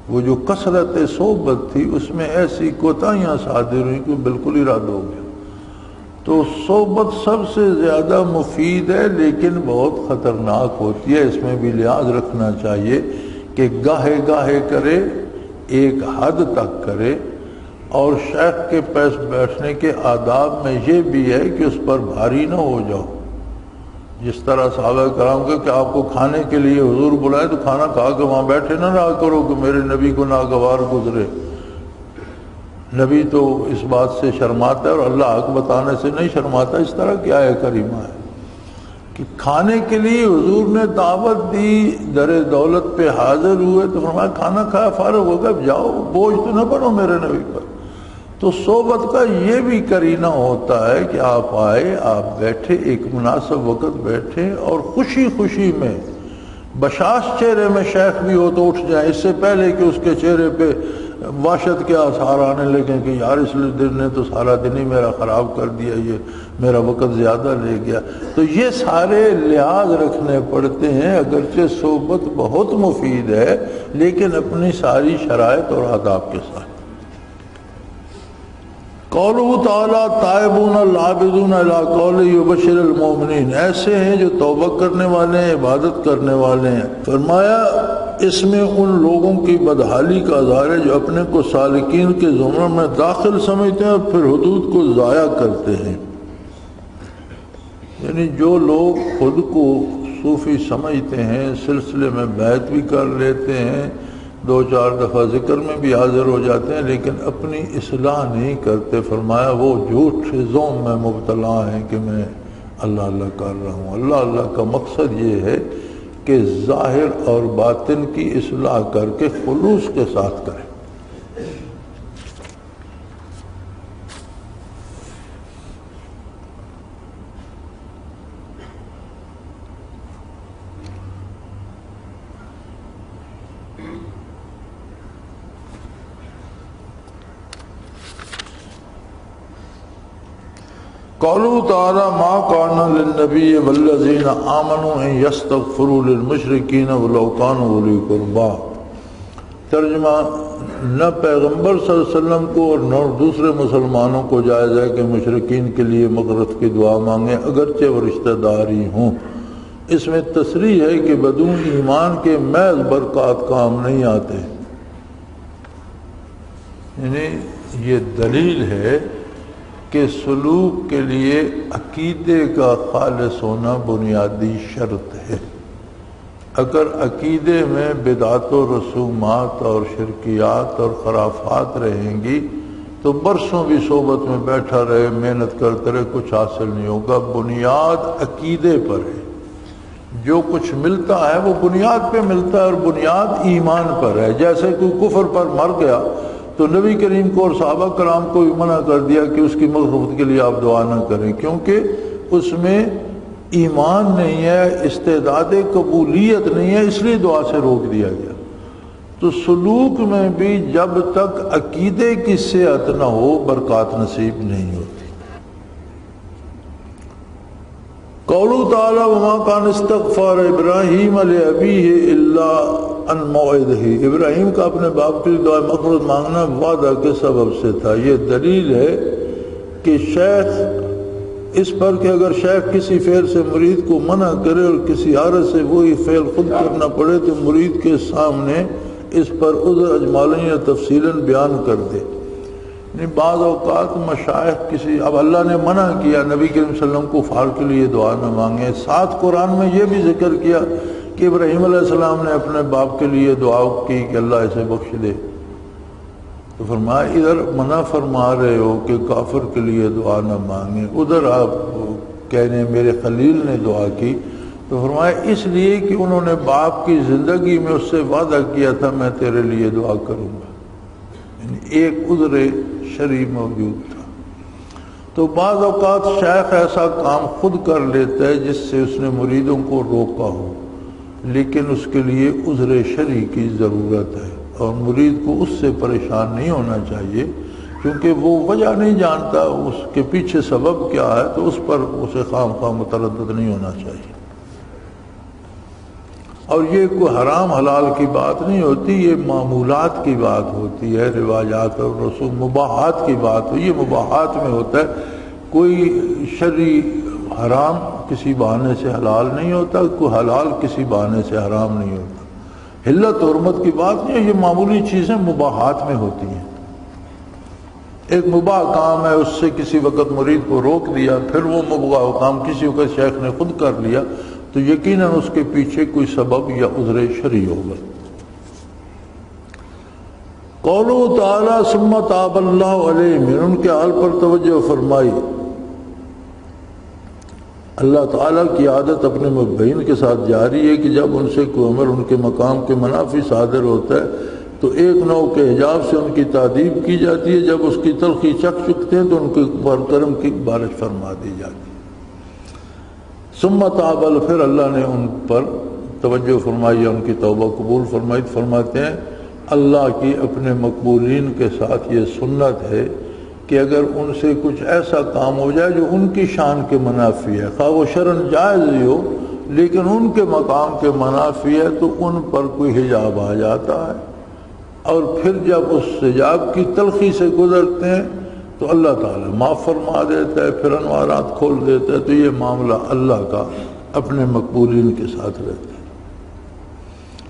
وہ جو کثرت صحبت تھی اس میں ایسی کوتاہیاں صادر ہوئیں کہ بالکل ہی رد ہو گیا۔ تو صحبت سب سے زیادہ مفید ہے لیکن بہت خطرناک ہوتی ہے، اس میں بھی لحاظ رکھنا چاہیے کہ گاہے گاہے کرے، ایک حد تک کرے، اور شیخ کے پاس بیٹھنے کے آداب میں یہ بھی ہے کہ اس پر بھاری نہ ہو جاؤ۔ جس طرح صحابہ کرام کے کہ آپ کو کھانے کے لیے حضور بلائے تو کھانا کھا کے وہاں بیٹھے نہ رہا کرو کہ میرے نبی کو ناگوار گزرے۔ نبی تو اس بات سے شرماتا ہے اور اللہ حق بتانے سے نہیں شرماتا۔ اس طرح کی آیت کریمہ ہے کہ کھانے کے لیے حضور نے دعوت دی، در دولت پہ حاضر ہوئے تو فرمایا کھانا کھایا فارغ ہو گیا، جاؤ بوجھ تو نہ بنو میرے نبی پر۔ تو صحبت کا یہ بھی قرینہ ہوتا ہے کہ آپ آئے، آپ بیٹھے، ایک مناسب وقت بیٹھے اور خوشی خوشی میں بشاش چہرے میں شیخ بھی ہو تو اٹھ جائیں، اس سے پہلے کہ اس کے چہرے پہ وحشت کے آثار آنے لگیں کہ یار اس دن نے تو سارا دن ہی میرا خراب کر دیا، یہ میرا وقت زیادہ لے گیا۔ تو یہ سارے لحاظ رکھنے پڑتے ہیں، اگرچہ صحبت بہت مفید ہے لیکن اپنی ساری شرائط اور آداب کے ساتھ۔ قولہ تعالیٰ تائبون العابدون الی قولہ یبشر المؤمنین، ایسے ہیں جو توبہ کرنے والے ہیں، عبادت کرنے والے ہیں۔ فرمایا اس میں ان لوگوں کی بدحالی کا اظہار ہے جو اپنے کو سالکین کے زمرے میں داخل سمجھتے ہیں اور پھر حدود کو ضائع کرتے ہیں۔ یعنی جو لوگ خود کو صوفی سمجھتے ہیں، سلسلے میں بیعت بھی کر لیتے ہیں، دو چار دفعہ ذکر میں بھی حاضر ہو جاتے ہیں لیکن اپنی اصلاح نہیں کرتے، فرمایا وہ جھوٹ ذوم میں مبتلا ہیں کہ میں اللہ اللہ کر رہا ہوں۔ اللہ اللہ کا مقصد یہ ہے کہ ظاہر اور باطن کی اصلاح کر کے خلوص کے ساتھ کریں۔ قولہ تعالی ما کان للنبی والذین آمنوا ان یستغفروا للمشرکین ولو کانوا اولی قربی۔ ترجمہ، نہ پیغمبر صلی اللہ علیہ وسلم کو اور نہ دوسرے مسلمانوں کو جائز ہے کہ مشرکین کے لیے مغفرت کی دعا مانگیں اگرچہ وہ رشتہ دار ہی ہوں۔ اس میں تصریح ہے کہ بدون ایمان کے محض برکات کام نہیں آتے، یعنی یہ دلیل ہے کہ سلوک کے لیے عقیدے کا خالص ہونا بنیادی شرط ہے۔ اگر عقیدے میں بدعت و رسومات اور شرکیات اور خرافات رہیں گی تو برسوں بھی صحبت میں بیٹھا رہے، محنت کرتے رہے، کچھ حاصل نہیں ہوگا۔ بنیاد عقیدے پر ہے، جو کچھ ملتا ہے وہ بنیاد پہ ملتا ہے اور بنیاد ایمان پر ہے۔ جیسے کوئی کفر پر مر گیا تو نبی کریم کو اور صحابہ کرام کو بھی منع کر دیا کہ اس کی مغفرت کے لیے آپ دعا نہ کریں، کیونکہ اس میں ایمان نہیں ہے، استعداد قبولیت نہیں ہے، اس لیے دعا سے روک دیا گیا۔ تو سلوک میں بھی جب تک عقیدے کی صحت نہ ہو برکات نصیب نہیں ہوتی۔ قولہ تعالی وما کان استغفار ابراہیم لابیہ الا ان موعدہ، ابراہیم کا اپنے باپ کے لیے دعا مغفرت مانگنا وعدہ کے سبب سے تھا۔ یہ دلیل ہے کہ شیخ اس پر کہ اگر شیخ کسی فعل سے مرید کو منع کرے اور کسی عارض سے وہی فعل خود کرنا پڑے تو مرید کے سامنے اس پر عذر اجمالاً یا تفصیلاً بیان کر دے۔ بعض اوقات مشائخ کسی، اب اللہ نے منع کیا نبی کریم صلی اللہ علیہ وسلم کو فار کے لیے دعا نہ مانگے، ساتھ قرآن میں یہ بھی ذکر کیا کہ ابراہیم علیہ السلام نے اپنے باپ کے لیے دعا کی کہ اللہ اسے بخش دے، تو فرمایا ادھر منع فرما رہے ہو کہ کافر کے لیے دعا نہ مانگے، ادھر آپ کہنے میرے خلیل نے دعا کی، تو فرمایا اس لیے کہ انہوں نے باپ کی زندگی میں اس سے وعدہ کیا تھا میں تیرے لیے دعا کروں گا، یعنی ایک عذر شرعی موجود تھا۔ تو بعض اوقات شیخ ایسا کام خود کر لیتا ہے جس سے اس نے مریدوں کو روکا ہو، لیکن اس کے لیے عذر شرعی کی ضرورت ہے، اور مرید کو اس سے پریشان نہیں ہونا چاہیے، کیونکہ وہ وجہ نہیں جانتا اس کے پیچھے سبب کیا ہے، تو اس پر اسے خام خواہ متردد نہیں ہونا چاہیے۔ اور یہ کوئی حرام حلال کی بات نہیں ہوتی، یہ معمولات کی بات ہوتی ہے، رواجات اور رسوم مباحات کی بات ہوئی، یہ مباحات میں ہوتا ہے، کوئی شرعی حرام کسی بہانے سے حلال نہیں ہوتا، کوئی حلال کسی بہانے سے حرام نہیں ہوتا، حلت حرمت کی بات نہیں ہے، یہ معمولی چیزیں مباحات میں ہوتی ہیں۔ ایک مباح کام ہے، اس سے کسی وقت مرید کو روک دیا، پھر وہ مباح کام کسی وقت شیخ نے خود کر لیا، تو یقیناً اس کے پیچھے کوئی سبب یا عذر شرعی ہوگا۔ قولہ تعالیٰ ثم تاب اللہ علیہم، ان کے حال پر توجہ فرمائی۔ اللہ تعالیٰ کی عادت اپنے مبین کے ساتھ جاری ہے کہ جب ان سے کوئی عمر ان کے مقام کے منافی صادر ہوتا ہے تو ایک نوع کے حجاب سے ان کی تعدیب کی جاتی ہے، جب اس کی تلخی چکھ چکتے ہیں تو ان کے پر کرم کی بارش فرما دی جاتی ہے۔ ثم تاب، پھر اللہ نے ان پر توجہ فرمائی، ان کی توبہ قبول فرمائی۔ فرماتے ہیں اللہ کی اپنے مقبولین کے ساتھ یہ سنت ہے کہ اگر ان سے کچھ ایسا کام ہو جائے جو ان کی شان کے منافی ہے، خواہ وہ شرعاً جائز ہی ہو لیکن ان کے مقام کے منافی ہے، تو ان پر کوئی حجاب آ جاتا ہے، اور پھر جب اس حجاب کی تلخی سے گزرتے ہیں تو اللہ تعالیٰ معاف فرما دیتا ہے، پھر انوارات کھول دیتا ہے۔ تو یہ معاملہ اللہ کا اپنے مقبولین کے ساتھ رہتا ہے۔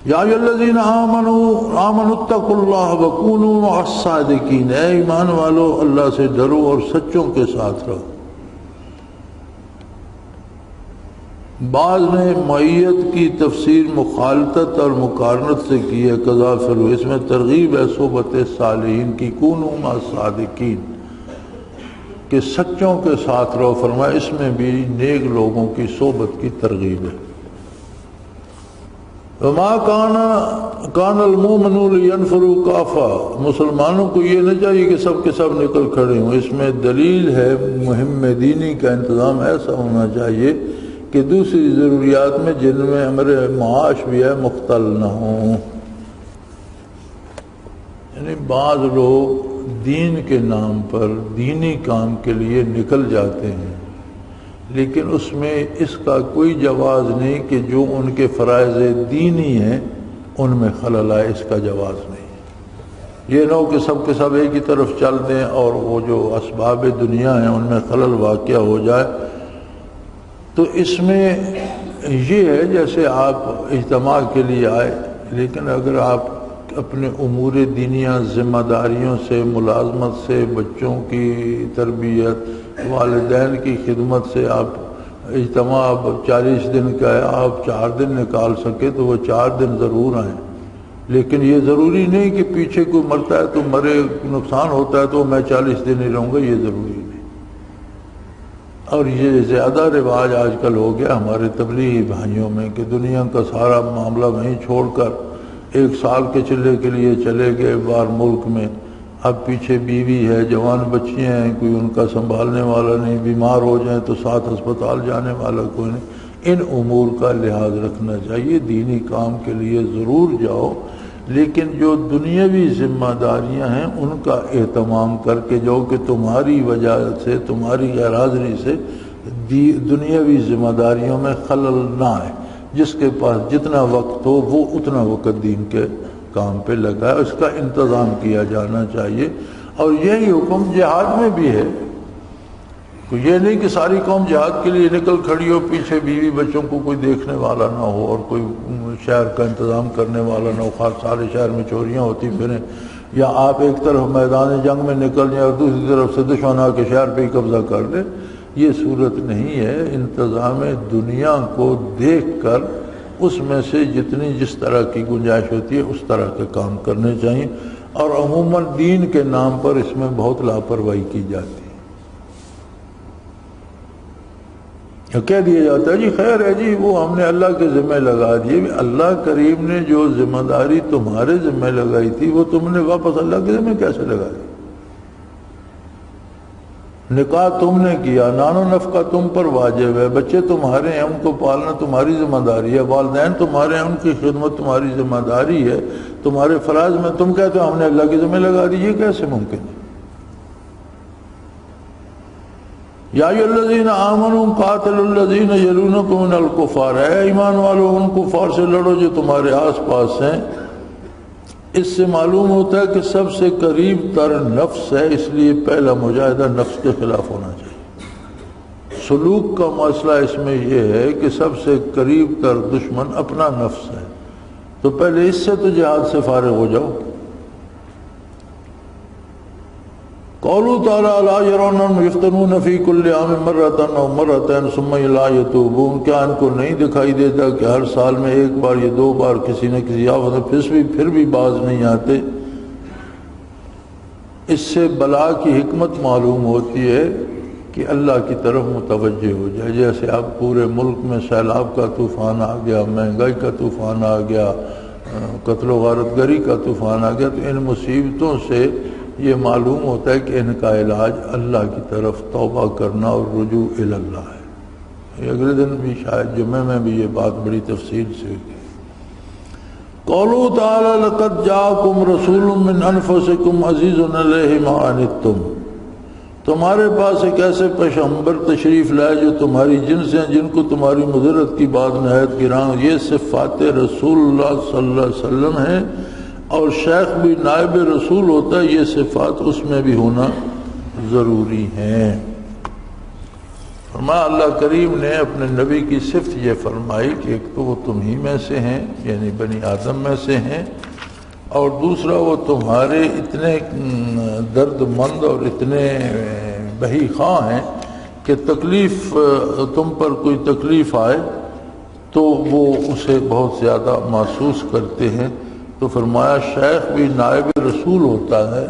یا ایھا الذین آمنوا اتقوا اللہ وکونوا مع الصادقین، اے ایمان والو اللہ سے ڈرو اور سچوں کے ساتھ رہو۔ بعض نے معیت کی تفسیر مخالطت اور مقارنت سے کی ہے، قضا فرو، اس میں ترغیب ہے صحبت صالحین کی، کونوا مع الصادقین، کہ سچوں کے ساتھ رہو۔ فرمایا اس میں بھی نیک لوگوں کی صحبت کی ترغیب ہے۔ وما کان المؤمنون لینفروا کافہ، مسلمانوں کو یہ نہ چاہیے کہ سب کے سب نکل کھڑے ہوں، اس میں دلیل ہے مہم دینی کا انتظام ایسا ہونا چاہیے کہ دوسری ضروریات میں جن میں امر معاش بھی ہے مختل نہ ہوں۔ یعنی بعض لوگ دین کے نام پر دینی کام کے لیے نکل جاتے ہیں، لیکن اس میں اس کا کوئی جواز نہیں کہ جو ان کے فرائض دینی ہیں ان میں خلل آئے، اس کا جواز نہیں۔ یہ نہ ہو کہ سب کے سب ایک ہی طرف چل دیں اور وہ جو اسباب دنیا ہیں ان میں خلل واقع ہو جائے۔ تو اس میں یہ ہے جیسے آپ اجتماع کے لیے آئے، لیکن اگر آپ اپنے امور دینیہ ذمہ داریوں سے، ملازمت سے، بچوں کی تربیت، والدین کی خدمت سے آپ اجتماع 40 دن کا ہے، آپ 4 دن نکال سکے تو وہ 4 دن ضرور آئیں، لیکن یہ ضروری نہیں کہ پیچھے کوئی مرتا ہے تو مرے، نقصان ہوتا ہے تو میں 40 دن ہی رہوں گا، یہ ضروری نہیں۔ اور یہ زیادہ رواج آج کل ہو گیا ہمارے تبلیغی بھائیوں میں کہ دنیا کا سارا معاملہ وہیں چھوڑ کر 1 سال کے چلے کے لیے چلے گئے باہر ملک میں، اب پیچھے بیوی ہے، جوان بچیاں ہیں، کوئی ان کا سنبھالنے والا نہیں، بیمار ہو جائیں تو ساتھ ہسپتال جانے والا کوئی نہیں۔ ان امور کا لحاظ رکھنا چاہیے، دینی کام کے لیے ضرور جاؤ، لیکن جو دنیاوی ذمہ داریاں ہیں ان کا اہتمام کر کے جاؤ کہ تمہاری وجہ سے، تمہاری غیر حاضری سے دنیاوی ذمہ داریوں میں خلل نہ آئے۔ جس کے پاس جتنا وقت ہو وہ اتنا وقت دین کے کام پہ لگائے، اس کا انتظام کیا جانا چاہیے۔ اور یہی حکم جہاد میں بھی ہے، یہ نہیں کہ ساری قوم جہاد کے لیے نکل کھڑی ہو، پیچھے بیوی بچوں کو کوئی دیکھنے والا نہ ہو اور کوئی شہر کا انتظام کرنے والا نہ ہو، خاص سارے شہر میں چوریاں ہوتی پھریں، یا آپ ایک طرف میدان جنگ میں نکل جائیں اور دوسری طرف سے دشمن آ کے شہر پہ ہی قبضہ کر لے، یہ صورت نہیں ہے۔ انتظام دنیا کو دیکھ کر اس میں سے جتنی جس طرح کی گنجائش ہوتی ہے اس طرح کے کام کرنے چاہیے، اور عموماً دین کے نام پر اس میں بہت لاپرواہی کی جاتی ہے۔ کہہ دیا جاتا ہے جی خیر ہے جی وہ ہم نے اللہ کے ذمہ لگا دیے. اللہ کریم نے جو ذمہ داری تمہارے ذمہ لگائی تھی وہ تم نے واپس اللہ کے ذمہ کیسے لگا دی؟ نکاح تم نے کیا، نان و نفقہ تم پر واجب ہے، بچے تمہارے ہیں، ان کو پالنا تمہاری ذمہ داری ہے، والدین تمہارے ہیں، ان کی خدمت تمہاری ذمہ داری ہے، تمہارے فرائض میں تم کہتے ہو ہم نے اللہ کے ذمہ لگا دی. یہ کیسے ممکن ہے؟ یا ایھا الذین آمنوا قاتلوا الذین یلونکم من الکفار، اے ایمان والو ان کفار سے لڑو جو تمہارے آس پاس ہیں. اس سے معلوم ہوتا ہے کہ سب سے قریب تر نفس ہے، اس لیے پہلا مجاہدہ نفس کے خلاف ہونا چاہیے. سلوک کا مسئلہ اس میں یہ ہے کہ سب سے قریب تر دشمن اپنا نفس ہے، تو پہلے اس سے تو جہاد سے فارغ ہو جاؤ. قولوا تعالیٰ لا يرونهم يفتنون في كل عام مرة أو مرتين ثم لا يتوبون، کیا ان کو نہیں دکھائی دیتا کہ ہر سال میں ایک بار یا دو بار کسی نہ کسی آفت میں پھر بھی باز نہیں آتے؟ اس سے بلا کی حکمت معلوم ہوتی ہے کہ اللہ کی طرف متوجہ ہو جائے. جیسے اب پورے ملک میں سیلاب کا طوفان آ گیا، مہنگائی کا طوفان آ گیا، قتل و غارت گری کا طوفان آ گیا، تو ان مصیبتوں سے یہ معلوم ہوتا ہے کہ ان کا علاج اللہ کی طرف توبہ کرنا اور رجوع الی اللہ ہے. اگلے دن بھی شاید جمعہ میں بھی یہ بات بڑی تفصیل سے ہوئی. قولوا تعالی لقد جاءکم رسول من انفسکم عزیز علیہ ما عنتم، تمہارے پاس ایک ایسے پیغمبر تشریف لائے جو تمہاری جنس ہیں، جن کو تمہاری مضرت کی بات نہایت گراں. یہ صفات رسول اللہ صلی اللہ علیہ وسلم ہیں، اور شیخ بھی نائب رسول ہوتا ہے، یہ صفات اس میں بھی ہونا ضروری ہیں. فرمایا اللہ کریم نے اپنے نبی کی صفت یہ فرمائی کہ ایک تو وہ تم ہی میں سے ہیں، یعنی بنی آدم میں سے ہیں، اور دوسرا وہ تمہارے اتنے درد مند اور اتنے بہی خواہ ہیں کہ تکلیف تم پر کوئی تکلیف آئے تو وہ اسے بہت زیادہ محسوس کرتے ہیں. تو فرمایا شیخ بھی نائب رسول ہوتا ہے،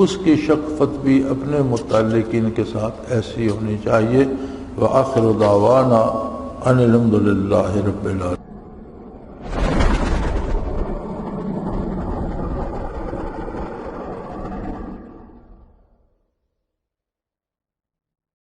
اس کی شفقت بھی اپنے متعلقین کے ساتھ ایسی ہونی چاہیے. وآخر دعوانا ان الحمد للہ رب العالمین.